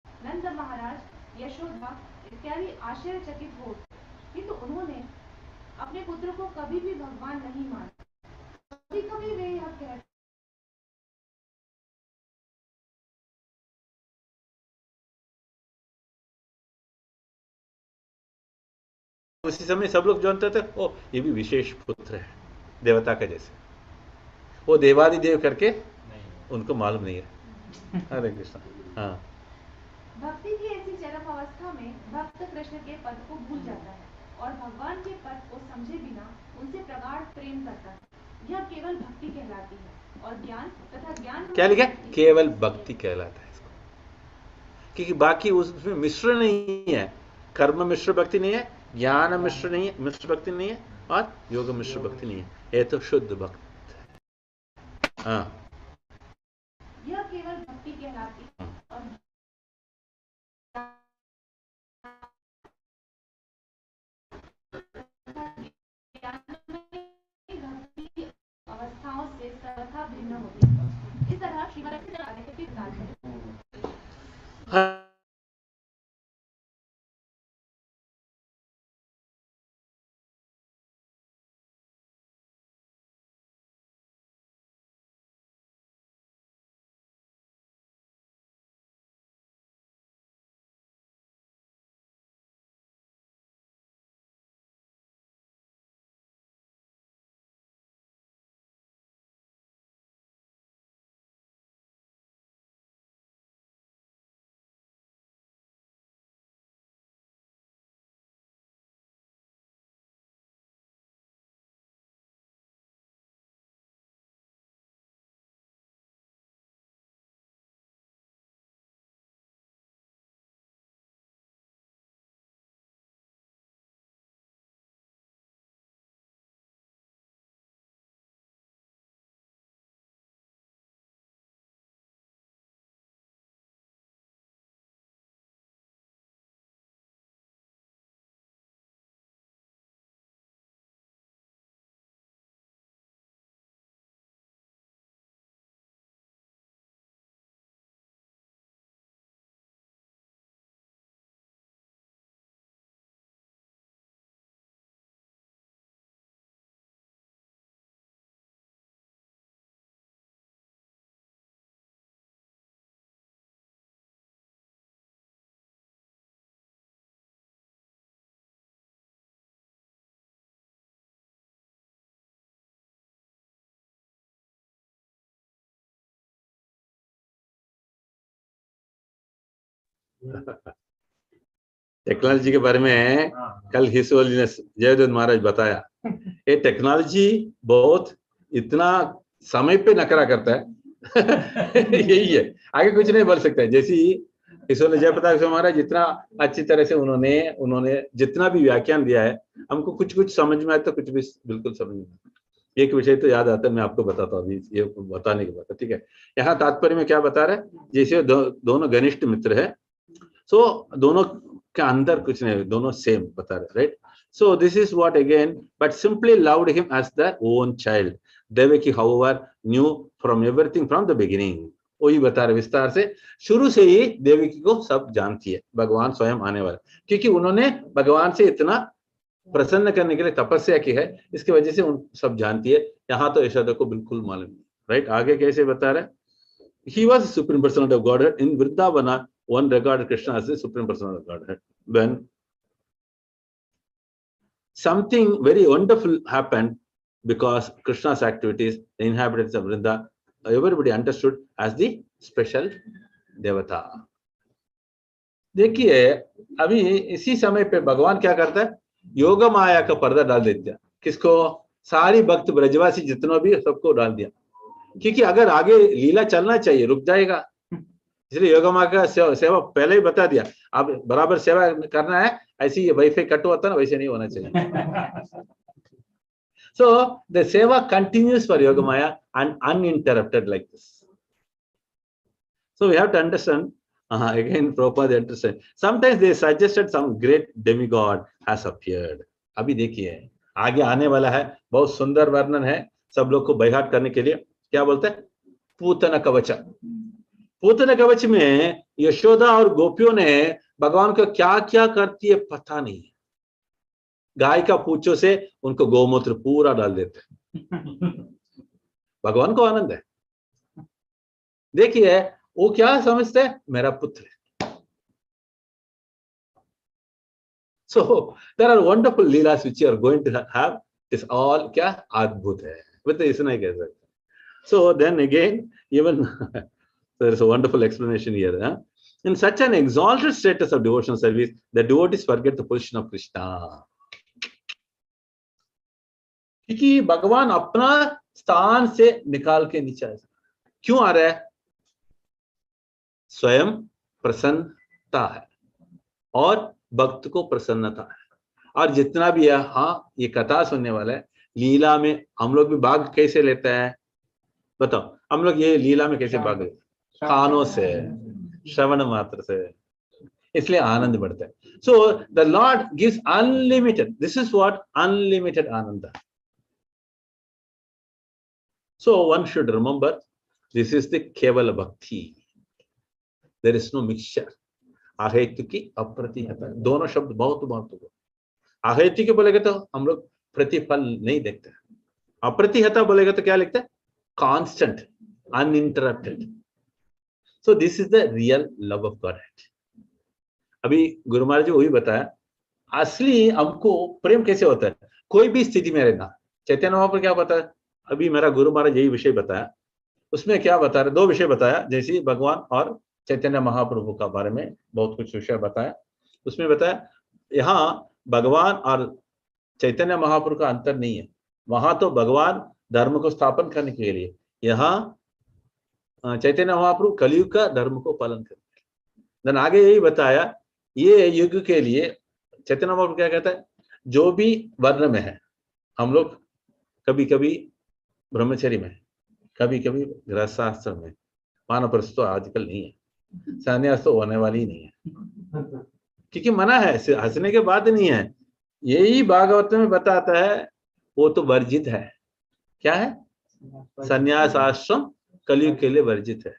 नंद महाराज यशोदा इत्यादि आश्चर्यचकित हो, किंतु उन्होंने अपने पुत्र को कभी भी भगवान नहीं माना। कभी कभी वे यह कहते उसी समय सब लोग जानते थे ओ ये भी विशेष पुत्र है देवता के जैसे, वो देवादि देव करके उनको मालूम नहीं है। हरे कृष्ण। हाँ, भक्ति की ऐसी चरम अवस्था में भक्त कृष्ण के पद को भूल जाता है और भगवान के पद को समझे बिना उनसे प्रगाढ़ प्रेम करता है। यह केवल भक्ति कहलाती है और ज्ञान तथा ज्ञान क्या लिखा? केवल भक्ति कहलाता है इसको, क्योंकि बाकी उसमें मिश्र नहीं है। कर्म मिश्र भक्ति नहीं है, ज्ञान मिश्र नहीं है, मिश्र भक्ति नहीं है, और योग मिश्र भक्ति नहीं है। ये तो शुद्ध भक्त है। हाँ, यह केवल भक्ति कहलाती है और भक्ति अवस्थाओं से सर्वथा भिन्न होती है। इस तरह श्रीमद् के विचार है। टेक्नोलॉजी के बारे में कल हिज होलीनेस जयदेव महाराज बताया। ये टेक्नोलॉजी बहुत इतना समय पे नकरा करता है यही है, आगे कुछ नहीं बोल सकता है। जैसी ईश्वर जयप्रताप महाराज जितना अच्छी तरह से उन्होंने जितना भी व्याख्यान दिया है, हमको कुछ कुछ समझ में आया तो कुछ भी बिल्कुल समझ में आता। एक विषय तो याद आता है, मैं आपको बताता हूँ अभी ये बताने के बाद, ठीक है। यहाँ तात्पर्य में क्या बता रहे हैं, जैसे दोनों घनिष्ठ मित्र है, सो दोनों का अंदर कुछ नहीं, दोनों सेम बता रहे, right. So this is what again, but simply loved him as their own child. Devaki, however, knew from everything from the beginning. वही बता रहे विस्तार से, शुरू से ही देवकी को सब जानती है, भगवान स्वयं आने वाला, क्योंकि उन्होंने भगवान से इतना प्रसन्न करने के लिए तपस्या की है, इसकी वजह से उन सब जानती है. यहाँ तो यशोदा को बिल्कुल मालूम नहीं, राइट. आगे कैसे बता रहे, he was the supreme personality of Godhead. In Vrindavana, one regarded Krishna as the supreme personality of Godhead. When something very wonderful happened because Krishna's activities, the inhabitants of Vrinda, everybody understood as the special devata. देखिए अभी इसी समय पे भगवान क्या करता है, योग माया का पर्दा डाल देता है. किसको? सारी भक्त ब्रजवासी जितनों भी सबको डाल दिया, क्योंकि अगर आगे लीला चलना चाहिए रुक जाएगा, इसलिए योग माया का सेवा पहले ही बता दिया. अब बराबर सेवा करना है, ऐसी ये वाईफाई कट होता ना, वैसे नहीं होना चाहिए. So the seva continues for Yoga Maya and uninterrupted like this. So we have to understand, again Prabhupada understand, sometimes they suggested some great demigod has appeared. अभी देखिए आगे आने वाला है, बहुत सुंदर वर्णन है सब लोग को बैहाट करने के लिए. क्या बोलते हैं? पूतना कवच. पूतना कवच में यशोदा और गोपियों ने भगवान को क्या क्या करती है पता नहीं. गाय का पूंछों से उनको गोमूत्र पूरा डाल देते हैं. भगवान को आनंद है. देखिए वो क्या समझते हैं, मेरा पुत्र है. So there are wonderful leelas which you are going to have. Is all क्या अद्भुत है, with इतना ही कह सकते. So then again even there is a wonderful explanation here. Huh? In such an exalted status of devotional service, the devotees forget the position of Krishna. क्योंकि भगवान अपना स्थान से निकाल के नीचे आया. क्यों आ रहा है? स्वयं प्रसन्नता है और भक्त को प्रसन्नता है. और जितना भी है, हाँ ये कथा सुनने वाला है, लीला में हम लोग भी भाग कैसे लेते हैं बताओ? हम लोग ये लीला में कैसे भाग लेते हैं? कानों से, श्रवण मात्र से, इसलिए आनंद बढ़ता है. So the Lord gives unlimited, this is what unlimited Anand. So one should remember, this is the Kevala Bhakti. There is no mixture. अहेतुकी अप्रतिहता, दोनों शब्द बहुत महत्वपूर्ण. अहेतुकी बोलेगा तो हम लोग प्रतिफल नहीं देखते. अप्रतिहता बोलेगा तो क्या लिखते हैं? Constant, uninterrupted. So this is the real love of Godhead. अभी गुरु महाराज जी वही बताया, असली हमको प्रेम कैसे होता है, कोई भी स्थिति में रहना. चैतन्य महाप्रभु क्या बताया, अभी मेरा गुरु महाराज यही विषय बताया. उसमें क्या बता रहे, दो विषय बताया, जैसे भगवान और चैतन्य महाप्रभु का बारे में बहुत कुछ विषय बताया. उसमें बताया यहाँ भगवान और चैतन्य महाप्रभु का अंतर नहीं है. वहां तो भगवान धर्म को स्थापन करने के लिए, यहाँ चैतन्य महाप्रभु कलयुग का धर्म को पालन करते. देन आगे यही बताया, ये युग के लिए चैतन्य महाप्रभु क्या कहता है, जो भी वर्ण में है, हम लोग कभी कभी ब्रह्मचर्य में, कभी कभी गृहस्थाश्रम में, वानप्रस्थ तो आजकल नहीं है, संन्यास तो होने वाली ही नहीं है, क्योंकि मना है, हंसने के बाद नहीं है. यही भागवत में बताता है, वो तो वर्जित है. क्या है? संन्यास आश्रम कलयुग के लिए वर्जित है,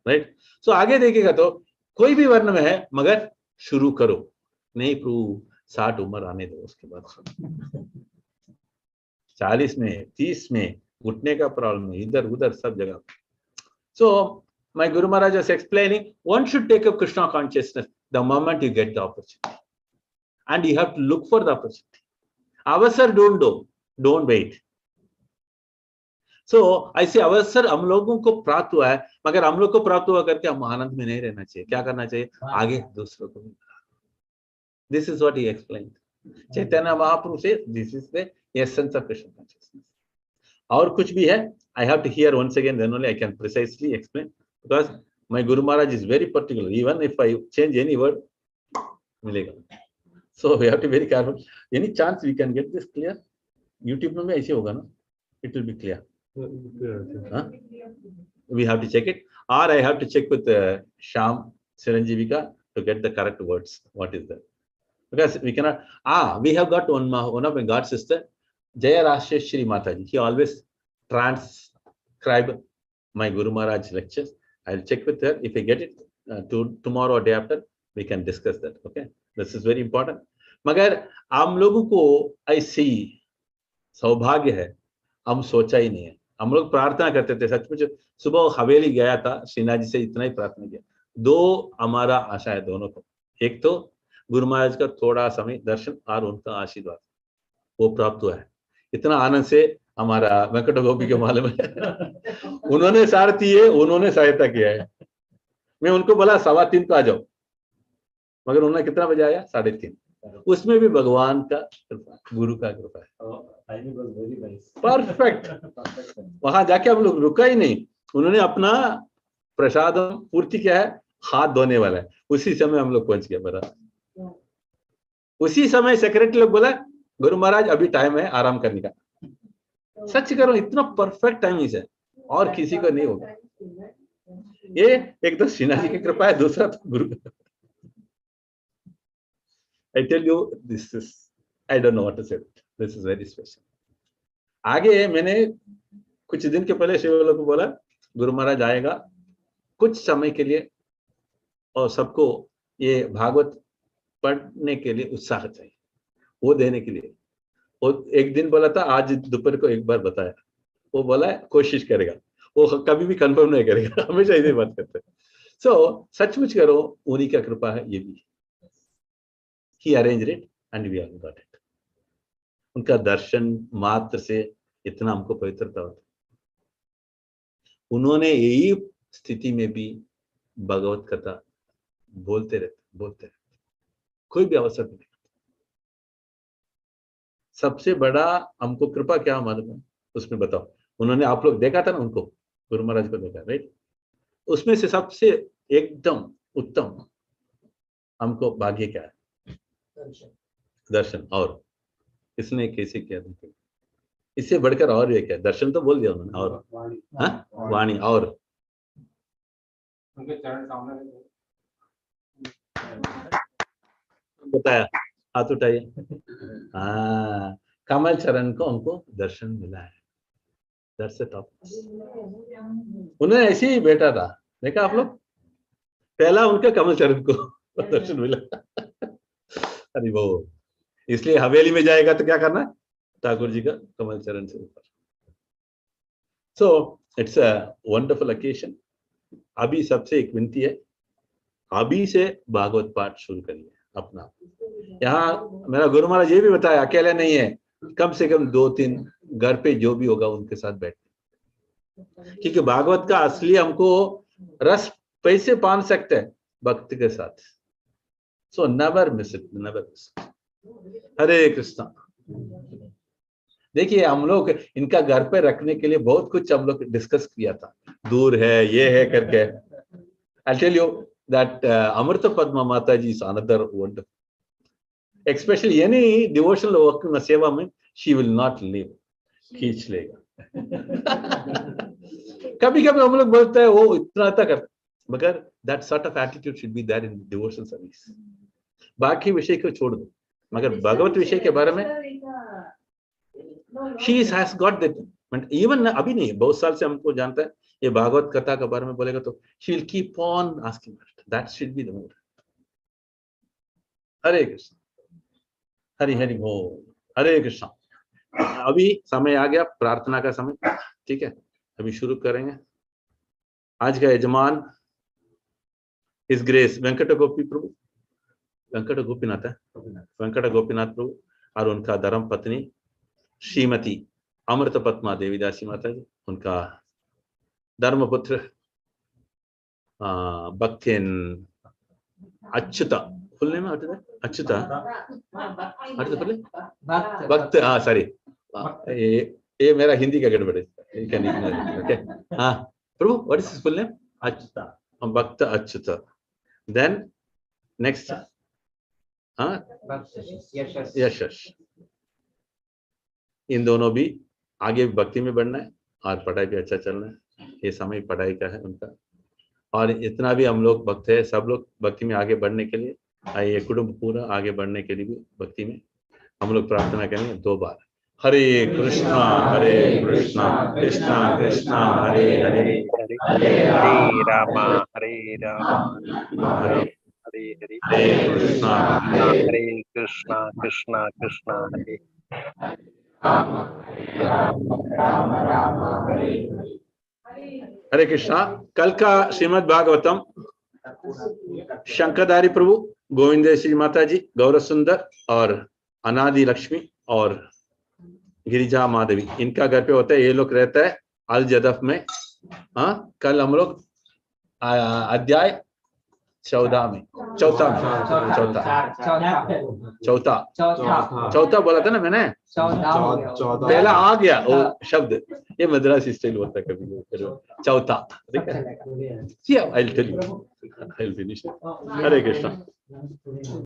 राइट. सो आगे देखिएगा तो कोई भी वर्ण में है, मगर शुरू करो. नहीं प्रभु 60 उम्र आने दो, उसके बाद 40 में 30 में घुटने का प्रॉब्लम, इधर उधर सब जगह. So my Guru Maharaj was explaining, one should take up Krishna consciousness the moment you get the opportunity, and you have to look for the opportunity. अवसर don't wait. So ऐसे अवसर हम लोगों को प्राप्त हुआ है, मगर हम लोग को प्राप्त हुआ करके हम आनंद में नहीं रहना चाहिए. क्या करना चाहिए? आगे दूसरों को. This is what he explained. Chaitanya Mahaprabhu says this is the essence of Krishna consciousness. और कुछ भी है, I have to hear once again, then only I can precisely explain, because my Guru Maharaj is very particular. Even if I change any word, मिलेगा. So we have to be very careful. Any chance we can get this clear? YouTube में ऐसे होगा ना? It will be clear. We have to check it, or I have to check with Shyam Chiranjeevi का to get the correct words. What is that? Because we cannot. We have got one of my god sister, Jaya Rasheshri Mataji. He always transcribe my Guru Maharaj lectures. I'll check with her. If I get it tomorrow or day after, we can discuss that. Okay, this is very important. मगर हम लोगों को ऐसी सौभाग्य है, हम सोचा ही नहीं है. हम लोग प्रार्थना करते थे, सचमुच सुबह हवेली गया था, श्रीनाथ जी से इतना ही प्रार्थना किया. दो हमारा आशा है दोनों को. एक तो गुरु महाराज का थोड़ा समय दर्शन और उनका आशीर्वाद वो प्राप्त हुआ है. इतना आनंद से हमारा वेंकट गोपी के मालूम है. उन्होंने सारथी है, उन्होंने सहायता किया है. मैं उनको बोला 3:15 को आ जाओ, मगर उन्होंने कितना बजे आया? 3:30. उसमें भी भगवान का कृपा, गुरु का कृपा है. परफेक्ट. वहां जाके हम लोग रुका ही नहीं. उन्होंने अपना प्रसाद पूर्ति किया है, हाथ धोने वाला है, उसी समय हम लोग पहुंच गए. बराबर उसी समय सेक्रेटरी लोग बोला गुरु महाराज अभी टाइम है आराम करने का. सच करो, इतना परफेक्ट टाइमिंग है और किसी को नहीं होगा. ये एक तो श्रीनाथ जी की कृपा है, दूसरा तो गुरु. I tell you, this is, I don't know what to say. This is very special. आगे मैंने कुछ दिन के पहले शिव लोगों को बोला गुरु महाराज आएगा कुछ समय के लिए और सबको ये भागवत पढ़ने के लिए उत्साह चाहिए, वो देने के लिए. वो एक दिन बोला था, आज दोपहर को एक बार बताया. वो बोला कोशिश करेगा, वो कभी भी कंफर्म नहीं करेगा, हमेशा ऐसी बात करते हैं. सो सचमुच करो, उन्हीं का कृपा है ये भी. He arranged it and we all got it. उनका दर्शन मात्र से इतना हमको पवित्रता होता. उन्होंने यही स्थिति में भी भगवत कथा बोलते रहते, कोई भी अवसर नहीं. सबसे बड़ा हमको कृपा क्या मालूम है उसमें बताओ. उन्होंने, आप लोग देखा था ना उनको, गुरु महाराज को देखा, राइट? उसमें से सबसे एकदम उत्तम हमको भाग्य क्या है? दर्शन. और इसने कैसे किया? इससे बढ़कर और ये क्या? दर्शन तो बोल दिया उन्होंने, और वाणी, और उनके चरण सामने बताया. हाथ उठाइए. कमल चरण को हमको दर्शन मिला है. That's it. उन्हें ऐसे ही बैठा था, देखा आप लोग, पहला उनका कमल चरण को दर्शन मिला. अरे वो, इसलिए हवेली में जाएगा तो क्या करना है? ठाकुर जी का कमल चरण से ऊपर. So it's a wonderful occasion. अभी सबसे एक विनती है, अभी से भागवत पाठ शुरू करिए अपना. यहाँ मेरा गुरु महाराज ये भी बताया, अकेले नहीं है, कम से कम 2-3 घर पे जो भी होगा उनके साथ बैठे, क्योंकि भागवत का असली हमको रस पैसे पान सकते हैं भक्ति के साथ. So never miss it, never miss it. हरे कृष्णा. देखिए हम लोग इनका घर पे रखने के लिए बहुत कुछ हम लोग डिस्कस किया था, दूर है, ये है करके. I'll tell you that Amrita Padma Mataji is another wonderful. Especially any devotional work में सेवा में, she will not leave. खींच लेगा. कभी कभी हम लोग बोलते हैं वो इतना तक, मगर that sort of attitude should be there in devotional service. बाकी विषय को छोड़ दो, मगर भगवत विषय के बारे में she has got that. Even अभी नहीं, बहुत साल से हमको जानता है, ये भागवत कथा के बारे में बोलेगा तो she will keep on asking. That should be the mood. हरे कृष्ण. हरि हरि बोल. हरे कृष्ण. अभी समय आ गया प्रार्थना का समय. ठीक है, अभी शुरू करेंगे. आज का यजमान His Grace वेंकट गोपी प्रभु, वेंकट गोपीनाथ है, वेंकट गोपीनाथ प्रभु और उनका धर्म पत्नी श्रीमती अमृत पद्मा देवीदासी माता जी, उनका धर्मपुत्र भक्तिन अच्युता, फुल नेम अच्युता, भक्त, सॉरी, ये मेरा हिंदी का गड़बड़ है. Okay. Prabhu, what is his full name? Achyuta, भक्त अच्युता. देन नेक्स्ट यशस. इन दोनों भी आगे भक्ति में बढ़ना है और पढ़ाई भी अच्छा चलना है. ये समय पढ़ाई का है उनका. और इतना भी हम लोग भक्त है, सब लोग भक्ति में आगे बढ़ने के लिए, आइए कुटुंब पूरा आगे बढ़ने के लिए भी भक्ति में हम लोग प्रार्थना करेंगे 2 बार। हरे कृष्णा कृष्णा कृष्णा हरे हरे हरे रामा हरे रामा हरे हरे हरे कृष्णा हरे कृष्णा कृष्णा कृष्णा हरे हरे कृष्णा। कल का श्रीमद् भागवतम शंकरधारी प्रभु, गोविंद श्री माता जी, गौर सुंदर और अनादि लक्ष्मी और गिरिजा माधवी, इनका घर पे होता है। ये लोग रहता है अल जदफ में। हाँ, कल हम लोग अध्याय 14 में चौथा बोला था ना मैंने, पहला आ गया वो शब्द, ये मद्रासी स्टाइल होता है कभी चौथा। ठीक है, I'll tell you. I'll finish it. Hare Krishna.